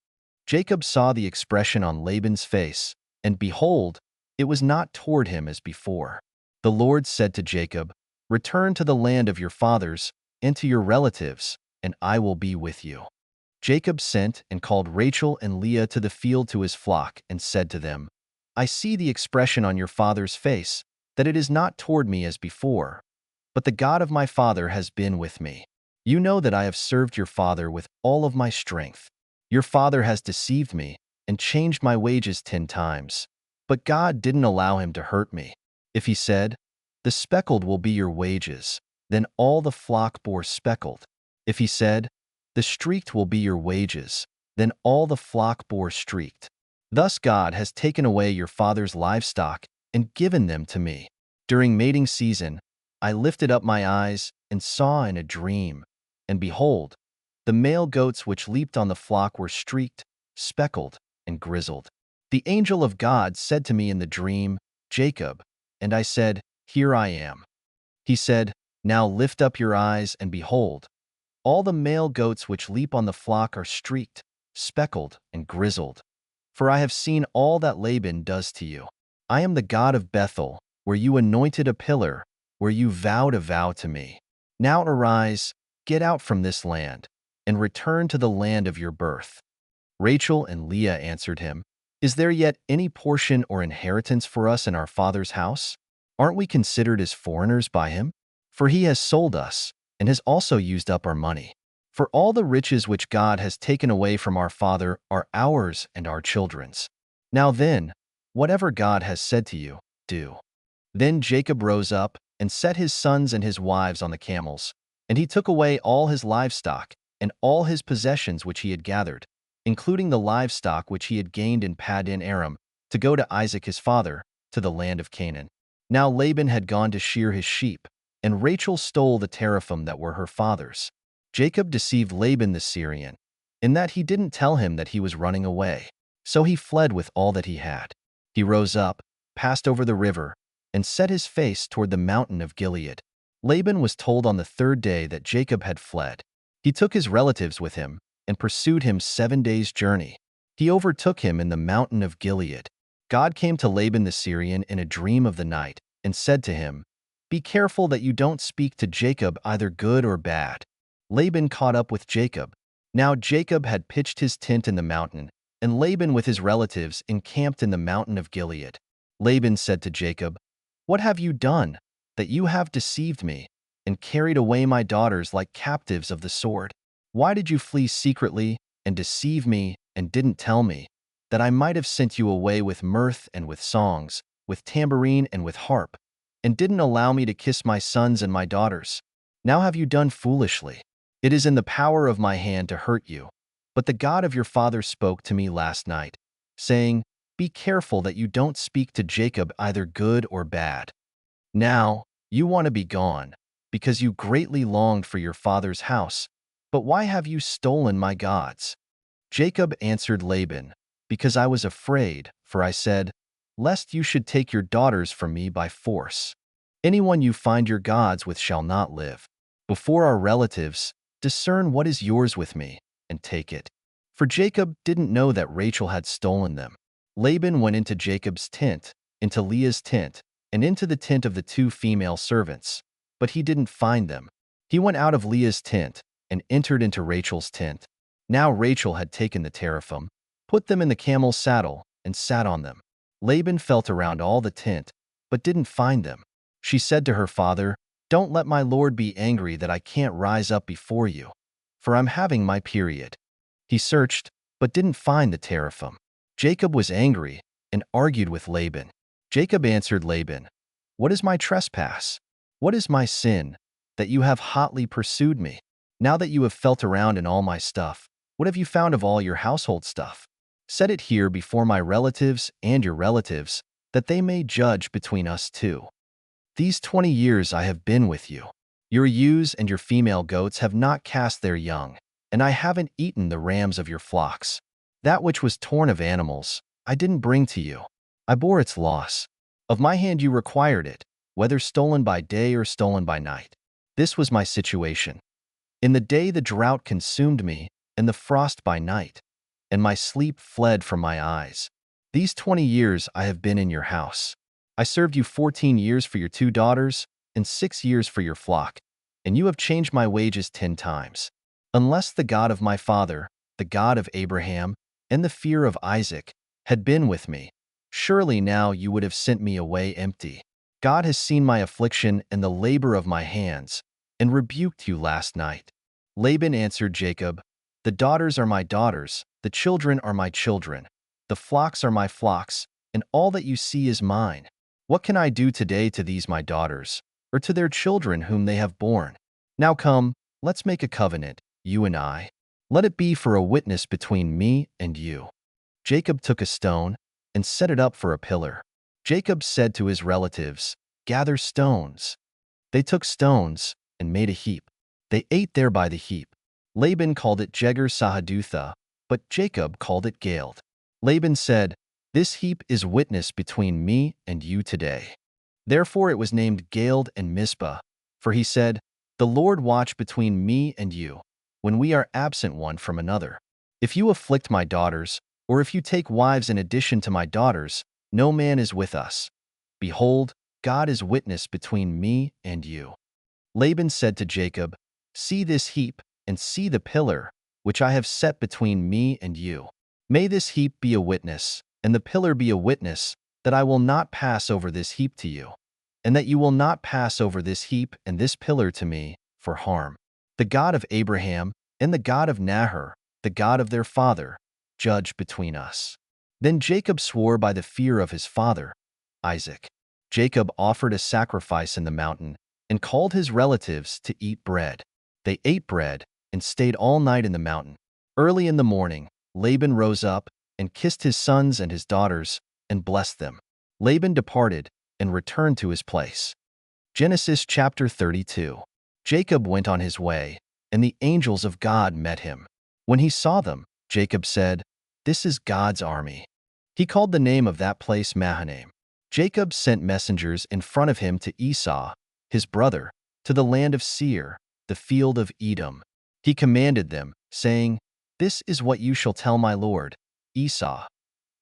Jacob saw the expression on Laban's face, and behold, it was not toward him as before. The Lord said to Jacob, Return to the land of your fathers, and to your relatives, and I will be with you. Jacob sent and called Rachel and Leah to the field to his flock, and said to them, I see the expression on your father's face, that it is not toward me as before, but the God of my father has been with me. You know that I have served your father with all of my strength. Your father has deceived me and changed my wages 10 times, but God didn't allow him to hurt me. If he said, The speckled will be your wages, then all the flock bore speckled. If he said, The streaked will be your wages, then all the flock bore streaked. Thus God has taken away your father's livestock and given them to me. During mating season, I lifted up my eyes and saw in a dream, and behold, the male goats which leaped on the flock were streaked, speckled, and grizzled. The angel of God said to me in the dream, Jacob, and I said, Here I am. He said, Now lift up your eyes and behold, all the male goats which leap on the flock are streaked, speckled, and grizzled. For I have seen all that Laban does to you. I am the God of Bethel, where you anointed a pillar, where you vowed a vow to me. Now arise, get out from this land, and return to the land of your birth. Rachel and Leah answered him, Is there yet any portion or inheritance for us in our father's house? Aren't we considered as foreigners by him? For he has sold us, and has also used up our money. For all the riches which God has taken away from our father are ours and our children's. Now then, whatever God has said to you, do. Then Jacob rose up and set his sons and his wives on the camels, and he took away all his livestock and all his possessions which he had gathered, including the livestock which he had gained in Paddan Aram, to go to Isaac his father, to the land of Canaan. Now Laban had gone to shear his sheep, and Rachel stole the teraphim that were her father's. Jacob deceived Laban the Syrian, in that he didn't tell him that he was running away. So he fled with all that he had. He rose up, passed over the river, and set his face toward the mountain of Gilead. Laban was told on the 3rd day that Jacob had fled. He took his relatives with him and pursued him 7 days' journey. He overtook him in the mountain of Gilead. God came to Laban the Syrian in a dream of the night and said to him, Be careful that you don't speak to Jacob either good or bad. Laban caught up with Jacob. Now Jacob had pitched his tent in the mountain, and Laban with his relatives encamped in the mountain of Gilead. Laban said to Jacob, What have you done, that you have deceived me, and carried away my daughters like captives of the sword? Why did you flee secretly and deceive me and didn't tell me, that I might have sent you away with mirth and with songs, with tambourine and with harp, and didn't allow me to kiss my sons and my daughters? Now have you done foolishly. It is in the power of my hand to hurt you. But the God of your father spoke to me last night, saying, Be careful that you don't speak to Jacob either good or bad. Now, you want to be gone, because you greatly longed for your father's house. But why have you stolen my gods? Jacob answered Laban, Because I was afraid, for I said, Lest you should take your daughters from me by force. Anyone you find your gods with shall not live. Before our relatives, discern what is yours with me, and take it. For Jacob didn't know that Rachel had stolen them. Laban went into Jacob's tent, into Leah's tent, and into the tent of the two female servants, but he didn't find them. He went out of Leah's tent and entered into Rachel's tent. Now Rachel had taken the teraphim, put them in the camel's saddle, and sat on them. Laban felt around all the tent, but didn't find them. She said to her father, Don't let my lord be angry that I can't rise up before you, for I'm having my period. He searched, but didn't find the teraphim. Jacob was angry and argued with Laban. Jacob answered Laban, What is my trespass? What is my sin, that you have hotly pursued me? Now that you have felt around in all my stuff, what have you found of all your household stuff? Set it here before my relatives and your relatives, that they may judge between us two. These 20 years I have been with you. Your ewes and your female goats have not cast their young, and I haven't eaten the rams of your flocks. That which was torn of animals, I didn't bring to you. I bore its loss. Of my hand you required it, whether stolen by day or stolen by night. This was my situation. In the day the drought consumed me, and the frost by night, and my sleep fled from my eyes. These 20 years I have been in your house. I served you 14 years for your 2 daughters, and 6 years for your flock, and you have changed my wages 10 times. Unless the God of my father, the God of Abraham, and the fear of Isaac, had been with me, surely now you would have sent me away empty. God has seen my affliction and the labor of my hands, and rebuked you last night. Laban answered Jacob, The daughters are my daughters, the children are my children, the flocks are my flocks, and all that you see is mine. What can I do today to these my daughters, or to their children whom they have borne? Now come, let's make a covenant, you and I. Let it be for a witness between me and you. Jacob took a stone and set it up for a pillar. Jacob said to his relatives, Gather stones. They took stones and made a heap. They ate there by the heap. Laban called it Jegar Sahadutha, but Jacob called it Galeed. Laban said, This heap is witness between me and you today. Therefore it was named Galeed and Mizpah, for he said, The Lord watch between me and you, when we are absent one from another. If you afflict my daughters, or if you take wives in addition to my daughters, no man is with us. Behold, God is witness between me and you. Laban said to Jacob, See this heap, and see the pillar, which I have set between me and you. May this heap be a witness, and the pillar be a witness, that I will not pass over this heap to you, and that you will not pass over this heap and this pillar to me for harm. The God of Abraham and the God of Nahor, the God of their father, judge between us. Then Jacob swore by the fear of his father, Isaac. Jacob offered a sacrifice in the mountain and called his relatives to eat bread. They ate bread and stayed all night in the mountain. Early in the morning, Laban rose up and kissed his sons and his daughters and blessed them. Laban departed and returned to his place. Genesis chapter 32. Jacob went on his way, and the angels of God met him. When he saw them, Jacob said, This is God's army. He called the name of that place Mahanaim. Jacob sent messengers in front of him to Esau, his brother, to the land of Seir, the field of Edom. He commanded them, saying, This is what you shall tell my lord, Esau.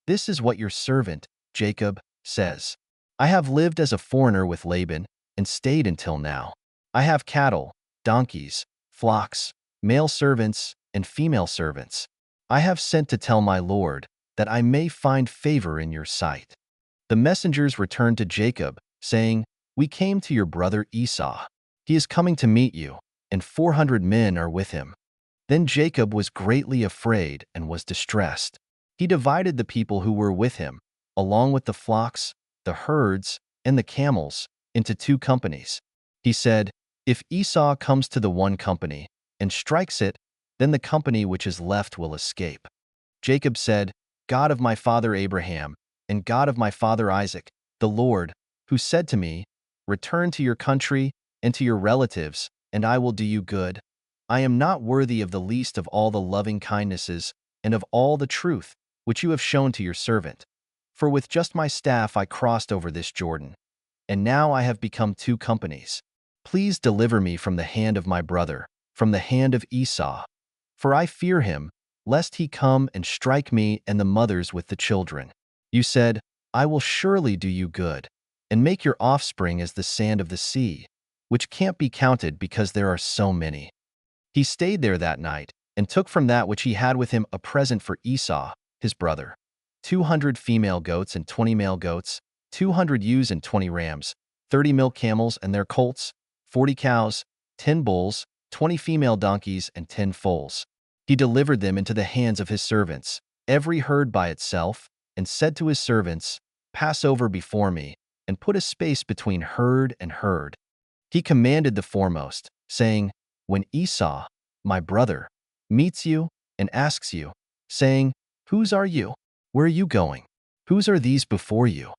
This is what your servant, Jacob, says. I have lived as a foreigner with Laban and stayed until now. I have cattle, donkeys, flocks, male servants, and female servants. I have sent to tell my lord, that I may find favor in your sight. The messengers returned to Jacob, saying, We came to your brother Esau. He is coming to meet you, and 400 men are with him. Then Jacob was greatly afraid and was distressed. He divided the people who were with him, along with the flocks, the herds, and the camels, into 2 companies. He said, If Esau comes to the one company, and strikes it, then the company which is left will escape. Jacob said, God of my father Abraham, and God of my father Isaac, the Lord, who said to me, Return to your country and to your relatives, and I will do you good. I am not worthy of the least of all the loving kindnesses and of all the truth which you have shown to your servant. For with just my staff I crossed over this Jordan, and now I have become two companies. Please deliver me from the hand of my brother, from the hand of Esau. For I fear him, lest he come and strike me and the mothers with the children. You said, I will surely do you good, and make your offspring as the sand of the sea, which can't be counted because there are so many. He stayed there that night, and took from that which he had with him a present for Esau, his brother, 200 female goats and 20 male goats, 200 ewes and 20 rams, 30 milk camels and their colts, 40 cows, 10 bulls, 20 female donkeys, and 10 foals. He delivered them into the hands of his servants, every herd by itself, and said to his servants, Pass over before me, and put a space between herd and herd. He commanded the foremost, saying, When Esau, my brother, meets you and asks you, saying, Whose are you? Where are you going? Whose are these before you?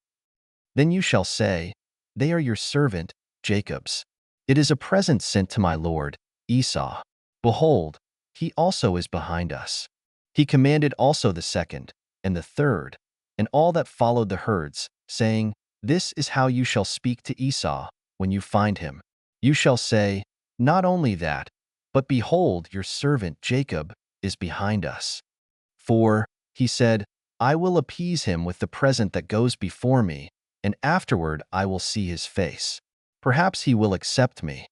Then you shall say, They are your servant, Jacob's. It is a present sent to my lord, Esau. Behold, he also is behind us. He commanded also the second, and the third, and all that followed the herds, saying, This is how you shall speak to Esau when you find him. You shall say, Not only that, but behold, your servant Jacob is behind us. For, he said, I will appease him with the present that goes before me, and afterward I will see his face. Perhaps he will accept me.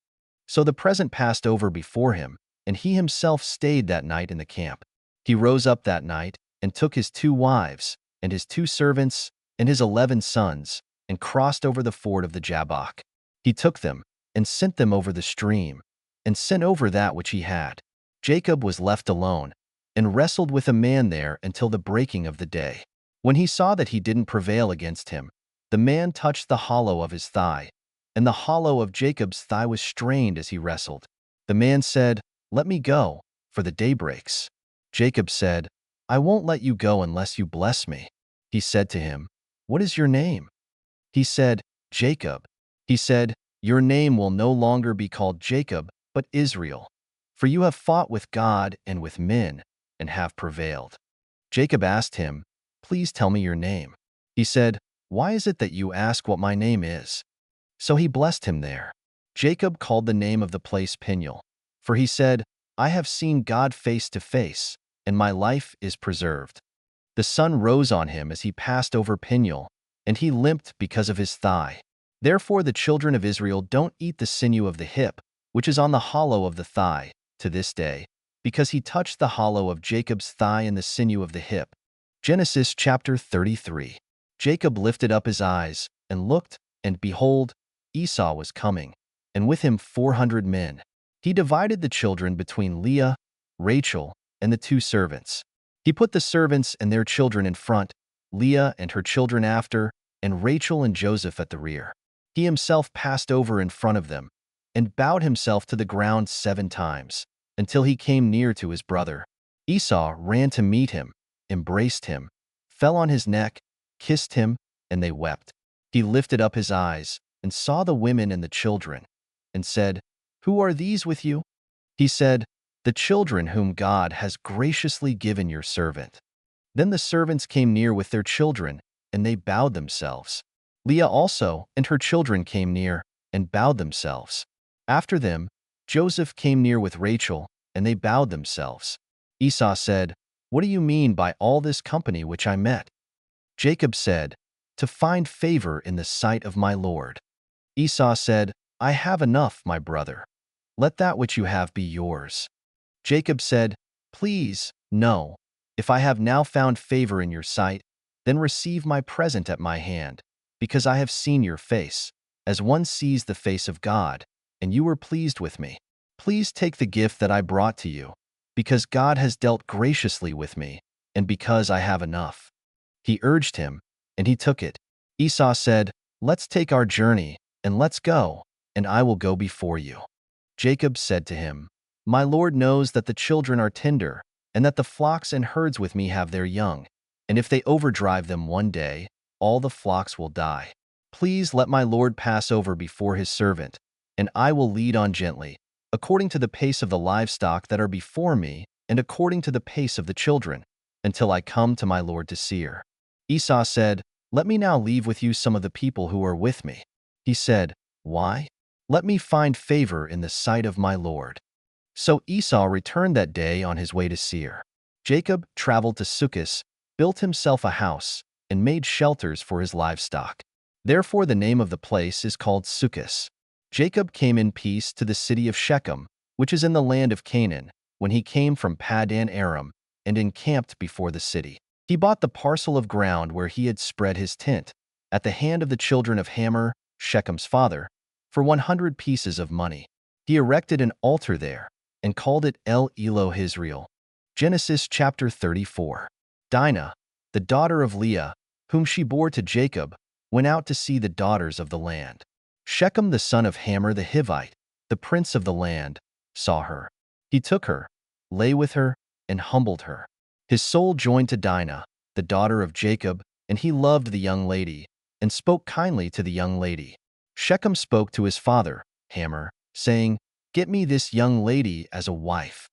So the present passed over before him, and he himself stayed that night in the camp. He rose up that night, and took his 2 wives, and his 2 servants, and his 11 sons, and crossed over the ford of the Jabbok. He took them, and sent them over the stream, and sent over that which he had. Jacob was left alone, and wrestled with a man there until the breaking of the day. When he saw that he didn't prevail against him, the man touched the hollow of his thigh, and the hollow of Jacob's thigh was strained as he wrestled. The man said, Let me go, for the day breaks. Jacob said, I won't let you go unless you bless me. He said to him, What is your name? He said, Jacob. He said, Your name will no longer be called Jacob, but Israel, for you have fought with God and with men, and have prevailed. Jacob asked him, Please tell me your name. He said, Why is it that you ask what my name is? So he blessed him there. Jacob called the name of the place Peniel, for he said, I have seen God face to face, and my life is preserved. The sun rose on him as he passed over Peniel, and he limped because of his thigh. Therefore the children of Israel don't eat the sinew of the hip, which is on the hollow of the thigh, to this day, because he touched the hollow of Jacob's thigh and the sinew of the hip. Genesis chapter 33. Jacob lifted up his eyes, and looked, and behold, Esau was coming, and with him 400 men. He divided the children between Leah, Rachel, and the 2 servants. He put the servants and their children in front, Leah and her children after, and Rachel and Joseph at the rear. He himself passed over in front of them, and bowed himself to the ground 7 times, until he came near to his brother. Esau ran to meet him, embraced him, fell on his neck, kissed him, and they wept. He lifted up his eyes, and saw the women and the children, and said, Who are these with you? He said, The children whom God has graciously given your servant. Then the servants came near with their children, and they bowed themselves. Leah also and her children came near, and bowed themselves. After them, Joseph came near with Rachel, and they bowed themselves. Esau said, What do you mean by all this company which I met? Jacob said, To find favor in the sight of my Lord. Esau said, I have enough, my brother. Let that which you have be yours. Jacob said, Please, no. If I have now found favor in your sight, then receive my present at my hand, because I have seen your face, as one sees the face of God, and you were pleased with me. Please take the gift that I brought to you, because God has dealt graciously with me, and because I have enough. He urged him, and he took it. Esau said, Let's take our journey, and let's go, and I will go before you. Jacob said to him, My Lord knows that the children are tender, and that the flocks and herds with me have their young, and if they overdrive them one day, all the flocks will die. Please let my Lord pass over before his servant, and I will lead on gently, according to the pace of the livestock that are before me, and according to the pace of the children, until I come to my Lord to Seir. Esau said, Let me now leave with you some of the people who are with me. He said, Why? Let me find favor in the sight of my Lord. So Esau returned that day on his way to Seir. Jacob traveled to Succos, built himself a house, and made shelters for his livestock. Therefore the name of the place is called Succos. Jacob came in peace to the city of Shechem, which is in the land of Canaan, when he came from Paddan Aram, and encamped before the city. He bought the parcel of ground where he had spread his tent, at the hand of the children of Hamor, Shechem's father, for 100 pieces of money. He erected an altar there, and called it El Elohe Israel. Genesis chapter 34. Dinah, the daughter of Leah, whom she bore to Jacob, went out to see the daughters of the land. Shechem the son of Hamor the Hivite, the prince of the land, saw her. He took her, lay with her, and humbled her. His soul joined to Dinah, the daughter of Jacob, and he loved the young lady, and spoke kindly to the young lady. Shechem spoke to his father, Hamor, saying, Get me this young lady as a wife.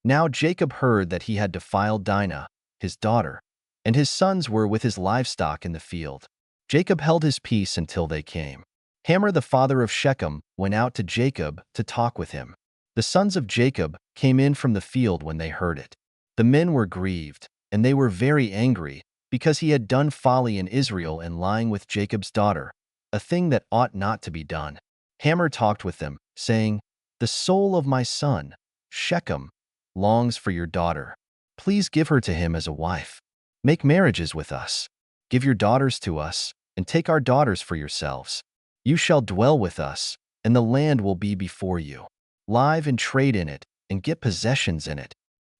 Now Jacob heard that he had defiled Dinah, his daughter, and his sons were with his livestock in the field. Jacob held his peace until they came. Hamor the father of Shechem went out to Jacob to talk with him. The sons of Jacob came in from the field when they heard it. The men were grieved, and they were very angry, because he had done folly in Israel and lying with Jacob's daughter, a thing that ought not to be done. Hamor talked with them, saying, The soul of my son, Shechem, longs for your daughter. Please give her to him as a wife. Make marriages with us. Give your daughters to us, and take our daughters for yourselves. You shall dwell with us, and the land will be before you. Live and trade in it, and get possessions in it.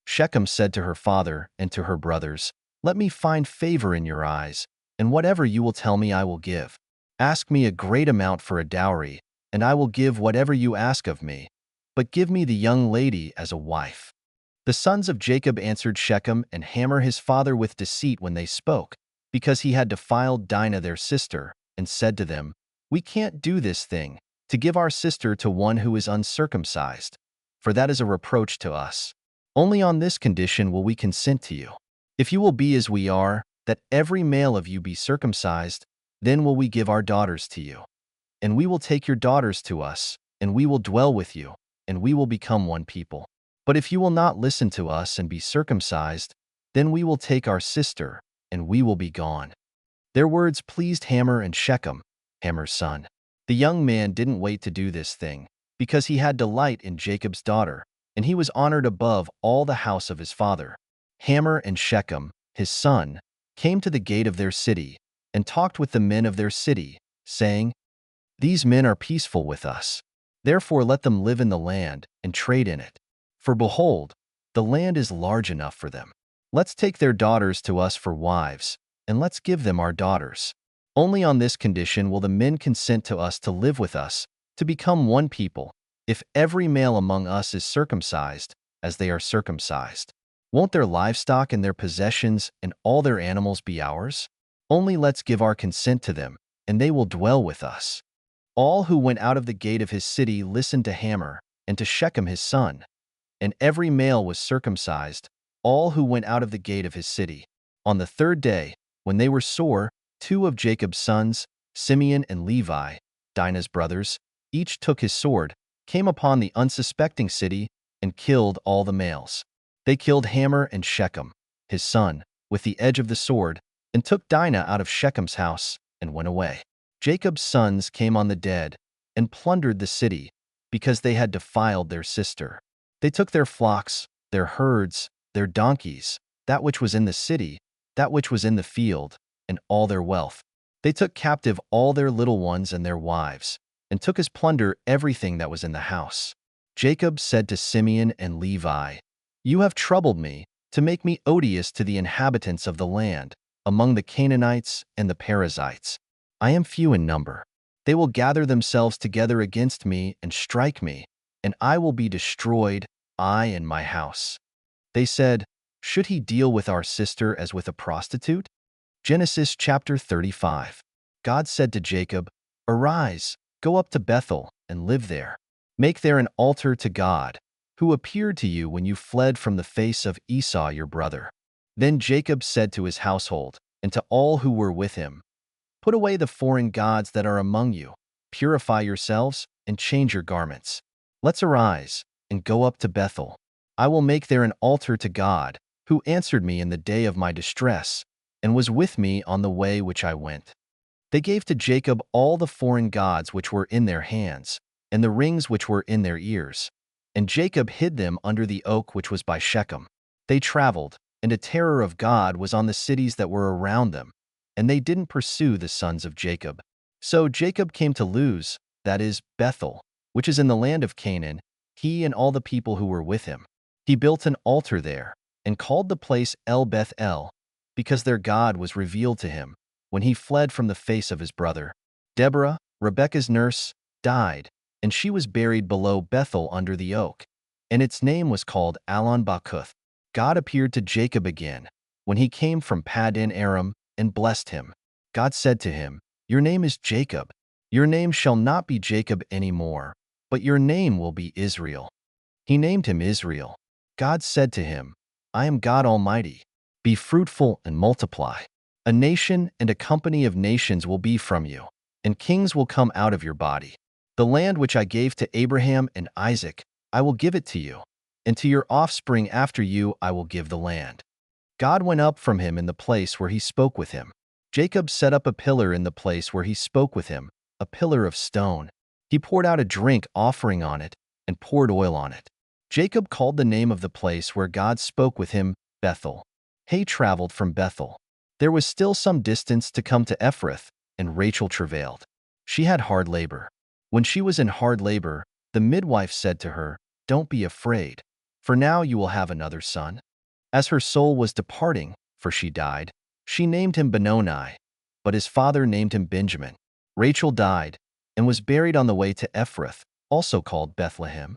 Shechem said to her father and to her brothers, Let me find favor in your eyes, and whatever you will tell me I will give. Ask me a great amount for a dowry, and I will give whatever you ask of me, but give me the young lady as a wife. The sons of Jacob answered Shechem and Hamor his father with deceit when they spoke, because he had defiled Dinah their sister, and said to them, We can't do this thing, to give our sister to one who is uncircumcised, for that is a reproach to us. Only on this condition will we consent to you. If you will be as we are, that every male of you be circumcised, then will we give our daughters to you. And we will take your daughters to us, and we will dwell with you, and we will become one people. But if you will not listen to us and be circumcised, then we will take our sister, and we will be gone. Their words pleased Hamor and Shechem, Hamor's son. The young man didn't wait to do this thing, because he had delight in Jacob's daughter, and he was honored above all the house of his father. Hamor and Shechem, his son, came to the gate of their city, and talked with the men of their city, saying, These men are peaceful with us. Therefore let them live in the land, and trade in it. For behold, the land is large enough for them. Let's take their daughters to us for wives, and let's give them our daughters. Only on this condition will the men consent to us to live with us, to become one people, if every male among us is circumcised, as they are circumcised. Won't their livestock and their possessions and all their animals be ours? Only let's give our consent to them, and they will dwell with us. All who went out of the gate of his city listened to Hamor and to Shechem his son, and every male was circumcised, all who went out of the gate of his city. On the third day, when they were sore, 2 of Jacob's sons, Simeon and Levi, Dinah's brothers, each took his sword, came upon the unsuspecting city, and killed all the males. They killed Hamor and Shechem, his son, with the edge of the sword, and took Dinah out of Shechem's house, and went away. Jacob's sons came on the dead, and plundered the city, because they had defiled their sister. They took their flocks, their herds, their donkeys, that which was in the city, that which was in the field, and all their wealth. They took captive all their little ones and their wives, and took as plunder everything that was in the house. Jacob said to Simeon and Levi, You have troubled me, to make me odious to the inhabitants of the land, among the Canaanites and the Perizzites. I am few in number. They will gather themselves together against me and strike me, and I will be destroyed, I and my house." They said, "Should he deal with our sister as with a prostitute?" Genesis chapter 35. God said to Jacob, "Arise, go up to Bethel and live there. Make there an altar to God, who appeared to you when you fled from the face of Esau your brother." Then Jacob said to his household and to all who were with him, "Put away the foreign gods that are among you, purify yourselves, and change your garments. Let's arise and go up to Bethel. I will make there an altar to God, who answered me in the day of my distress, and was with me on the way which I went." They gave to Jacob all the foreign gods which were in their hands, and the rings which were in their ears. And Jacob hid them under the oak which was by Shechem. They traveled, and a terror of God was on the cities that were around them, and they didn't pursue the sons of Jacob. So Jacob came to Luz, that is, Bethel, which is in the land of Canaan, he and all the people who were with him. He built an altar there, and called the place El Beth El, because their God was revealed to him, when he fled from the face of his brother. Deborah, Rebekah's nurse, died, and she was buried below Bethel under the oak, and its name was called Allon Bakuth. God appeared to Jacob again, when he came from Paddan Aram, and blessed him. God said to him, "Your name is Jacob. Your name shall not be Jacob any more, but your name will be Israel." He named him Israel. God said to him, "I am God Almighty. Be fruitful and multiply. A nation and a company of nations will be from you, and kings will come out of your body. The land which I gave to Abraham and Isaac, I will give it to you, and to your offspring after you I will give the land." God went up from him in the place where he spoke with him. Jacob set up a pillar in the place where he spoke with him, a pillar of stone. He poured out a drink offering on it, and poured oil on it. Jacob called the name of the place where God spoke with him Bethel. He traveled from Bethel. There was still some distance to come to Ephrath, and Rachel travailed. She had hard labor. When she was in hard labor, the midwife said to her, "Don't be afraid, for now you will have another son." As her soul was departing, for she died, she named him Benoni, but his father named him Benjamin. Rachel died, and was buried on the way to Ephrath, also called Bethlehem.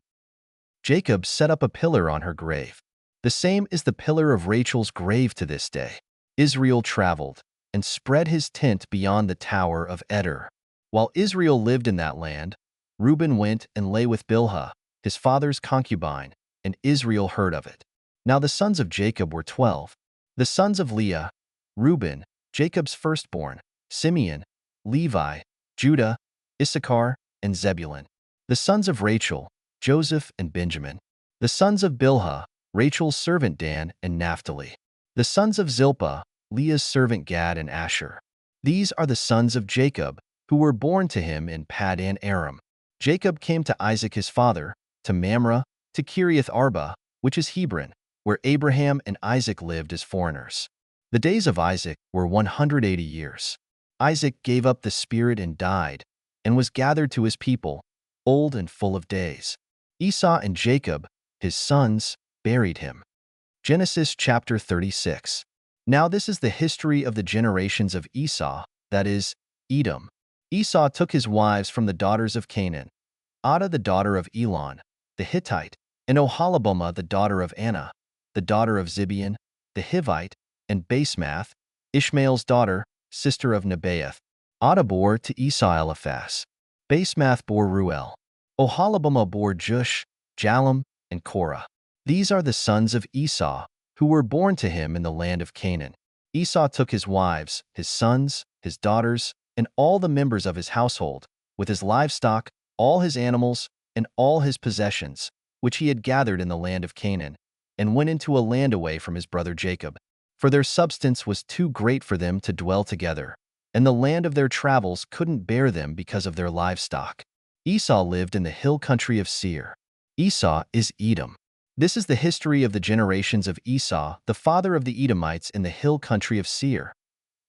Jacob set up a pillar on her grave. The same is the pillar of Rachel's grave to this day. Israel traveled, and spread his tent beyond the Tower of Eder. While Israel lived in that land, Reuben went and lay with Bilhah, his father's concubine, and Israel heard of it. Now the sons of Jacob were 12. The sons of Leah, Reuben, Jacob's firstborn, Simeon, Levi, Judah, Issachar, and Zebulun. The sons of Rachel, Joseph and Benjamin. The sons of Bilhah, Rachel's servant Dan and Naphtali. The sons of Zilpah, Leah's servant Gad and Asher. These are the sons of Jacob, who were born to him in Paddan Aram. Jacob came to Isaac his father, to Mamre, to Kiriath Arba, which is Hebron, where Abraham and Isaac lived as foreigners. The days of Isaac were 180 years. Isaac gave up the spirit and died, and was gathered to his people, old and full of days. Esau and Jacob, his sons, buried him. Genesis chapter 36. Now this is the history of the generations of Esau, that is, Edom. Esau took his wives from the daughters of Canaan, Adah the daughter of Elon, the Hittite, and Oholibamah the daughter of Anna, the daughter of Zibeon, the Hivite, and Basemath, Ishmael's daughter, sister of Nebaioth. Adah bore to Esau Eliphaz. Basemath bore Ruel. Oholibamah bore Jush, Jalem, and Korah. These are the sons of Esau, who were born to him in the land of Canaan. Esau took his wives, his sons, his daughters, and all the members of his household, with his livestock, all his animals, and all his possessions, which he had gathered in the land of Canaan, and went into a land away from his brother Jacob. For their substance was too great for them to dwell together, and the land of their travels couldn't bear them because of their livestock. Esau lived in the hill country of Seir. Esau is Edom. This is the history of the generations of Esau, the father of the Edomites in the hill country of Seir.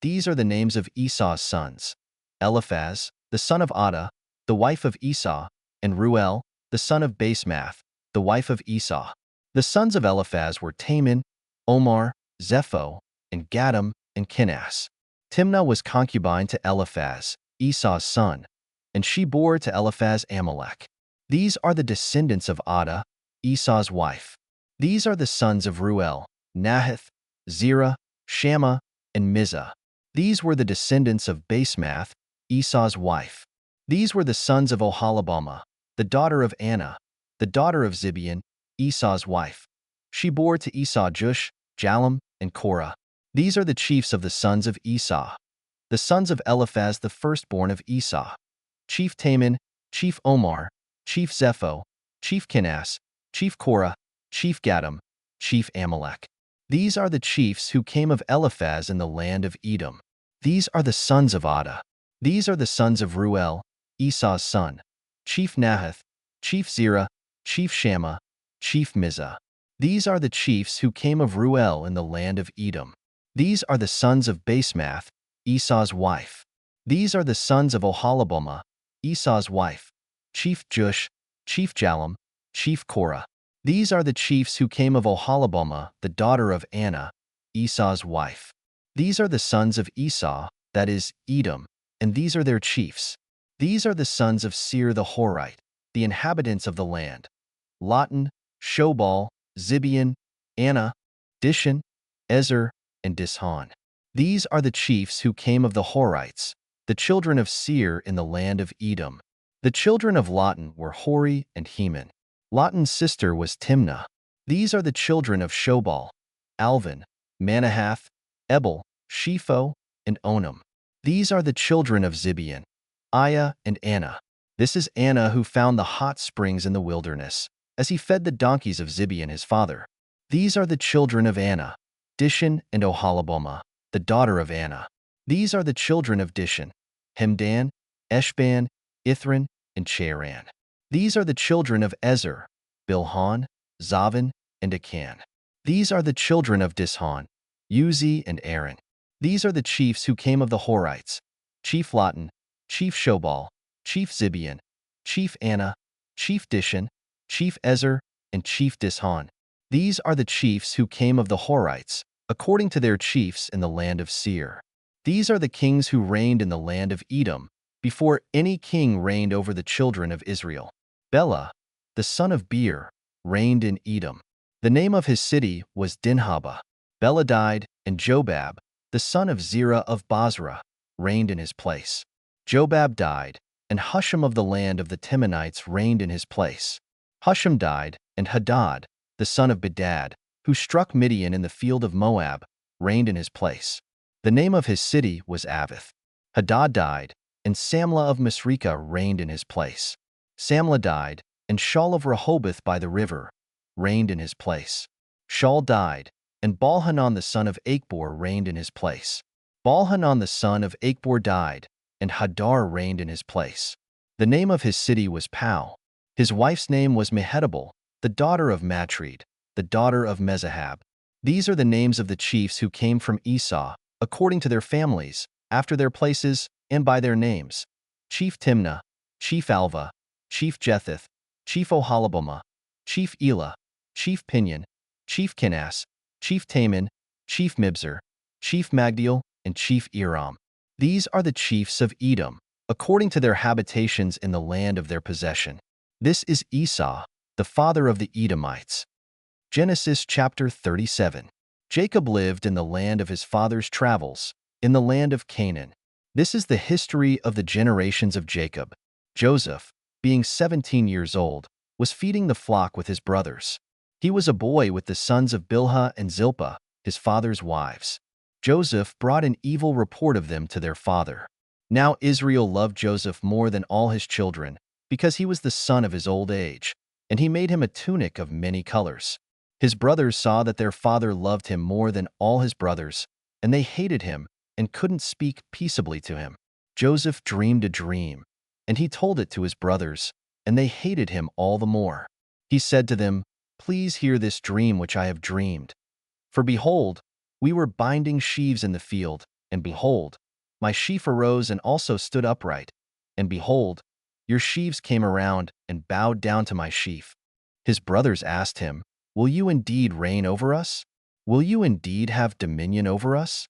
These are the names of Esau's sons: Eliphaz, the son of Adah, the wife of Esau, and Ruel, the son of Basemath, the wife of Esau. The sons of Eliphaz were Taman, Omar, Zepho, and Gatam, and Kenaz. Timnah was concubine to Eliphaz, Esau's son, and she bore to Eliphaz Amalek. These are the descendants of Adah, Esau's wife. These are the sons of Ruel, Nahath, Zerah, Shammah, and Mizah. These were the descendants of Basemath, Esau's wife. These were the sons of Oholibamah, the daughter of Anah, the daughter of Zibeon, Esau's wife. She bore to Esau Jush, Jalem, and Korah. These are the chiefs of the sons of Esau. The sons of Eliphaz, the firstborn of Esau: Chief Taman, Chief Omar, Chief Zepho, Chief Kenas, Chief Korah, Chief Gatam, Chief Amalek. These are the chiefs who came of Eliphaz in the land of Edom. These are the sons of Adah. These are the sons of Ruel, Esau's son: Chief Nahath, Chief Zerah, Chief Shammah, Chief Mizah. These are the chiefs who came of Ruel in the land of Edom. These are the sons of Basemath, Esau's wife. These are the sons of Oholibamah, Esau's wife: Chief Jush, Chief Jalem, Chief Korah. These are the chiefs who came of Oholibamah, the daughter of Anah, Esau's wife. These are the sons of Esau, that is, Edom, and these are their chiefs. These are the sons of Seir the Horite, the inhabitants of the land: Lotan, Shobal, Zibeon, Anah, Dishan, Ezer, and Dishon. These are the chiefs who came of the Horites, the children of Seir in the land of Edom. The children of Lotan were Hori and Heman. Lotan's sister was Timnah. These are the children of Shobal: Alvan, Manahath, Ebal, Shepho, and Onam. These are the children of Zibeon: Aiah and Anah. This is Anah who found the hot springs in the wilderness, as he fed the donkeys of Zibeon his father. These are the children of Anah: Dishan and Oholibamah, the daughter of Anah. These are the children of Dishan: Hemdan, Eshban, Ithran, and Cheran. These are the children of Ezer: Bilhan, Zavan, and Akan. These are the children of Dishon: Uzi and Aaron. These are the chiefs who came of the Horites: Chief Lotan, Chief Shobal, Chief Zibeon, Chief Anah, Chief Dishan, Chief Ezer, and Chief Dishon. These are the chiefs who came of the Horites, according to their chiefs in the land of Seir. These are the kings who reigned in the land of Edom, before any king reigned over the children of Israel. Bela, the son of Beer, reigned in Edom. The name of his city was Dinhabah. Bela died, and Jobab, the son of Zerah of Basra, reigned in his place. Jobab died, and Husham of the land of the Temanites reigned in his place. Husham died, and Hadad, the son of Bedad, who struck Midian in the field of Moab, reigned in his place. The name of his city was Avith. Hadad died, and Samlah of Masrekah reigned in his place. Samlah died, and Shaul of Rehoboth by the river reigned in his place. Shaul died, and Baal-Hanan the son of Achbor reigned in his place. Baal-Hanan the son of Achbor died, and Hadar reigned in his place. The name of his city was Pau. His wife's name was Mehetabel, the daughter of Matred, the daughter of Mezahab. These are the names of the chiefs who came from Esau, according to their families, after their places, and by their names: Chief Timnah, Chief Alva, Chief Jetheth, Chief Oholibamah, Chief Elah, Chief Pinion, Chief Kenas, Chief Taman, Chief Mibzar, Chief Magdiel, and Chief Iram. These are the chiefs of Edom, according to their habitations in the land of their possession. This is Esau, the father of the Edomites. Genesis chapter 37. Jacob lived in the land of his father's travels, in the land of Canaan. This is the history of the generations of Jacob. Joseph, being 17 years old, was feeding the flock with his brothers. He was a boy with the sons of Bilhah and Zilpah, his father's wives. Joseph brought an evil report of them to their father. Now Israel loved Joseph more than all his children, because he was the son of his old age, and he made him a tunic of many colors. His brothers saw that their father loved him more than all his brothers, and they hated him and couldn't speak peaceably to him. Joseph dreamed a dream, and he told it to his brothers, and they hated him all the more. He said to them, "Please hear this dream which I have dreamed. For behold, we were binding sheaves in the field, and behold, my sheaf arose and also stood upright, and behold, your sheaves came around and bowed down to my sheaf." His brothers asked him, "Will you indeed reign over us? Will you indeed have dominion over us?"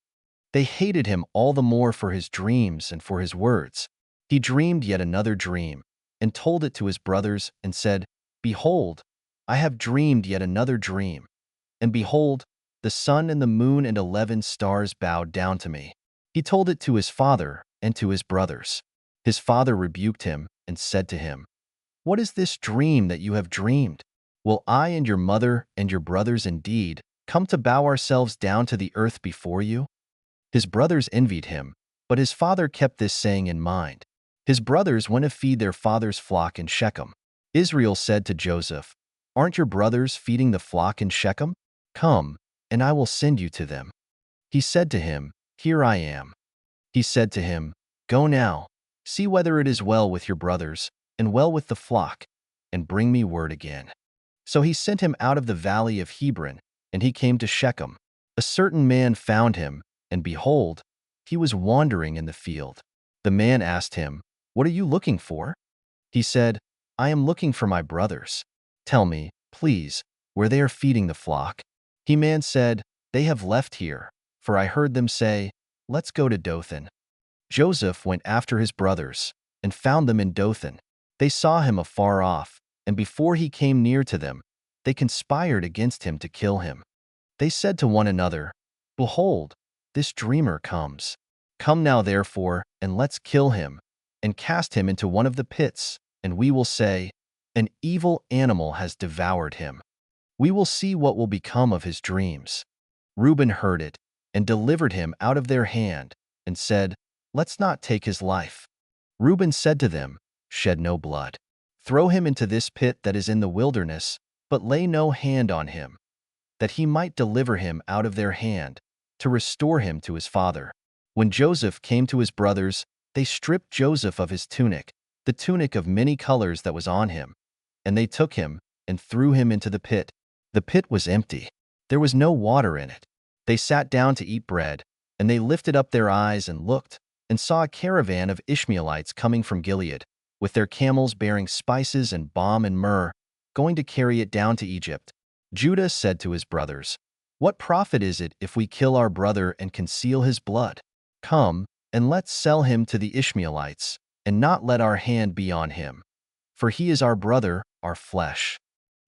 They hated him all the more for his dreams and for his words. He dreamed yet another dream, and told it to his brothers, and said, "Behold, I have dreamed yet another dream. And behold, the sun and the moon and 11 stars bowed down to me. He told it to his father and to his brothers. His father rebuked him and said to him, What is this dream that you have dreamed? Will I and your mother and your brothers indeed come to bow ourselves down to the earth before you? His brothers envied him, but his father kept this saying in mind. His brothers went to feed their father's flock in Shechem. Israel said to Joseph, Aren't your brothers feeding the flock in Shechem? Come, and I will send you to them. He said to him, Here I am. He said to him, Go now, see whether it is well with your brothers, and well with the flock, and bring me word again. So he sent him out of the valley of Hebron, and he came to Shechem. A certain man found him, and behold, he was wandering in the field. The man asked him, What are you looking for? He said, I am looking for my brothers. Tell me, please, where they are feeding the flock. The man said, They have left here, for I heard them say, Let's go to Dothan. Joseph went after his brothers, and found them in Dothan. They saw him afar off, and before he came near to them, they conspired against him to kill him. They said to one another, Behold, this dreamer comes. Come now therefore, and let's kill him, and cast him into one of the pits, and we will say, An evil animal has devoured him. We will see what will become of his dreams. Reuben heard it, and delivered him out of their hand, and said, Let's not take his life. Reuben said to them, Shed no blood. Throw him into this pit that is in the wilderness, but lay no hand on him, that he might deliver him out of their hand, to restore him to his father. When Joseph came to his brothers, they stripped Joseph of his tunic, the tunic of many colors that was on him, and they took him and threw him into the pit. The pit was empty. There was no water in it. They sat down to eat bread, and they lifted up their eyes and looked, and saw a caravan of Ishmaelites coming from Gilead, with their camels bearing spices and balm and myrrh, going to carry it down to Egypt. Judah said to his brothers, What profit is it if we kill our brother and conceal his blood? Come, and let's sell him to the Ishmaelites, and not let our hand be on him. For he is our brother, our flesh.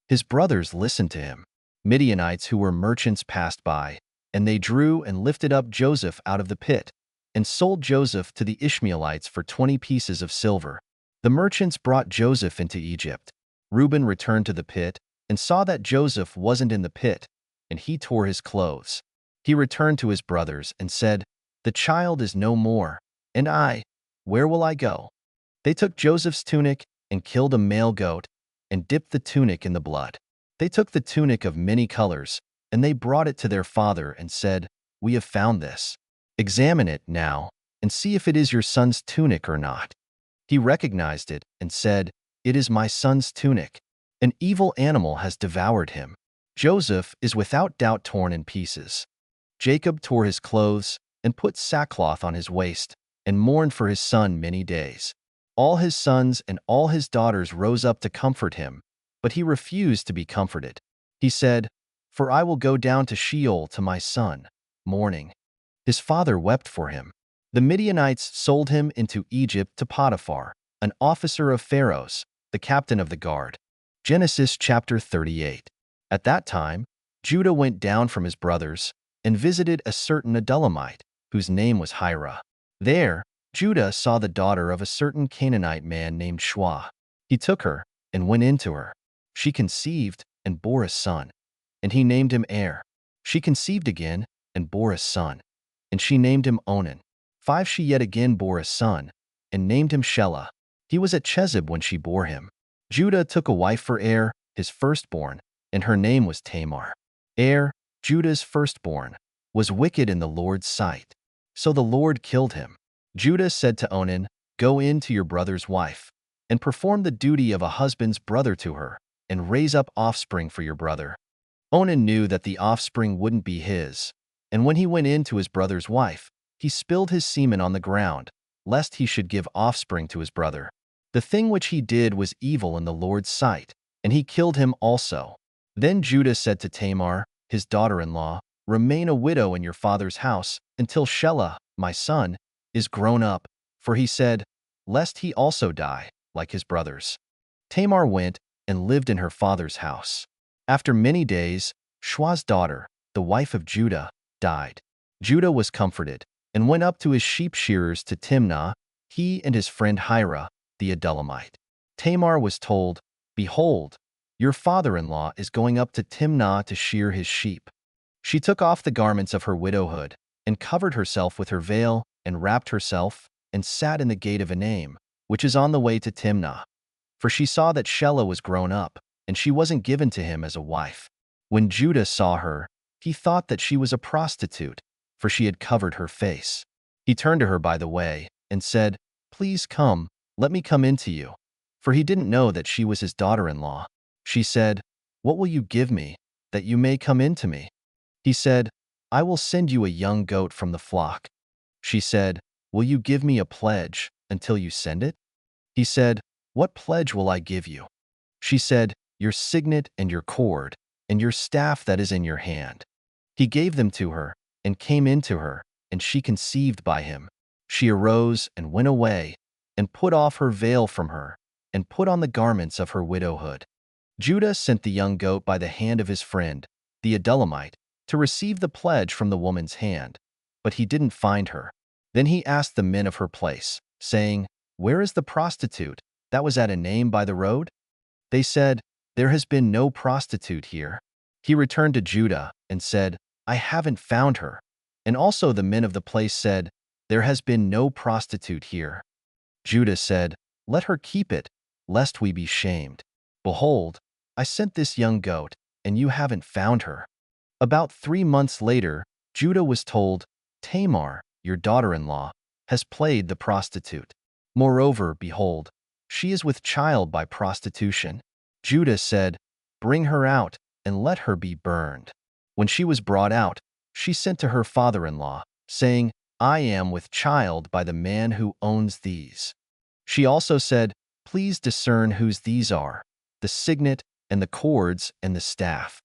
His brothers listened to him. Midianites who were merchants passed by, and they drew and lifted up Joseph out of the pit, and sold Joseph to the Ishmaelites for 20 pieces of silver. The merchants brought Joseph into Egypt. Reuben returned to the pit, and saw that Joseph wasn't in the pit, and he tore his clothes. He returned to his brothers and said, The child is no more, and where will I go? They took Joseph's tunic and killed a male goat, and dipped the tunic in the blood. They took the tunic of many colors, and they brought it to their father and said, We have found this. Examine it now, and see if it is your son's tunic or not. He recognized it and said, It is my son's tunic. An evil animal has devoured him. Joseph is without doubt torn in pieces. Jacob tore his clothes and put sackcloth on his waist, and mourned for his son many days. All his sons and all his daughters rose up to comfort him, but he refused to be comforted. He said, For I will go down to Sheol to my son, mourning. His father wept for him. The Midianites sold him into Egypt to Potiphar, an officer of Pharaoh's, the captain of the guard. Genesis chapter 38. At that time, Judah went down from his brothers and visited a certain Adullamite, whose name was Hira. There, Judah saw the daughter of a certain Canaanite man named Shua. He took her and went in to her. She conceived and bore a son, and he named him Er. She conceived again and bore a son, and she named him Onan. 5 She yet again bore a son, and named him Shelah. He was at Chezib when she bore him. Judah took a wife for Er, his firstborn, and her name was Tamar. Er, Judah's firstborn, was wicked in the Lord's sight, so the Lord killed him. Judah said to Onan, Go in to your brother's wife, and perform the duty of a husband's brother to her, and raise up offspring for your brother. Onan knew that the offspring wouldn't be his, and when he went in to his brother's wife, he spilled his semen on the ground, lest he should give offspring to his brother. The thing which he did was evil in the Lord's sight, and he killed him also. Then Judah said to Tamar, his daughter-in-law, Remain a widow in your father's house until Shelah, my son, is grown up, for he said, Lest he also die, like his brothers. Tamar went and lived in her father's house. After many days, Shua's daughter, the wife of Judah, died. Judah was comforted and went up to his sheep shearers to Timnah, he and his friend Hira, the Adullamite. Tamar was told, "Behold, your father-in-law is going up to Timnah to shear his sheep." She took off the garments of her widowhood and covered herself with her veil and wrapped herself and sat in the gate of Enaim, which is on the way to Timnah. For she saw that Shelah was grown up, and she wasn't given to him as a wife. When Judah saw her, he thought that she was a prostitute, for she had covered her face. He turned to her by the way and said, "Please come, let me come in to you." For he didn't know that she was his daughter-in-law. She said, "What will you give me, that you may come in to me?" He said, "I will send you a young goat from the flock." She said, "Will you give me a pledge until you send it?" He said, "What pledge will I give you?" She said, "Your signet and your cord, and your staff that is in your hand." He gave them to her, and came in to her, and she conceived by him. She arose and went away, and put off her veil from her, and put on the garments of her widowhood. Judah sent the young goat by the hand of his friend, the Adullamite, to receive the pledge from the woman's hand, but he didn't find her. Then he asked the men of her place, saying, "Where is the prostitute that was at Enaim by the road?" They said, "There has been no prostitute here." He returned to Judah and said, "I haven't found her." And also the men of the place said, "There has been no prostitute here." Judah said, "Let her keep it, lest we be shamed. Behold, I sent this young goat, and you haven't found her." About 3 months later, Judah was told, "Tamar, your daughter-in-law, has played the prostitute. Moreover, behold, she is with child by prostitution." Judah said, "Bring her out, and let her be burned." When she was brought out, she sent to her father-in-law, saying, "I am with child by the man who owns these." She also said, "Please discern whose these are, the signet and the cords and the staff."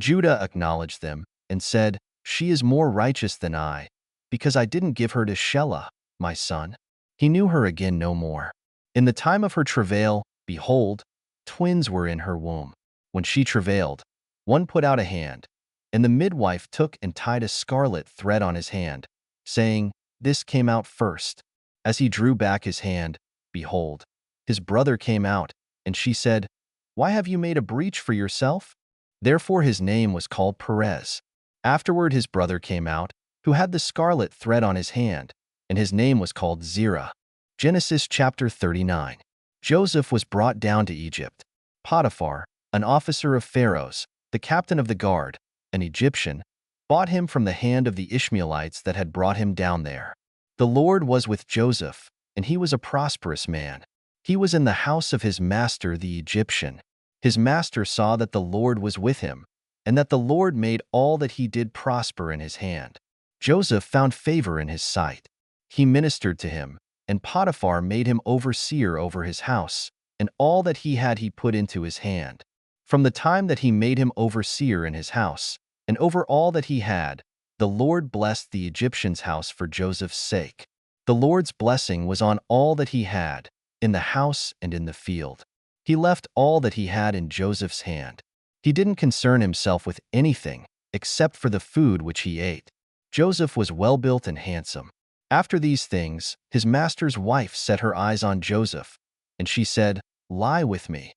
Judah acknowledged them and said, "She is more righteous than I, because I didn't give her to Shelah, my son." He knew her again no more. In the time of her travail, behold, twins were in her womb. When she travailed, one put out a hand, and the midwife took and tied a scarlet thread on his hand, saying, "This came out first." As he drew back his hand, behold, his brother came out, and she said, "Why have you made a breach for yourself?" Therefore his name was called Perez. Afterward his brother came out, who had the scarlet thread on his hand, and his name was called Zerah. Genesis chapter 39. Joseph was brought down to Egypt. Potiphar, an officer of Pharaoh's, the captain of the guard, an Egyptian, bought him from the hand of the Ishmaelites that had brought him down there. The Lord was with Joseph, and he was a prosperous man. He was in the house of his master the Egyptian. His master saw that the Lord was with him, and that the Lord made all that he did prosper in his hand. Joseph found favor in his sight. He ministered to him, and Potiphar made him overseer over his house, and all that he had he put into his hand. From the time that he made him overseer in his house, and over all that he had, the Lord blessed the Egyptian's house for Joseph's sake. The Lord's blessing was on all that he had, in the house and in the field. He left all that he had in Joseph's hand. He didn't concern himself with anything except for the food which he ate. Joseph was well-built and handsome. After these things, his master's wife set her eyes on Joseph, and she said, "Lie with me."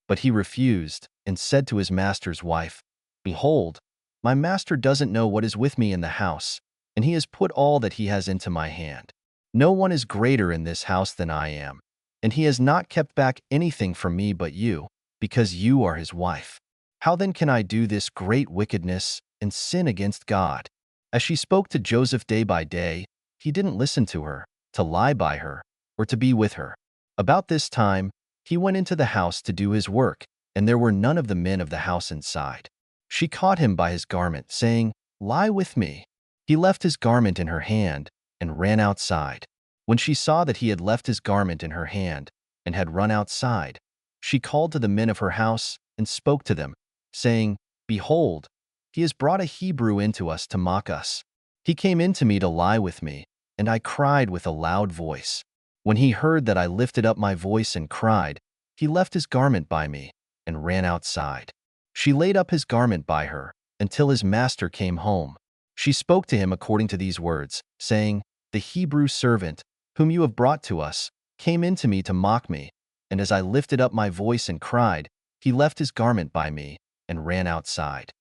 But he refused and said to his master's wife, "Behold, my master doesn't know what is with me in the house, and he has put all that he has into my hand. No one is greater in this house than I am, and he has not kept back anything from me but you, because you are his wife. How then can I do this great wickedness and sin against God?" As she spoke to Joseph day by day, he didn't listen to her, to lie by her, or to be with her. About this time, he went into the house to do his work, and there were none of the men of the house inside. She caught him by his garment, saying, "Lie with me." He left his garment in her hand and ran outside. When she saw that he had left his garment in her hand and had run outside, she called to the men of her house and spoke to them, saying, "Behold, he has brought a Hebrew into us to mock us. He came in to me to lie with me, and I cried with a loud voice. When he heard that I lifted up my voice and cried, he left his garment by me, and ran outside. She laid up his garment by her until his master came home. She spoke to him according to these words, saying, "The Hebrew servant, whom you have brought to us, came in to me to mock me, and as I lifted up my voice and cried, he left his garment by me and ran outside."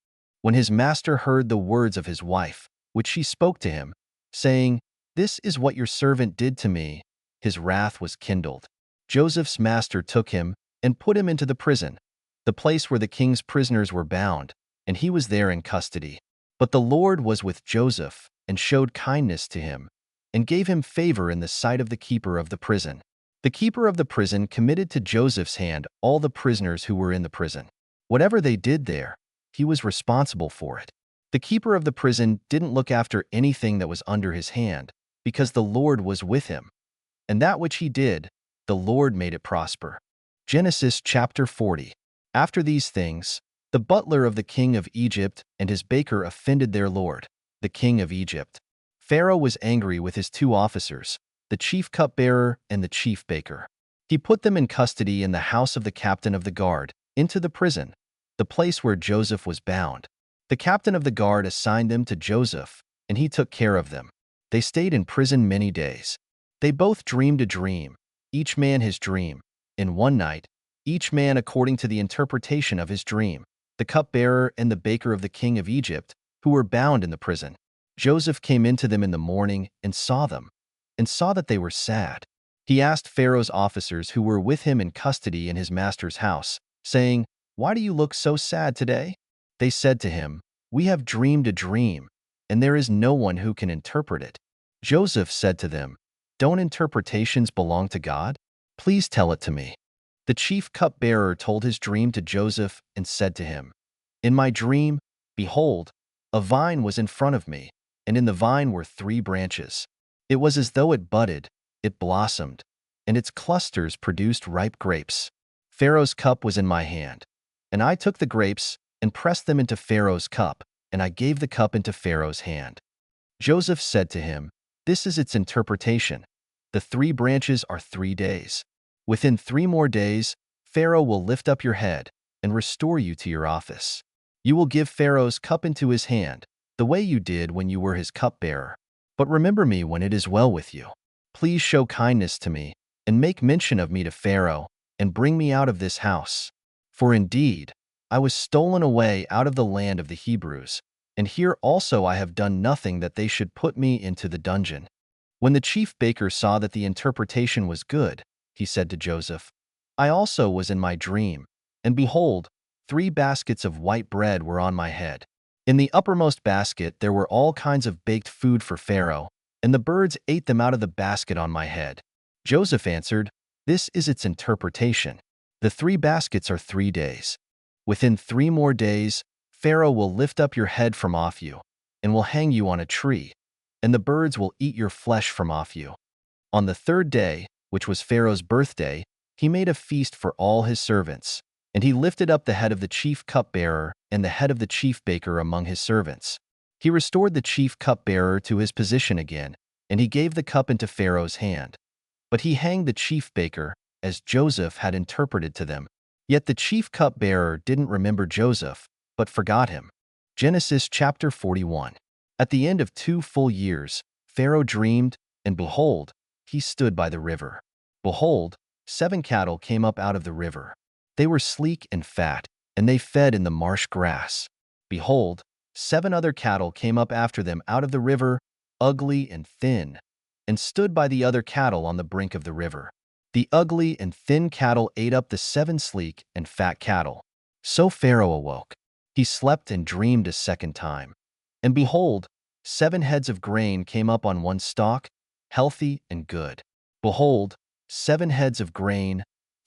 When his master heard the words of his wife, which she spoke to him, saying, "This is what your servant did to me," his wrath was kindled. Joseph's master took him and put him into the prison, the place where the king's prisoners were bound, and he was there in custody. But the Lord was with Joseph and showed kindness to him, and gave him favor in the sight of the keeper of the prison. The keeper of the prison committed to Joseph's hand all the prisoners who were in the prison. Whatever they did there, he was responsible for it. The keeper of the prison didn't look after anything that was under his hand, because the Lord was with him. And that which he did, the Lord made it prosper. Genesis chapter 40. After these things, the butler of the king of Egypt and his baker offended their lord, the king of Egypt. Pharaoh was angry with his two officers, the chief cupbearer and the chief baker. He put them in custody in the house of the captain of the guard, into the prison, the place where Joseph was bound. The captain of the guard assigned them to Joseph, and he took care of them. They stayed in prison many days. They both dreamed a dream, each man his dream, in one night, each man according to the interpretation of his dream, the cupbearer and the baker of the king of Egypt, who were bound in the prison. Joseph came into them in the morning and saw them, and saw that they were sad. He asked Pharaoh's officers who were with him in custody in his master's house, saying, "Why do you look so sad today?" They said to him, "We have dreamed a dream, and there is no one who can interpret it." Joseph said to them, "Don't interpretations belong to God? Please tell it to me." The chief cupbearer told his dream to Joseph and said to him, "In my dream, behold, a vine was in front of me, and in the vine were 3 branches. It was as though it budded, it blossomed, and its clusters produced ripe grapes. Pharaoh's cup was in my hand, and I took the grapes and pressed them into Pharaoh's cup, and I gave the cup into Pharaoh's hand." Joseph said to him, "This is its interpretation. The 3 branches are 3 days. Within 3 more days, Pharaoh will lift up your head and restore you to your office. You will give Pharaoh's cup into his hand, the way you did when you were his cupbearer. But remember me when it is well with you. Please show kindness to me, and make mention of me to Pharaoh, and bring me out of this house. For indeed, I was stolen away out of the land of the Hebrews, and here also I have done nothing that they should put me into the dungeon." When the chief baker saw that the interpretation was good, he said to Joseph, "I also was in my dream, and behold, 3 baskets of white bread were on my head. In the uppermost basket there were all kinds of baked food for Pharaoh, and the birds ate them out of the basket on my head." Joseph answered, "This is its interpretation. The 3 baskets are 3 days. Within 3 more days, Pharaoh will lift up your head from off you, and will hang you on a tree, and the birds will eat your flesh from off you." On the 3rd day, which was Pharaoh's birthday, he made a feast for all his servants, and he lifted up the head of the chief cupbearer and the head of the chief baker among his servants. He restored the chief cupbearer to his position again, and he gave the cup into Pharaoh's hand. But he hanged the chief baker, as Joseph had interpreted to them. Yet the chief cupbearer didn't remember Joseph, but forgot him. Genesis chapter 41. At the end of 2 full years, Pharaoh dreamed, and behold, he stood by the river. Behold, 7 cattle came up out of the river. They were sleek and fat, and they fed in the marsh grass. Behold, 7 other cattle came up after them out of the river, ugly and thin, and stood by the other cattle on the brink of the river. The ugly and thin cattle ate up the 7 sleek and fat cattle. So Pharaoh awoke. He slept and dreamed a second time. And behold, 7 heads of grain came up on one stalk, healthy and good. Behold, 7 heads of grain,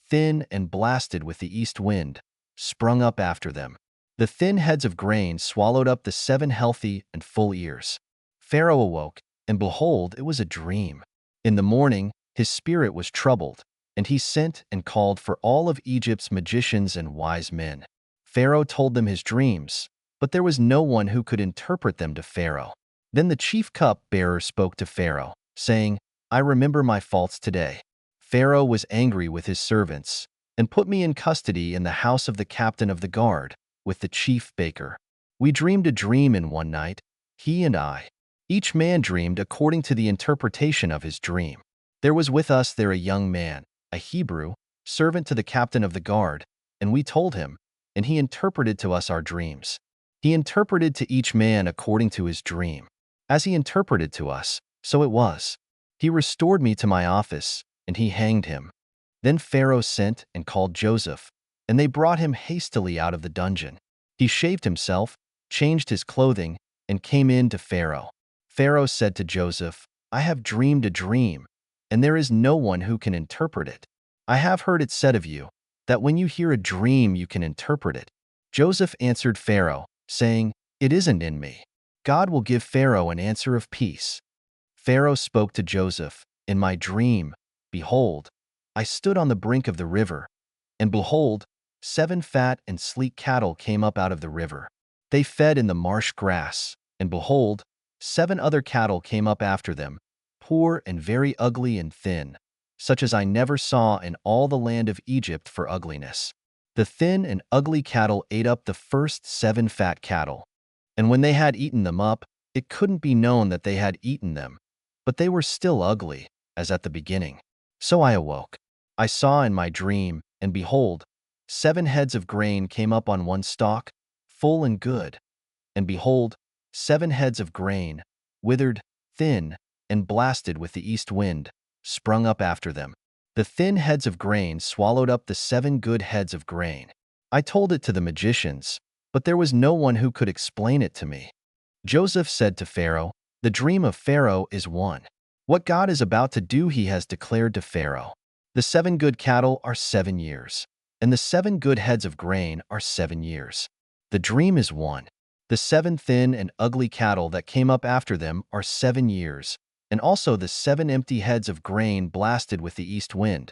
thin and blasted with the east wind, sprung up after them. The thin heads of grain swallowed up the 7 healthy and full ears. Pharaoh awoke, and behold, it was a dream. In the morning, his spirit was troubled, and he sent and called for all of Egypt's magicians and wise men. Pharaoh told them his dreams, but there was no one who could interpret them to Pharaoh. Then the chief cup-bearer spoke to Pharaoh, saying, "I remember my faults today." Pharaoh was angry with his servants, and put me in custody in the house of the captain of the guard, with the chief baker. We dreamed a dream in one night, he and I. Each man dreamed according to the interpretation of his dream. There was with us there a young man, a Hebrew, servant to the captain of the guard, and we told him, and he interpreted to us our dreams. He interpreted to each man according to his dream. As he interpreted to us, so it was. He restored me to my office, and he hanged him. Then Pharaoh sent and called Joseph, and they brought him hastily out of the dungeon. He shaved himself, changed his clothing, and came in to Pharaoh. Pharaoh said to Joseph, I have dreamed a dream, and there is no one who can interpret it. I have heard it said of you, that when you hear a dream you can interpret it. Joseph answered Pharaoh, saying, It isn't in me. God will give Pharaoh an answer of peace. Pharaoh spoke to Joseph, In my dream, behold, I stood on the brink of the river, and behold, 7 fat and sleek cattle came up out of the river. They fed in the marsh grass, and behold, 7 other cattle came up after them, poor and very ugly and thin, such as I never saw in all the land of Egypt for ugliness. The thin and ugly cattle ate up the first 7 fat cattle, and when they had eaten them up, it couldn't be known that they had eaten them, but they were still ugly, as at the beginning. So I awoke. I saw in my dream, and behold, 7 heads of grain came up on one stalk, full and good. And behold, 7 heads of grain, withered, thin, and blasted with the east wind, sprung up after them. The thin heads of grain swallowed up the 7 good heads of grain. I told it to the magicians, but there was no one who could explain it to me. Joseph said to Pharaoh, The dream of Pharaoh is one. What God is about to do he has declared to Pharaoh. The 7 good cattle are 7 years, and the 7 good heads of grain are 7 years. The dream is one. The 7 thin and ugly cattle that came up after them are 7 years, and also the 7 empty heads of grain blasted with the east wind.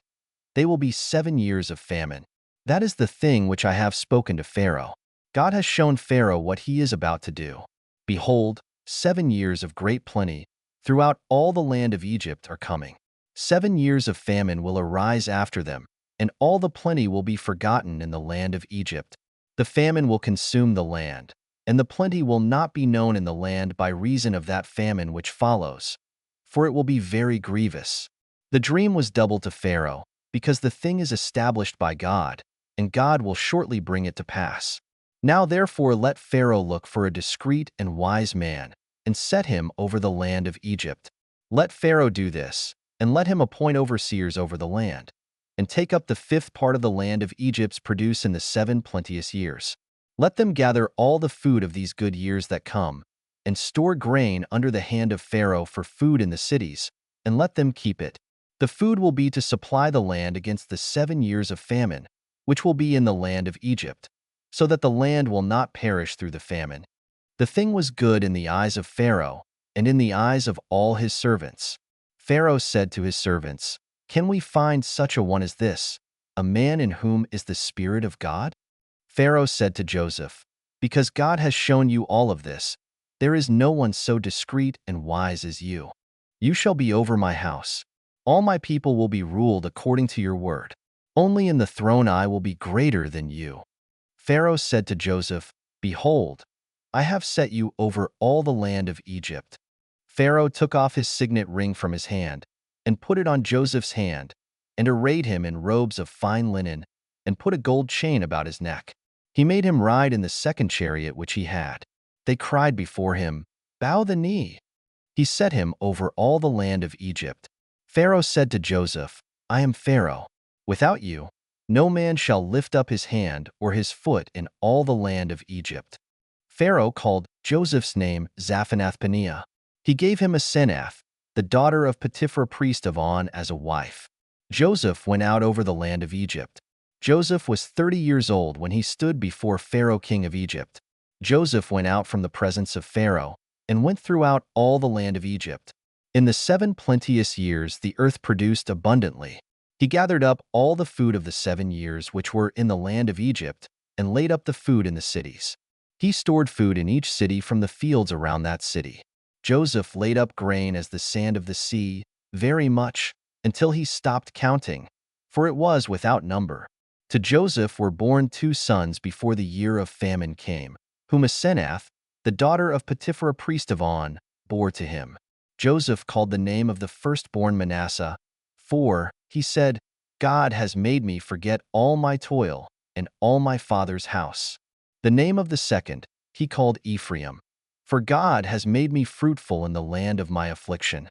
They will be 7 years of famine. That is the thing which I have spoken to Pharaoh. God has shown Pharaoh what he is about to do. Behold, 7 years of great plenty throughout all the land of Egypt are coming. 7 years of famine will arise after them, and all the plenty will be forgotten in the land of Egypt. The famine will consume the land, and the plenty will not be known in the land by reason of that famine which follows, for it will be very grievous. The dream was double to Pharaoh, because the thing is established by God, and God will shortly bring it to pass. Now therefore let Pharaoh look for a discreet and wise man, and set him over the land of Egypt. Let Pharaoh do this, and let him appoint overseers over the land, and take up the 5th part of the land of Egypt's produce in the 7 plenteous years. Let them gather all the food of these good years that come, and store grain under the hand of Pharaoh for food in the cities, and let them keep it. The food will be to supply the land against the 7 years of famine, which will be in the land of Egypt, so that the land will not perish through the famine. The thing was good in the eyes of Pharaoh, and in the eyes of all his servants. Pharaoh said to his servants, Can we find such a one as this, a man in whom is the Spirit of God? Pharaoh said to Joseph, Because God has shown you all of this, there is no one so discreet and wise as you. You shall be over my house. All my people will be ruled according to your word. Only in the throne I will be greater than you. Pharaoh said to Joseph, Behold, I have set you over all the land of Egypt. Pharaoh took off his signet ring from his hand, and put it on Joseph's hand, and arrayed him in robes of fine linen, and put a gold chain about his neck. He made him ride in the 2nd chariot which he had. They cried before him, Bow the knee. He set him over all the land of Egypt. Pharaoh said to Joseph, I am Pharaoh. Without you, no man shall lift up his hand or his foot in all the land of Egypt. Pharaoh called Joseph's name Zaphenath-Paneah. He gave him Asenath, the daughter of Potiphar priest of On, as a wife. Joseph went out over the land of Egypt. Joseph was 30 years old when he stood before Pharaoh king of Egypt. Joseph went out from the presence of Pharaoh, and went throughout all the land of Egypt. In the 7 plenteous years the earth produced abundantly. He gathered up all the food of the 7 years which were in the land of Egypt, and laid up the food in the cities. He stored food in each city from the fields around that city. Joseph laid up grain as the sand of the sea, very much, until he stopped counting, for it was without number. To Joseph were born 2 sons before the year of famine came, whom Asenath, the daughter of Potiphar priest of On, bore to him. Joseph called the name of the firstborn Manasseh, for, he said, God has made me forget all my toil and all my father's house. The name of the second he called Ephraim, for God has made me fruitful in the land of my affliction.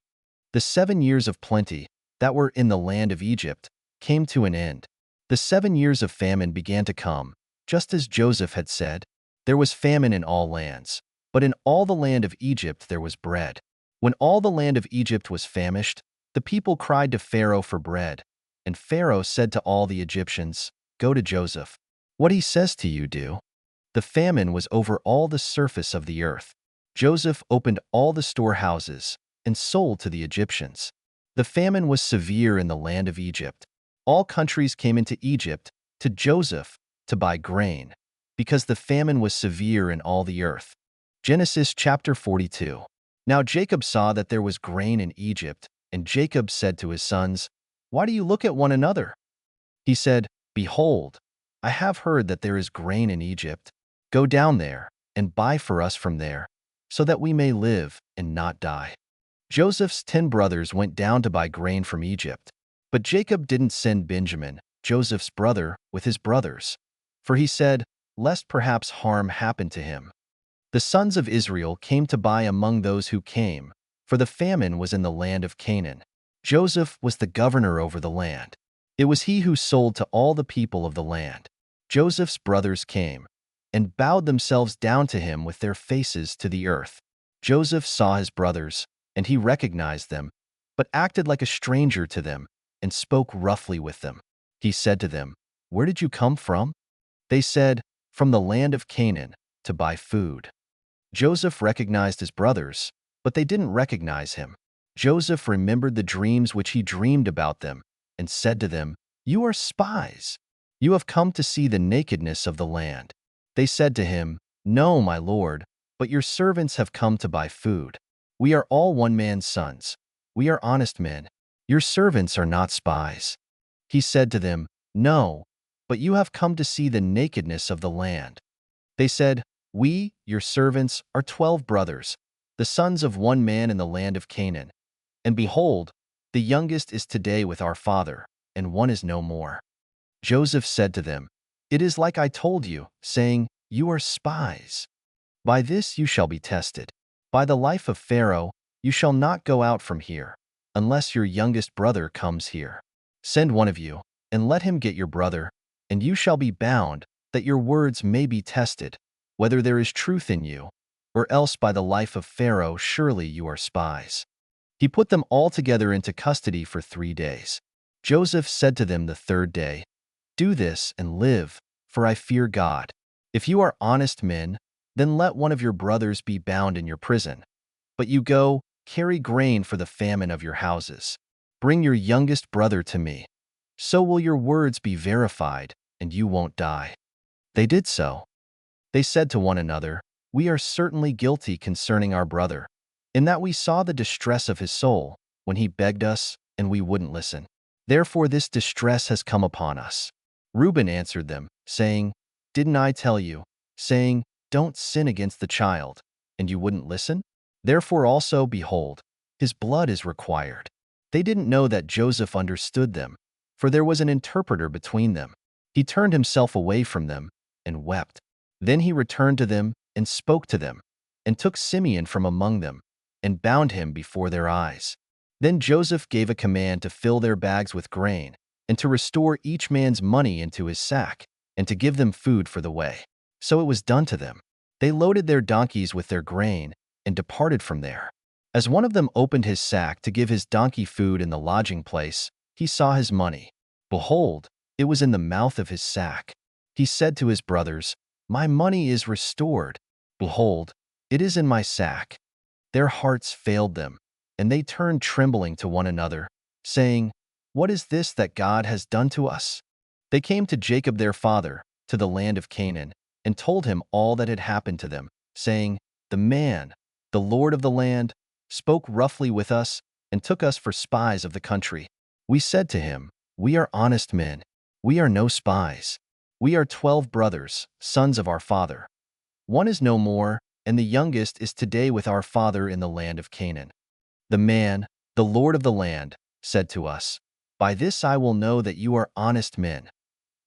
The 7 years of plenty that were in the land of Egypt came to an end. The 7 years of famine began to come, just as Joseph had said. There was famine in all lands, but in all the land of Egypt there was bread. When all the land of Egypt was famished, the people cried to Pharaoh for bread, and Pharaoh said to all the Egyptians, "Go to Joseph. What he says to you, do." The famine was over all the surface of the earth. Joseph opened all the storehouses and sold to the Egyptians. The famine was severe in the land of Egypt. All countries came into Egypt to Joseph to buy grain, because the famine was severe in all the earth. Genesis chapter 42. Now Jacob saw that there was grain in Egypt, and Jacob said to his sons, "Why do you look at one another?" He said, "Behold, I have heard that there is grain in Egypt. Go down there and buy for us from there, so that we may live and not die." Joseph's 10 brothers went down to buy grain from Egypt. But Jacob didn't send Benjamin, Joseph's brother, with his brothers, for he said, lest perhaps harm happen to him. The sons of Israel came to buy among those who came, for the famine was in the land of Canaan. Joseph was the governor over the land. It was he who sold to all the people of the land. Joseph's brothers came and bowed themselves down to him with their faces to the earth. Joseph saw his brothers, and he recognized them, but acted like a stranger to them and spoke roughly with them. He said to them, "Where did you come from?" They said, "From the land of Canaan, to buy food." Joseph recognized his brothers, but they didn't recognize him. Joseph remembered the dreams which he dreamed about them, and said to them, "You are spies. You have come to see the nakedness of the land." They said to him, "No, my lord, but your servants have come to buy food. We are all one man's sons. We are honest men. Your servants are not spies." He said to them, "No, but you have come to see the nakedness of the land." They said, "We, your servants, are 12 brothers, the sons of one man in the land of Canaan. And behold, the youngest is today with our father, and one is no more." Joseph said to them, "It is like I told you, saying, You are spies. By this you shall be tested. By the life of Pharaoh, you shall not go out from here, unless your youngest brother comes here. Send one of you, and let him get your brother, and you shall be bound, that your words may be tested, whether there is truth in you, or else by the life of Pharaoh surely you are spies." He put them all together into custody for 3 days. Joseph said to them the third day, "Do this and live, for I fear God. If you are honest men, then let one of your brothers be bound in your prison. But you go, carry grain for the famine of your houses. Bring your youngest brother to me. So will your words be verified, and you won't die." They did so. They said to one another, "We are certainly guilty concerning our brother, in that we saw the distress of his soul when he begged us, and we wouldn't listen. Therefore this distress has come upon us." Reuben answered them, saying, "Didn't I tell you, saying, Don't sin against the child, and you wouldn't listen? Therefore also, behold, his blood is required." They didn't know that Joseph understood them, for there was an interpreter between them. He turned himself away from them and wept. Then he returned to them and spoke to them, and took Simeon from among them, and bound him before their eyes. Then Joseph gave a command to fill their bags with grain, and to restore each man's money into his sack, and to give them food for the way. So it was done to them. They loaded their donkeys with their grain, and departed from there. As one of them opened his sack to give his donkey food in the lodging place, he saw his money. Behold, it was in the mouth of his sack. He said to his brothers, "My money is restored. Behold, it is in my sack." Their hearts failed them, and they turned trembling to one another, saying, "What is this that God has done to us?" They came to Jacob their father, to the land of Canaan, and told him all that had happened to them, saying, "The man, the lord of the land, spoke roughly with us and took us for spies of the country. We said to him, 'We are honest men. We are no spies. We are 12 brothers, sons of our father. One is no more, and the youngest is today with our father in the land of Canaan. The man, the Lord of the land, said to us, By this I will know that you are honest men.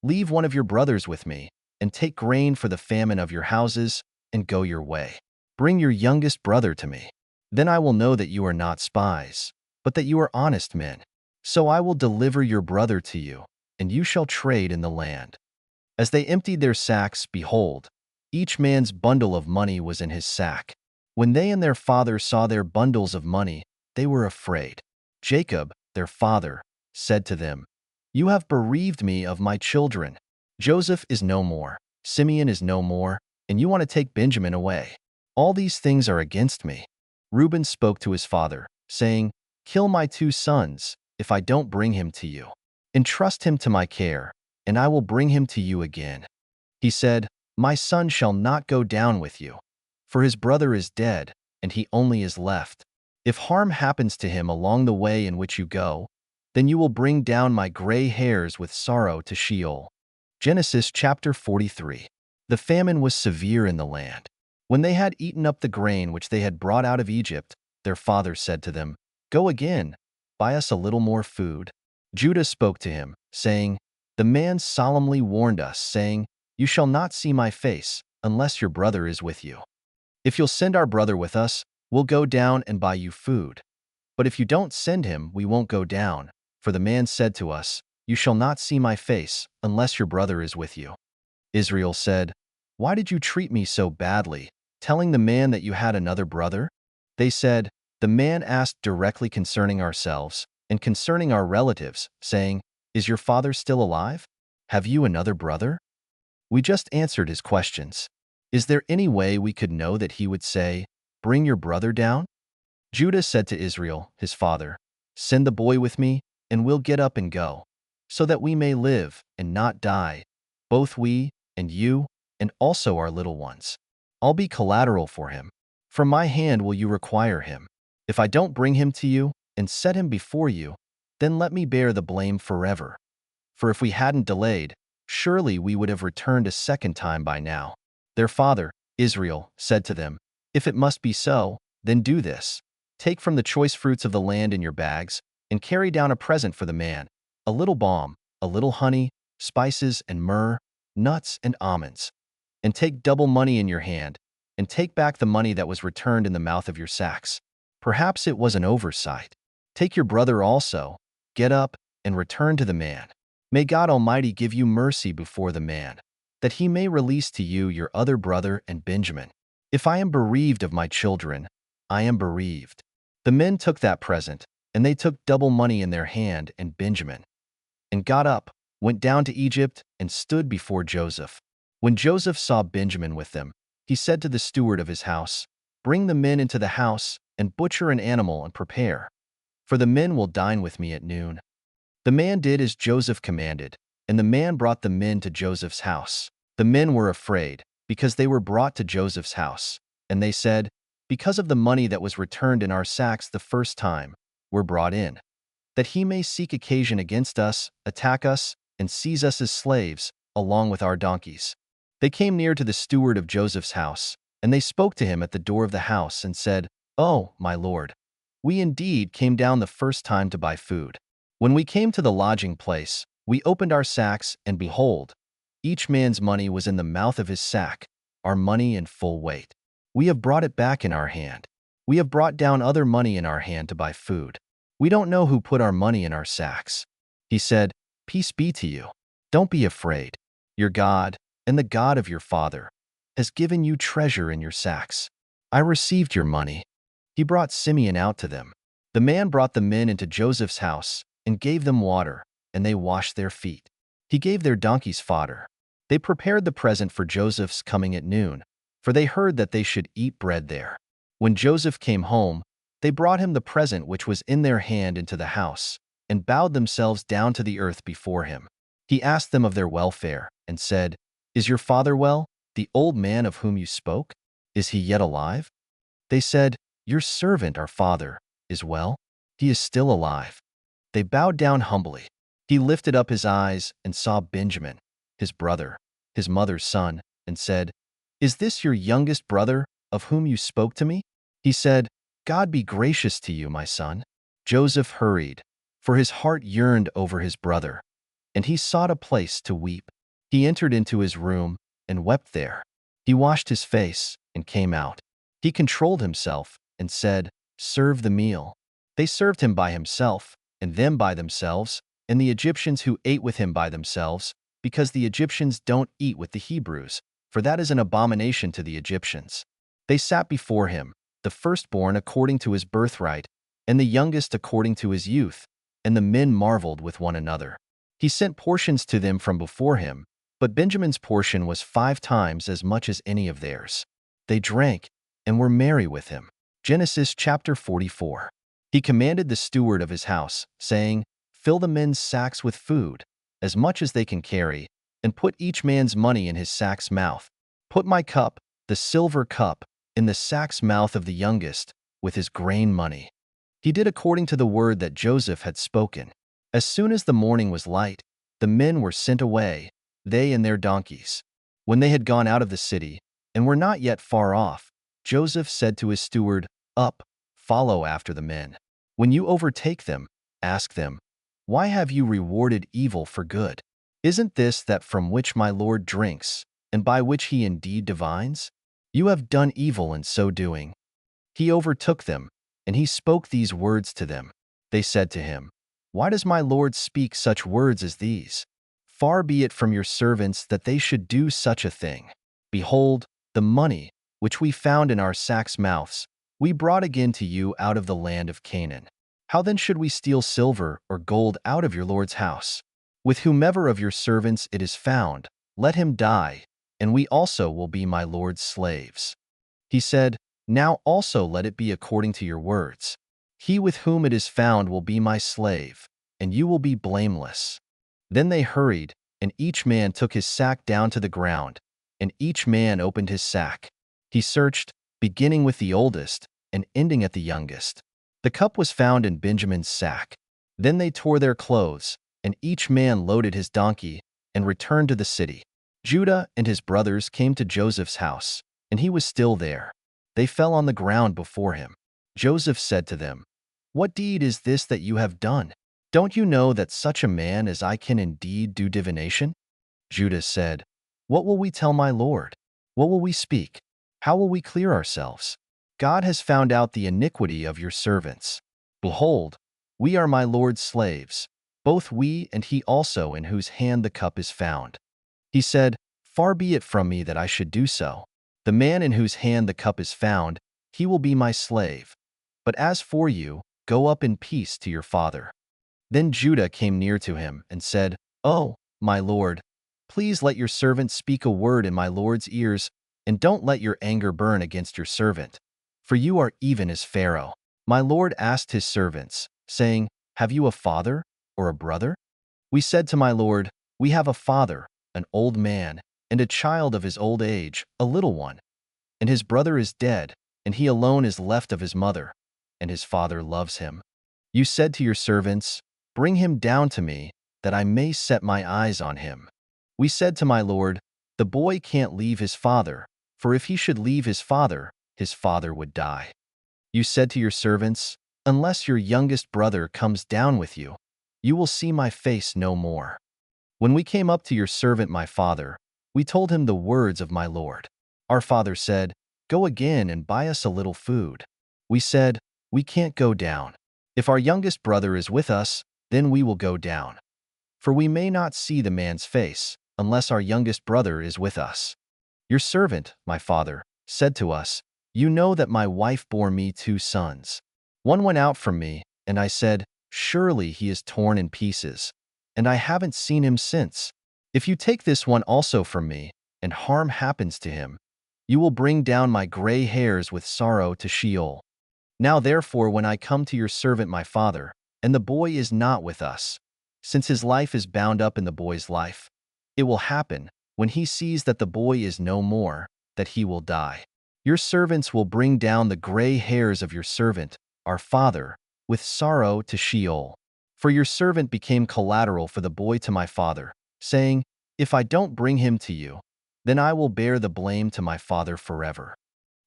Leave one of your brothers with me, and take grain for the famine of your houses, and go your way. Bring your youngest brother to me. Then I will know that you are not spies, but that you are honest men. So I will deliver your brother to you, and you shall trade in the land. As they emptied their sacks, behold, each man's bundle of money was in his sack. When they and their father saw their bundles of money, they were afraid. Jacob, their father, said to them, You have bereaved me of my children. Joseph is no more, Simeon is no more, and you want to take Benjamin away. All these things are against me. Reuben spoke to his father, saying, Kill my 2 sons, if I don't bring him to you. Entrust him to my care, and I will bring him to you again. He said, My son shall not go down with you, for his brother is dead, and he only is left. If harm happens to him along the way in which you go, then you will bring down my gray hairs with sorrow to Sheol. Genesis chapter 43. The famine was severe in the land. When they had eaten up the grain which they had brought out of Egypt, their father said to them, Go again, buy us a little more food. Judah spoke to him, saying, The man solemnly warned us, saying, You shall not see my face, unless your brother is with you. If you'll send our brother with us, we'll go down and buy you food. But if you don't send him, we won't go down. For the man said to us, You shall not see my face, unless your brother is with you. Israel said, Why did you treat me so badly, telling the man that you had another brother? They said, The man asked directly concerning ourselves, and concerning our relatives, saying, Is your father still alive? Have you another brother? We just answered his questions. Is there any way we could know that he would say, Bring your brother down? Judah said to Israel, his father, Send the boy with me, and we'll get up and go, so that we may live and not die, both we and you, and also our little ones. I'll be collateral for him. From my hand will you require him. If I don't bring him to you and set him before you, then let me bear the blame forever. For if we hadn't delayed, surely we would have returned a second time by now. Their father, Israel, said to them, If it must be so, then do this. Take from the choice fruits of the land in your bags, and carry down a present for the man, a little balm, a little honey, spices and myrrh, nuts and almonds. And take double money in your hand, and take back the money that was returned in the mouth of your sacks. Perhaps it was an oversight. Take your brother also, get up, and return to the man. May God Almighty give you mercy before the man, that he may release to you your other brother and Benjamin. If I am bereaved of my children, I am bereaved. The men took that present, and they took double money in their hand and Benjamin, and got up, went down to Egypt, and stood before Joseph. When Joseph saw Benjamin with them, he said to the steward of his house, Bring the men into the house, and butcher an animal and prepare, for the men will dine with me at noon. The man did as Joseph commanded, and the man brought the men to Joseph's house. The men were afraid, because they were brought to Joseph's house, and they said, Because of the money that was returned in our sacks the first time, we're brought in, that he may seek occasion against us, attack us, and seize us as slaves, along with our donkeys. They came near to the steward of Joseph's house, and they spoke to him at the door of the house and said, Oh, my lord, we indeed came down the first time to buy food. When we came to the lodging place, we opened our sacks, and behold, each man's money was in the mouth of his sack, our money in full weight. We have brought it back in our hand. We have brought down other money in our hand to buy food. We don't know who put our money in our sacks. He said, Peace be to you. Don't be afraid. Your God, and the God of your father, has given you treasure in your sacks. I received your money. He brought Simeon out to them. The man brought the men into Joseph's house, and gave them water, and they washed their feet. He gave their donkeys fodder. They prepared the present for Joseph's coming at noon, for they heard that they should eat bread there. When Joseph came home, they brought him the present which was in their hand into the house, and bowed themselves down to the earth before him. He asked them of their welfare, and said, Is your father well, the old man of whom you spoke? Is he yet alive? They said, Your servant, our father, is well. He is still alive. They bowed down humbly. He lifted up his eyes and saw Benjamin, his brother, his mother's son, and said, "Is this your youngest brother, of whom you spoke to me?" He said, "God be gracious to you, my son." Joseph hurried, for his heart yearned over his brother, and he sought a place to weep. He entered into his room and wept there. He washed his face and came out. He controlled himself and said, "Serve the meal." They served him by himself, and them by themselves, and the Egyptians who ate with him by themselves, because the Egyptians don't eat with the Hebrews, for that is an abomination to the Egyptians. They sat before him, the firstborn according to his birthright, and the youngest according to his youth, and the men marveled with one another. He sent portions to them from before him, but Benjamin's portion was 5 times as much as any of theirs. They drank and were merry with him. Genesis chapter 44. He commanded the steward of his house, saying, "Fill the men's sacks with food, as much as they can carry, and put each man's money in his sack's mouth. Put my cup, the silver cup, in the sack's mouth of the youngest, with his grain money." He did according to the word that Joseph had spoken. As soon as the morning was light, the men were sent away, they and their donkeys. When they had gone out of the city, and were not yet far off, Joseph said to his steward, "Up, follow after the men. When you overtake them, ask them, 'Why have you rewarded evil for good? Isn't this that from which my Lord drinks, and by which he indeed divines? You have done evil in so doing.'" He overtook them, and he spoke these words to them. They said to him, "Why does my Lord speak such words as these? Far be it from your servants that they should do such a thing. Behold, the money, which we found in our sacks' mouths, we brought again to you out of the land of Canaan. How then should we steal silver or gold out of your Lord's house? With whomever of your servants it is found, let him die, and we also will be my Lord's slaves." He said, "Now also let it be according to your words. He with whom it is found will be my slave, and you will be blameless." Then they hurried, and each man took his sack down to the ground, and each man opened his sack. He searched, beginning with the oldest and ending at the youngest. The cup was found in Benjamin's sack. Then they tore their clothes, and each man loaded his donkey and returned to the city. Judah and his brothers came to Joseph's house, and he was still there. They fell on the ground before him. Joseph said to them, "What deed is this that you have done? Don't you know that such a man as I can indeed do divination?" Judah said, "What will we tell my Lord? What will we speak? How will we clear ourselves? God has found out the iniquity of your servants. Behold, we are my Lord's slaves, both we and he also in whose hand the cup is found." He said, "Far be it from me that I should do so. The man in whose hand the cup is found, he will be my slave. But as for you, go up in peace to your father." Then Judah came near to him and said, "Oh, my lord, please let your servant speak a word in my lord's ears, and don't let your anger burn against your servant. For you are even as Pharaoh." My lord asked his servants, saying, "Have you a father or a brother?" We said to my lord, "We have a father, an old man, and a child of his old age, a little one. And his brother is dead, and he alone is left of his mother, and his father loves him. You said to your servants, 'Bring him down to me, that I may set my eyes on him.' We said to my lord, 'The boy can't leave his father, for if he should leave his father would die.' You said to your servants, 'Unless your youngest brother comes down with you, you will see my face no more.' When we came up to your servant my father, we told him the words of my lord. Our father said, 'Go again and buy us a little food.' We said, 'We can't go down. If our youngest brother is with us, then we will go down. For we may not see the man's face, unless our youngest brother is with us.' Your servant, my father, said to us, 'You know that my wife bore me 2 sons. One went out from me, and I said, surely he is torn in pieces, and I haven't seen him since. If you take this one also from me, and harm happens to him, you will bring down my gray hairs with sorrow to Sheol. Now therefore when I come to your servant my father, and the boy is not with us, since his life is bound up in the boy's life, it will happen, when he sees that the boy is no more, that he will die. Your servants will bring down the gray hairs of your servant, our father, with sorrow to Sheol. For your servant became collateral for the boy to my father, saying, If I don't bring him to you, then I will bear the blame to my father forever.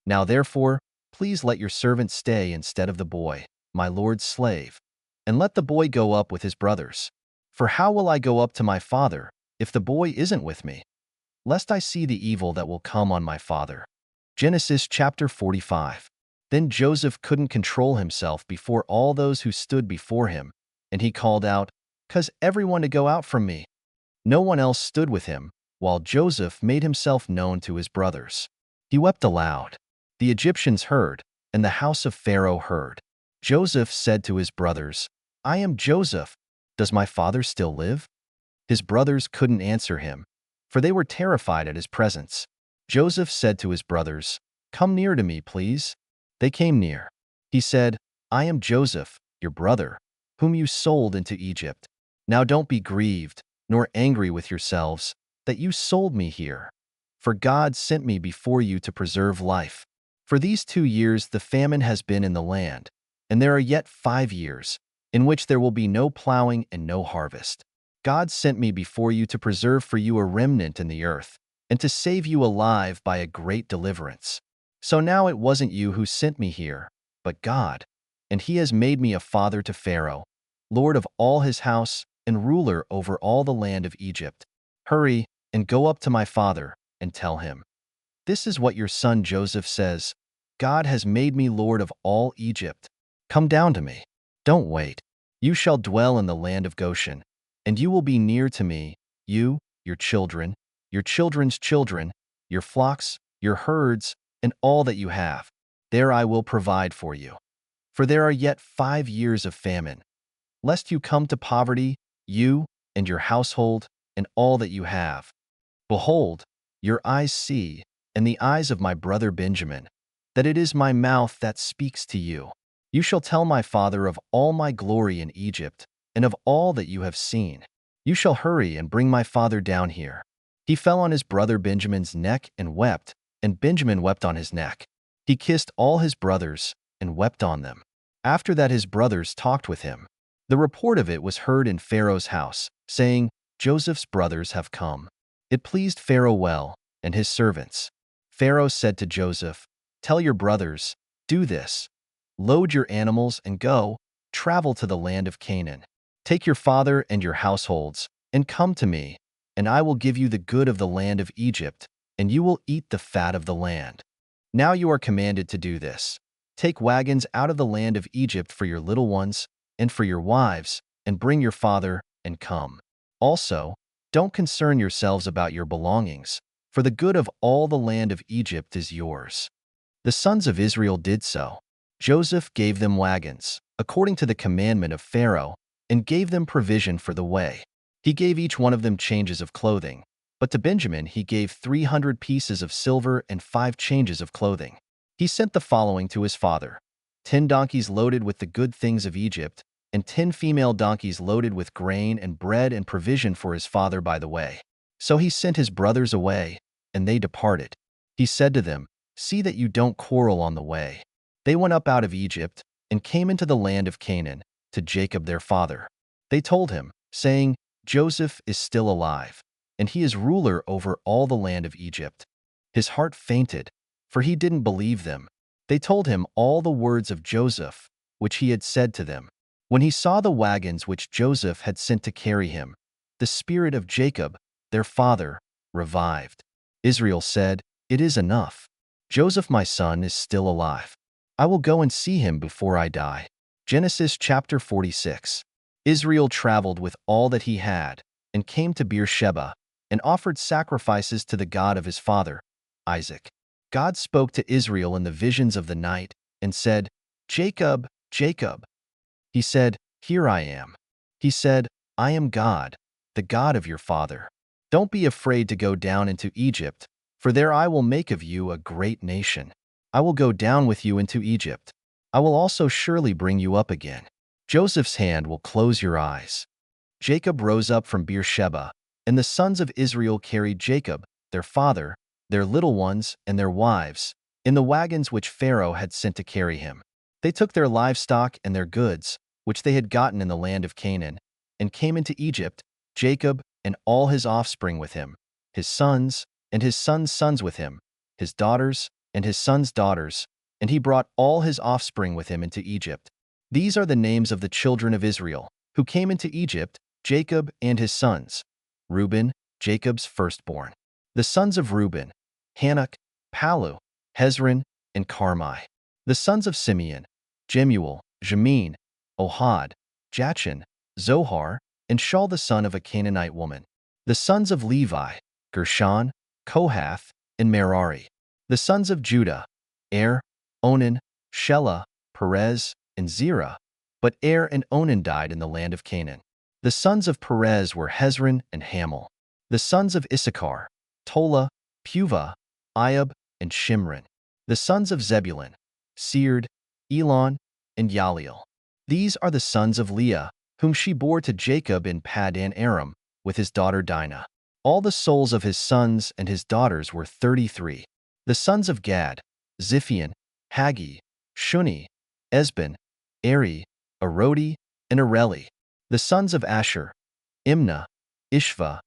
Now therefore, please let your servant stay instead of the boy, my lord's slave, and let the boy go up with his brothers. For how will I go up to my father if the boy isn't with me? Lest I see the evil that will come on my father. Genesis chapter 45. Then Joseph couldn't control himself before all those who stood before him, and he called out, "'Cause everyone to go out from me." No one else stood with him, while Joseph made himself known to his brothers. He wept aloud. The Egyptians heard, and the house of Pharaoh heard. Joseph said to his brothers, "I am Joseph. Does my father still live?" His brothers couldn't answer him, for they were terrified at his presence. Joseph said to his brothers, "Come near to me, please." They came near. He said, "I am Joseph, your brother, whom you sold into Egypt. Now don't be grieved, nor angry with yourselves, that you sold me here. For God sent me before you to preserve life. For these 2 years the famine has been in the land, and there are yet 5 years, in which there will be no plowing and no harvest. God sent me before you to preserve for you a remnant in the earth, and to save you alive by a great deliverance. So now it wasn't you who sent me here, but God, and he has made me a father to Pharaoh, lord of all his house and ruler over all the land of Egypt. Hurry and go up to my father and tell him, 'This is what your son Joseph says, God has made me lord of all Egypt. Come down to me. Don't wait. You shall dwell in the land of Goshen, and you will be near to me, you, your children, your children's children, your flocks, your herds, and all that you have. There I will provide for you. For there are yet 5 years of famine, lest you come to poverty, you and your household, and all that you have. Behold, your eyes see, and the eyes of my brother Benjamin, that it is my mouth that speaks to you. You shall tell my father of all my glory in Egypt, and of all that you have seen. You shall hurry and bring my father down here." He fell on his brother Benjamin's neck and wept, and Benjamin wept on his neck. He kissed all his brothers and wept on them. After that his brothers talked with him. The report of it was heard in Pharaoh's house, saying, "Joseph's brothers have come." It pleased Pharaoh well, and his servants. Pharaoh said to Joseph, "Tell your brothers, do this. Load your animals and go, travel to the land of Canaan. Take your father and your households, and come to me, and I will give you the good of the land of Egypt, and you will eat the fat of the land. Now you are commanded to do this. Take wagons out of the land of Egypt for your little ones, and for your wives, and bring your father, and come. Also, don't concern yourselves about your belongings, for the good of all the land of Egypt is yours." The sons of Israel did so. Joseph gave them wagons, according to the commandment of Pharaoh, and gave them provision for the way. He gave each one of them changes of clothing, but to Benjamin he gave 300 pieces of silver and 5 changes of clothing. He sent the following to his father: 10 donkeys loaded with the good things of Egypt, and 10 female donkeys loaded with grain and bread and provision for his father by the way. So he sent his brothers away, and they departed. He said to them, "See that you don't quarrel on the way." They went up out of Egypt, and came into the land of Canaan, to Jacob their father. They told him, saying, "Joseph is still alive, and he is ruler over all the land of Egypt." His heart fainted, for he didn't believe them. They told him all the words of Joseph, which he had said to them. When he saw the wagons which Joseph had sent to carry him, the spirit of Jacob, their father, revived. Israel said, "It is enough. Joseph my son is still alive. I will go and see him before I die." Genesis chapter 46. Israel traveled with all that he had, and came to Beersheba, and offered sacrifices to the God of his father, Isaac. God spoke to Israel in the visions of the night, and said, "Jacob, Jacob." He said, "Here I am." He said, "I am God, the God of your father. Don't be afraid to go down into Egypt, for there I will make of you a great nation. I will go down with you into Egypt. I will also surely bring you up again. Joseph's hand will close your eyes." Jacob rose up from Beersheba, and the sons of Israel carried Jacob, their father, their little ones, and their wives, in the wagons which Pharaoh had sent to carry him. They took their livestock and their goods, which they had gotten in the land of Canaan, and came into Egypt, Jacob and all his offspring with him, his sons and his sons' sons with him, his daughters and his sons' daughters, and he brought all his offspring with him into Egypt. These are the names of the children of Israel, who came into Egypt, Jacob and his sons. Reuben, Jacob's firstborn. The sons of Reuben: Hanok, Palu, Hezron, and Carmi. The sons of Simeon: Jemuel, Jamin, Ohad, Jachin, Zohar, and Shaul the son of a Canaanite woman. The sons of Levi: Gershon, Kohath, and Merari. The sons of Judah: Er, Onan, Shelah, Perez, and Zerah. But Er and Onan died in the land of Canaan. The sons of Perez were Hezron and Hamel. The sons of Issachar: Tola, Puvah, Iab, and Shimron. The sons of Zebulun: Sered, Elon, and Yaliel. These are the sons of Leah, whom she bore to Jacob in Paddan Aram, with his daughter Dinah. All the souls of his sons and his daughters were 33. The sons of Gad: Ziphion, Haggi, Shuni, Esben, Eri, Arodi, and Areli. The sons of Asher: Imnah, Ishva,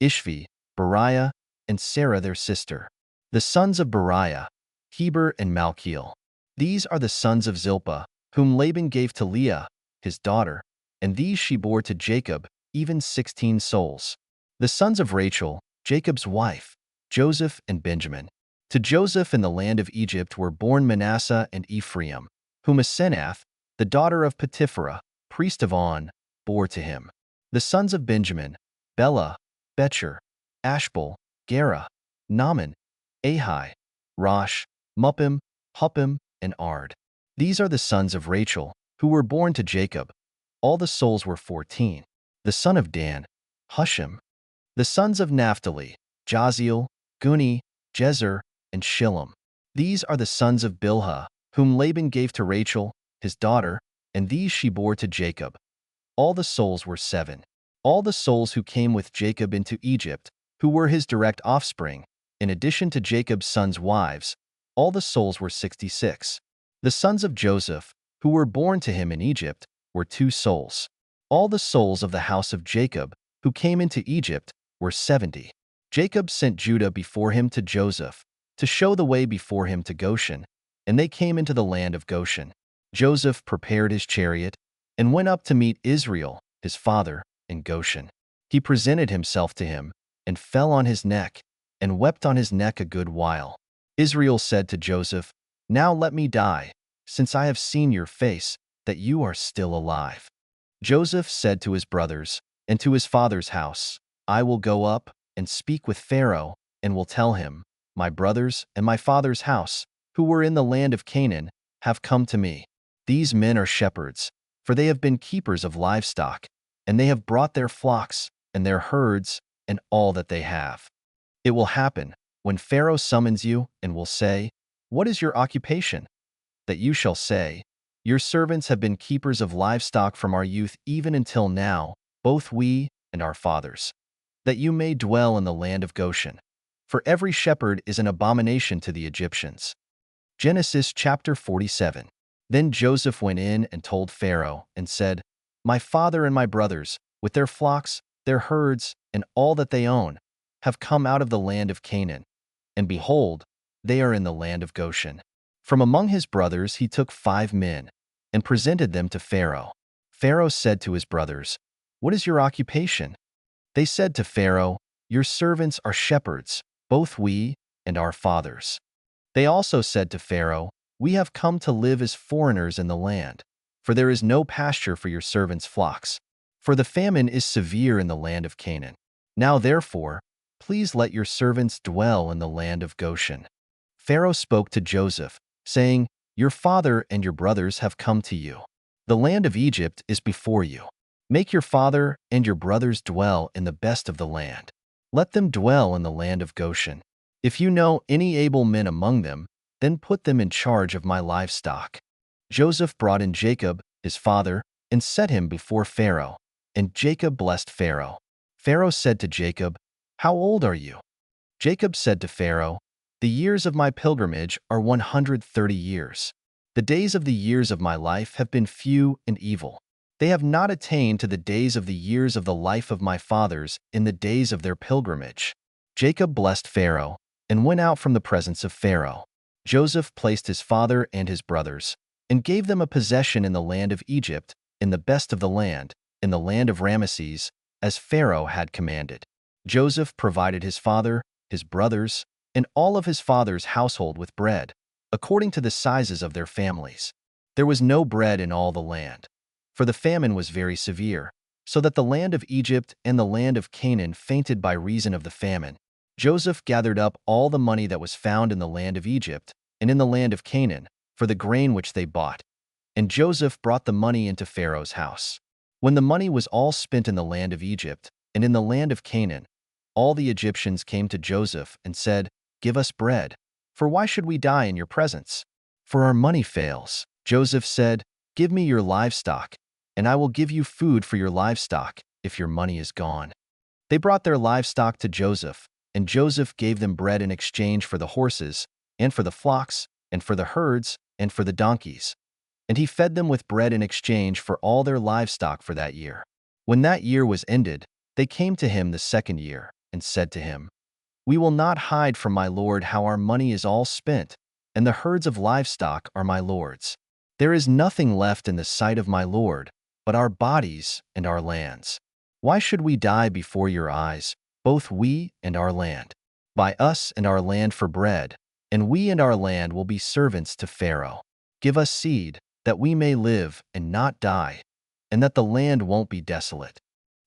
Ishvi, Beriah, and Sarah their sister. The sons of Beriah: Heber and Malchiel. These are the sons of Zilpah, whom Laban gave to Leah, his daughter, and these she bore to Jacob, even 16 souls. The sons of Rachel, Jacob's wife: Joseph and Benjamin. To Joseph in the land of Egypt were born Manasseh and Ephraim, whom Asenath, the daughter of Potipharah, priest of On, bore to him. The sons of Benjamin: Bela, Becher, Ashbel, Gera, Naaman, Ahi, Rosh, Muppim, Huppim, and Ard. These are the sons of Rachel, who were born to Jacob. All the souls were 14. The son of Dan: Hushim. The sons of Naphtali: Jaziel, Guni, Jezer, and Shillem. These are the sons of Bilhah, whom Laban gave to Rachel, his daughter, and these she bore to Jacob. All the souls were 7. All the souls who came with Jacob into Egypt, who were his direct offspring, in addition to Jacob's sons' wives, all the souls were 66. The sons of Joseph, who were born to him in Egypt, were 2 souls. All the souls of the house of Jacob, who came into Egypt, were 70. Jacob sent Judah before him to Joseph, to show the way before him to Goshen, and they came into the land of Goshen. Joseph prepared his chariot and went up to meet Israel, his father, in Goshen. He presented himself to him and fell on his neck and wept on his neck a good while. Israel said to Joseph, "Now let me die, since I have seen your face, that you are still alive." Joseph said to his brothers and to his father's house, "I will go up and speak with Pharaoh and will tell him, 'My brothers and my father's house, who were in the land of Canaan, have come to me. These men are shepherds, for they have been keepers of livestock, and they have brought their flocks and their herds and all that they have.' It will happen, when Pharaoh summons you and will say, 'What is your occupation?' that you shall say, 'Your servants have been keepers of livestock from our youth even until now, both we and our fathers,' that you may dwell in the land of Goshen. For every shepherd is an abomination to the Egyptians." Genesis chapter 47. Then Joseph went in and told Pharaoh and said, "My father and my brothers, with their flocks, their herds, and all that they own, have come out of the land of Canaan, and behold, they are in the land of Goshen." From among his brothers he took 5 men and presented them to Pharaoh. Pharaoh said to his brothers, "What is your occupation?" They said to Pharaoh, "Your servants are shepherds, both we and our fathers." They also said to Pharaoh, "We have come to live as foreigners in the land, for there is no pasture for your servants' flocks, for the famine is severe in the land of Canaan. Now therefore, please let your servants dwell in the land of Goshen." Pharaoh spoke to Joseph, saying, "Your father and your brothers have come to you. The land of Egypt is before you. Make your father and your brothers dwell in the best of the land. Let them dwell in the land of Goshen. If you know any able men among them, then put them in charge of my livestock." Joseph brought in Jacob, his father, and set him before Pharaoh, and Jacob blessed Pharaoh. Pharaoh said to Jacob, "How old are you?" Jacob said to Pharaoh, "The years of my pilgrimage are 130 years. The days of the years of my life have been few and evil. They have not attained to the days of the years of the life of my fathers in the days of their pilgrimage. Jacob blessed Pharaoh and went out from the presence of Pharaoh. Joseph placed his father and his brothers and gave them a possession in the land of Egypt, in the best of the land, in the land of Ramesses, as Pharaoh had commanded. Joseph provided his father, his brothers, and all of his father's household with bread, according to the sizes of their families. There was no bread in all the land, for the famine was very severe, so that the land of Egypt and the land of Canaan fainted by reason of the famine. Joseph gathered up all the money that was found in the land of Egypt and in the land of Canaan for the grain which they bought, and Joseph brought the money into Pharaoh's house. When the money was all spent in the land of Egypt and in the land of Canaan, all the Egyptians came to Joseph and said, "Give us bread, for why should we die in your presence? For our money fails." Joseph said, "Give me your livestock, and I will give you food for your livestock if your money is gone." They brought their livestock to Joseph, and Joseph gave them bread in exchange for the horses, and for the flocks, and for the herds, and for the donkeys. And he fed them with bread in exchange for all their livestock for that year. When that year was ended, they came to him the second year, and said to him, "We will not hide from my lord how our money is all spent, and the herds of livestock are my lord's. There is nothing left in the sight of my lord, but our bodies and our lands. Why should we die before your eyes, both we and our land? Buy us and our land for bread, and we and our land will be servants to Pharaoh. Give us seed, that we may live and not die, and that the land won't be desolate."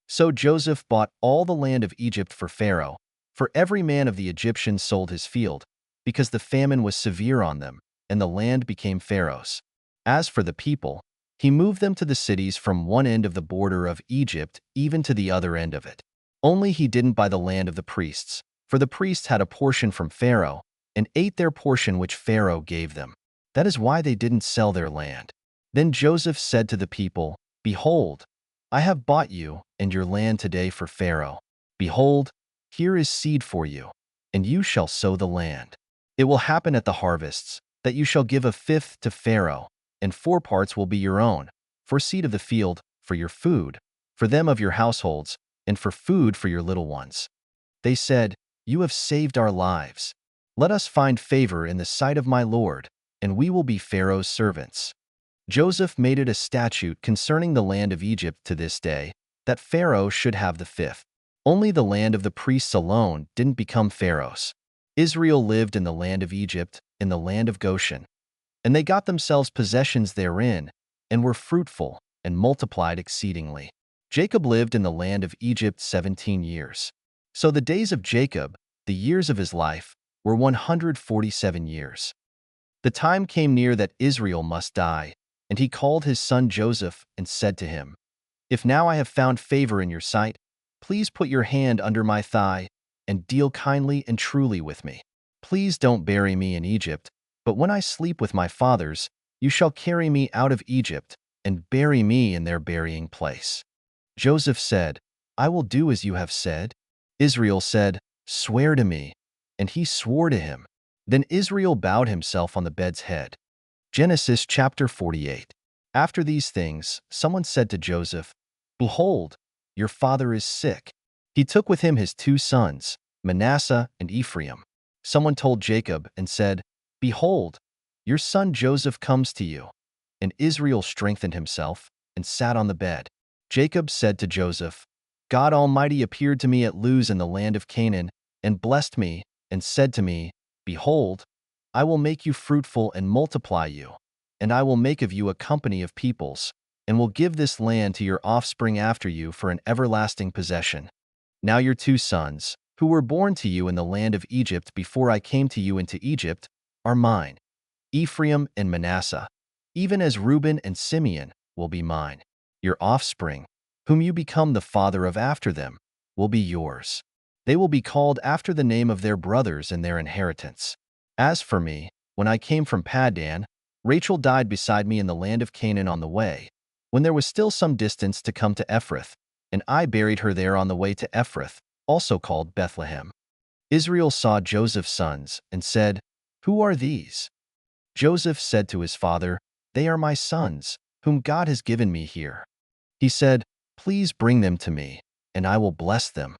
So Joseph bought all the land of Egypt for Pharaoh, for every man of the Egyptians sold his field, because the famine was severe on them, and the land became Pharaoh's. As for the people, he moved them to the cities from one end of the border of Egypt even to the other end of it. Only he didn't buy the land of the priests, for the priests had a portion from Pharaoh, and ate their portion which Pharaoh gave them. That is why they didn't sell their land. Then Joseph said to the people, "Behold, I have bought you and your land today for Pharaoh. Behold, here is seed for you, and you shall sow the land. It will happen at the harvests, that you shall give a fifth to Pharaoh, and 4 parts will be your own, for seed of the field, for your food, for them of your households, and for food for your little ones." They said, "You have saved our lives. Let us find favor in the sight of my lord, and we will be Pharaoh's servants." Joseph made it a statute concerning the land of Egypt to this day, that Pharaoh should have the fifth. Only the land of the priests alone didn't become Pharaoh's. Israel lived in the land of Egypt, in the land of Goshen, and they got themselves possessions therein, and were fruitful, and multiplied exceedingly. Jacob lived in the land of Egypt 17 years. So the days of Jacob, the years of his life, were 147 years. The time came near that Israel must die, and he called his son Joseph and said to him, "If now I have found favor in your sight, please put your hand under my thigh and deal kindly and truly with me. Please don't bury me in Egypt, but when I sleep with my fathers, you shall carry me out of Egypt and bury me in their burying place." Joseph said, "I will do as you have said." Israel said, "Swear to me." And he swore to him. Then Israel bowed himself on the bed's head. Genesis chapter 48. After these things, someone said to Joseph, "Behold, your father is sick." He took with him his 2 sons, Manasseh and Ephraim. Someone told Jacob and said, "Behold, your son Joseph comes to you." And Israel strengthened himself and sat on the bed. Jacob said to Joseph, "God Almighty appeared to me at Luz in the land of Canaan, and blessed me, and said to me, 'Behold, I will make you fruitful and multiply you, and I will make of you a company of peoples, and will give this land to your offspring after you for an everlasting possession.' Now your 2 sons, who were born to you in the land of Egypt before I came to you into Egypt, are mine, Ephraim and Manasseh, even as Reuben and Simeon will be mine. Your offspring, whom you become the father of after them, will be yours. They will be called after the name of their brothers in their inheritance. As for me, when I came from Paddan, Rachel died beside me in the land of Canaan on the way, when there was still some distance to come to Ephrath, and I buried her there on the way to Ephrath, also called Bethlehem." Israel saw Joseph's sons and said, "Who are these?" Joseph said to his father, "They are my sons, whom God has given me here." He said, "Please bring them to me, and I will bless them."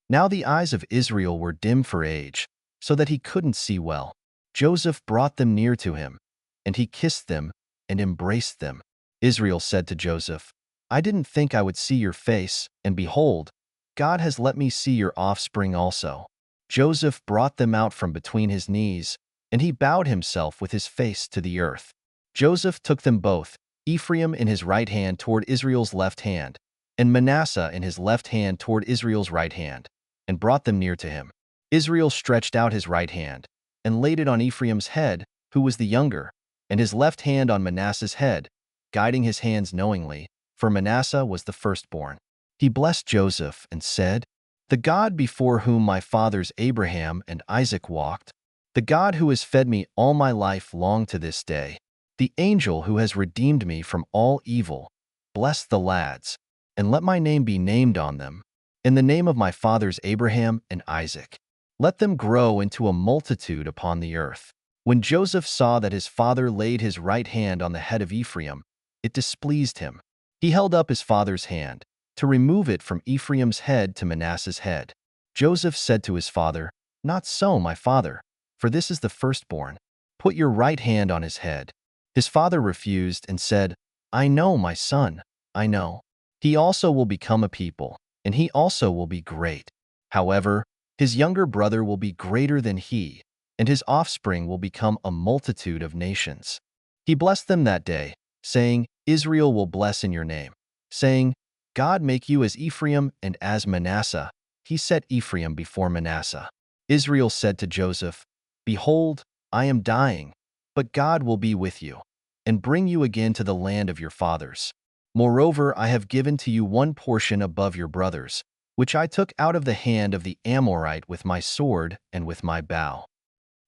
Now the eyes of Israel were dim for age, so that he couldn't see well. Joseph brought them near to him, and he kissed them and embraced them. Israel said to Joseph, "I didn't think I would see your face, and behold, God has let me see your offspring also." Joseph brought them out from between his knees, and he bowed himself with his face to the earth. Joseph took them both, Ephraim in his right hand toward Israel's left hand, and Manasseh in his left hand toward Israel's right hand, and brought them near to him. Israel stretched out his right hand, and laid it on Ephraim's head, who was the younger, and his left hand on Manasseh's head, guiding his hands knowingly, for Manasseh was the firstborn. He blessed Joseph and said, "The God before whom my fathers Abraham and Isaac walked, the God who has fed me all my life long to this day, the angel who has redeemed me from all evil, bless the lads, and let my name be named on them, in the name of my fathers Abraham and Isaac. Let them grow into a multitude upon the earth." When Joseph saw that his father laid his right hand on the head of Ephraim, it displeased him. He held up his father's hand, to remove it from Ephraim's head to Manasseh's head. Joseph said to his father, "Not so, my father, for this is the firstborn. Put your right hand on his head." His father refused and said, "I know, my son, I know. He also will become a people, and he also will be great. However, his younger brother will be greater than he, and his offspring will become a multitude of nations." He blessed them that day, saying, "Israel will bless in your name," saying, "God make you as Ephraim and as Manasseh." He set Ephraim before Manasseh. Israel said to Joseph, "Behold, I am dying, but God will be with you, and bring you again to the land of your fathers. Moreover, I have given to you one portion above your brothers, which I took out of the hand of the Amorite with my sword and with my bow."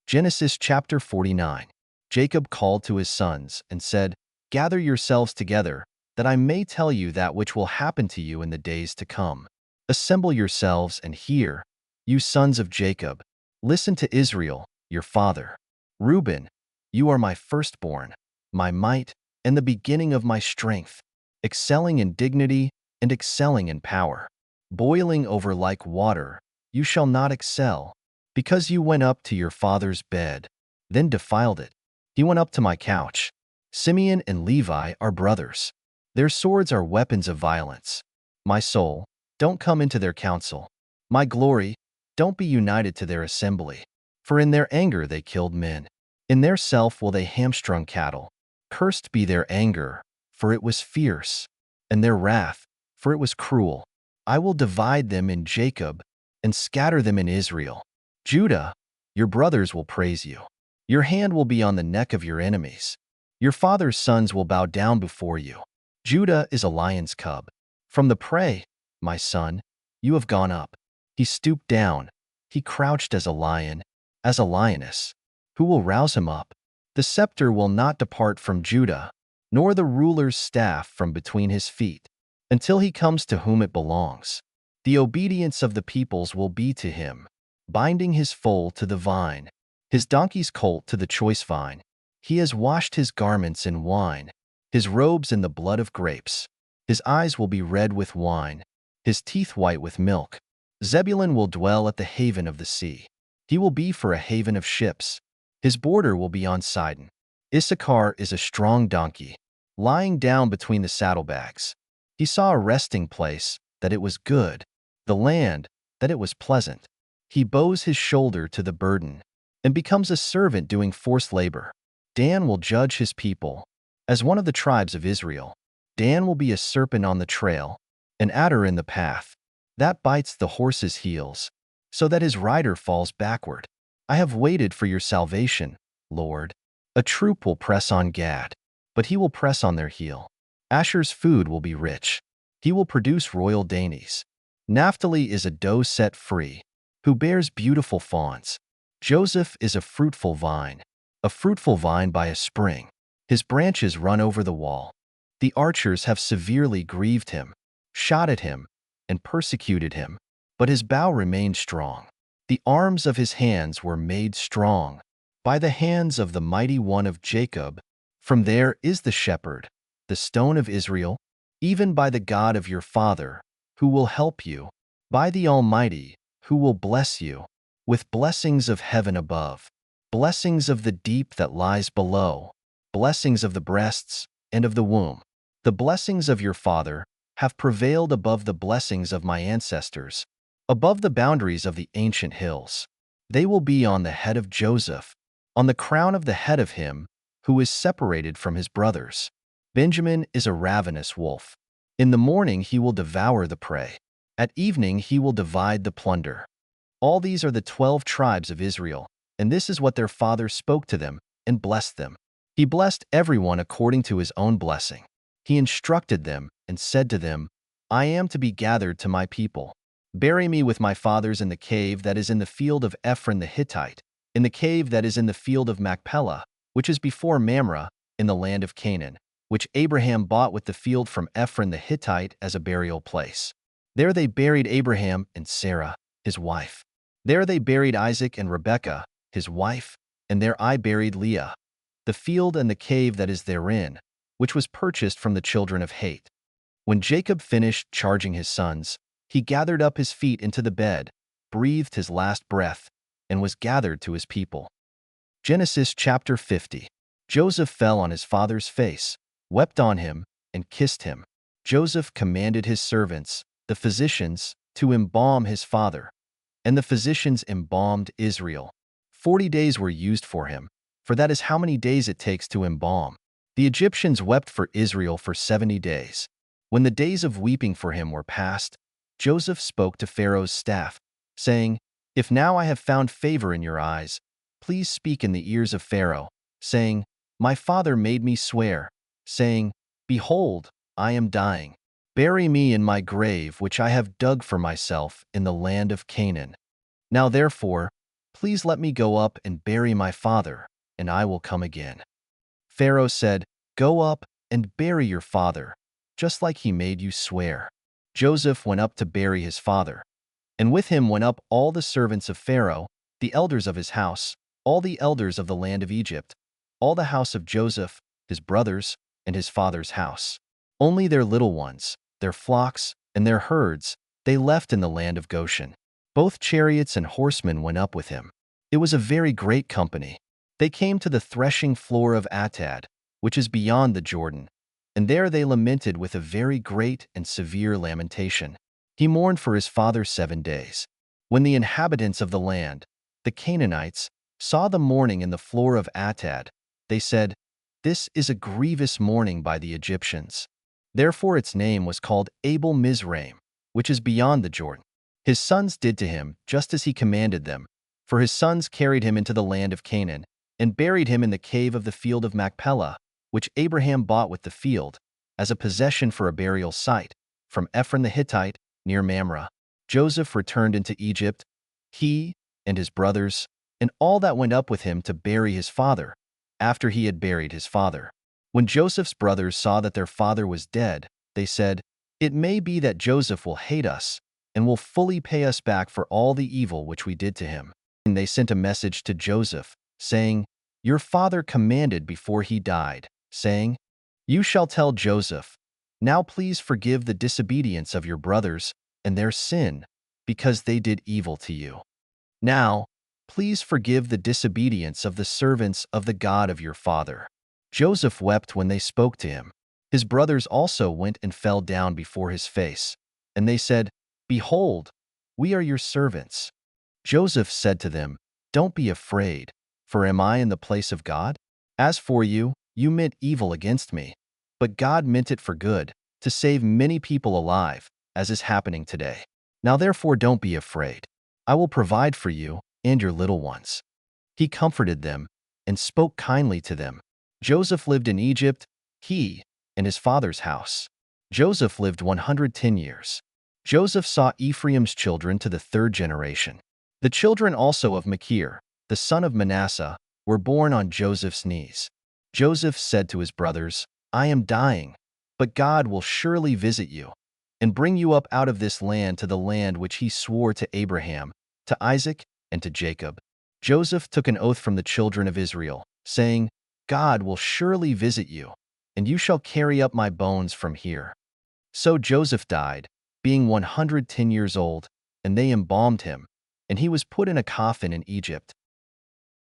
Genesis chapter 49. Jacob called to his sons and said, "Gather yourselves together, that I may tell you that which will happen to you in the days to come. Assemble yourselves and hear, you sons of Jacob. Listen to Israel, your father. Reuben, you are my firstborn, my might, and the beginning of my strength, excelling in dignity and excelling in power. Boiling over like water, you shall not excel, because you went up to your father's bed, then defiled it. He went up to my couch. Simeon and Levi are brothers. Their swords are weapons of violence. My soul, don't come into their council. My glory, don't be united to their assembly. For in their anger they killed men. In their self will they hamstrung cattle. Cursed be their anger, for it was fierce, and their wrath, for it was cruel. I will divide them in Jacob and scatter them in Israel. Judah, your brothers will praise you. Your hand will be on the neck of your enemies. Your father's sons will bow down before you. Judah is a lion's cub. From the prey, my son, you have gone up. He stooped down. He crouched as a lion, as a lioness. Who will rouse him up? The scepter will not depart from Judah, nor the ruler's staff from between his feet, until he comes to whom it belongs. The obedience of the peoples will be to him, binding his foal to the vine, his donkey's colt to the choice vine. He has washed his garments in wine, his robes in the blood of grapes. His eyes will be red with wine, his teeth white with milk. Zebulun will dwell at the haven of the sea. He will be for a haven of ships. His border will be on Sidon. Issachar is a strong donkey, lying down between the saddlebags. He saw a resting place, that it was good, the land, that it was pleasant. He bows his shoulder to the burden, and becomes a servant doing forced labor. Dan will judge his people, as one of the tribes of Israel. Dan will be a serpent on the trail, an adder in the path, that bites the horse's heels, so that his rider falls backward. I have waited for your salvation, Lord. A troop will press on Gad, but he will press on their heel. Asher's food will be rich. He will produce royal dainties. Naphtali is a doe set free, who bears beautiful fawns. Joseph is a fruitful vine by a spring. His branches run over the wall. The archers have severely grieved him, shot at him, and persecuted him, but his bow remained strong. The arms of his hands were made strong by the hands of the mighty one of Jacob. From there is the shepherd, the stone of Israel, even by the God of your father, who will help you, by the Almighty, who will bless you, with blessings of heaven above, blessings of the deep that lies below, blessings of the breasts and of the womb. The blessings of your father have prevailed above the blessings of my ancestors, above the boundaries of the ancient hills. They will be on the head of Joseph, on the crown of the head of him who is separated from his brothers. Benjamin is a ravenous wolf. In the morning he will devour the prey. At evening he will divide the plunder. All these are the 12 tribes of Israel, and this is what their father spoke to them and blessed them. He blessed everyone according to his own blessing. He instructed them and said to them, I am to be gathered to my people. Bury me with my fathers in the cave that is in the field of Ephron the Hittite, in the cave that is in the field of Machpelah, which is before Mamre, in the land of Canaan, which Abraham bought with the field from Ephron the Hittite as a burial place. There they buried Abraham and Sarah, his wife. There they buried Isaac and Rebekah, his wife, and there I buried Leah. The field and the cave that is therein, which was purchased from the children of Heth. When Jacob finished charging his sons, he gathered up his feet into the bed, breathed his last breath, and was gathered to his people. Genesis chapter 50. Joseph fell on his father's face, wept on him, and kissed him. Joseph commanded his servants, the physicians, to embalm his father, and the physicians embalmed Israel. 40 days were used for him, for that is how many days it takes to embalm. The Egyptians wept for Israel for 70 days. When the days of weeping for him were past, Joseph spoke to Pharaoh's staff, saying, If now I have found favor in your eyes, please speak in the ears of Pharaoh, saying, My father made me swear, saying, Behold, I am dying. Bury me in my grave which I have dug for myself in the land of Canaan. Now therefore, please let me go up and bury my father, and I will come again. Pharaoh said, Go up and bury your father, just like he made you swear. Joseph went up to bury his father, and with him went up all the servants of Pharaoh, the elders of his house, all the elders of the land of Egypt, all the house of Joseph, his brothers, and his father's house. Only their little ones, their flocks, and their herds, they left in the land of Goshen. Both chariots and horsemen went up with him. It was a very great company. They came to the threshing floor of Atad, which is beyond the Jordan, and there they lamented with a very great and severe lamentation. He mourned for his father 7 days. When the inhabitants of the land, the Canaanites, saw the mourning in the floor of Atad, they said, This is a grievous mourning by the Egyptians. Therefore its name was called Abel Mizraim, which is beyond the Jordan. His sons did to him just as he commanded them, for his sons carried him into the land of Canaan, and buried him in the cave of the field of Machpelah, which Abraham bought with the field, as a possession for a burial site, from Ephron the Hittite, near Mamre. Joseph returned into Egypt, he and his brothers, and all that went up with him to bury his father, after he had buried his father. When Joseph's brothers saw that their father was dead, they said, It may be that Joseph will hate us, and will fully pay us back for all the evil which we did to him. And they sent a message to Joseph, saying, Your father commanded before he died, saying, You shall tell Joseph, Now please forgive the disobedience of your brothers and their sin, because they did evil to you. Now, please forgive the disobedience of the servants of the God of your father. Joseph wept when they spoke to him. His brothers also went and fell down before his face, and they said, Behold, we are your servants. Joseph said to them, Don't be afraid, for am I in the place of God? As for you, you meant evil against me, but God meant it for good, to save many people alive, as is happening today. Now therefore don't be afraid. I will provide for you and your little ones. He comforted them and spoke kindly to them. Joseph lived in Egypt, he and his father's house. Joseph lived 110 years. Joseph saw Ephraim's children to the 3rd generation. The children also of Machir, the son of Manasseh, were born on Joseph's knees. Joseph said to his brothers, I am dying, but God will surely visit you, and bring you up out of this land to the land which he swore to Abraham, to Isaac, and to Jacob. Joseph took an oath from the children of Israel, saying, God will surely visit you, and you shall carry up my bones from here. So Joseph died, being 110 years old, and they embalmed him, and he was put in a coffin in Egypt.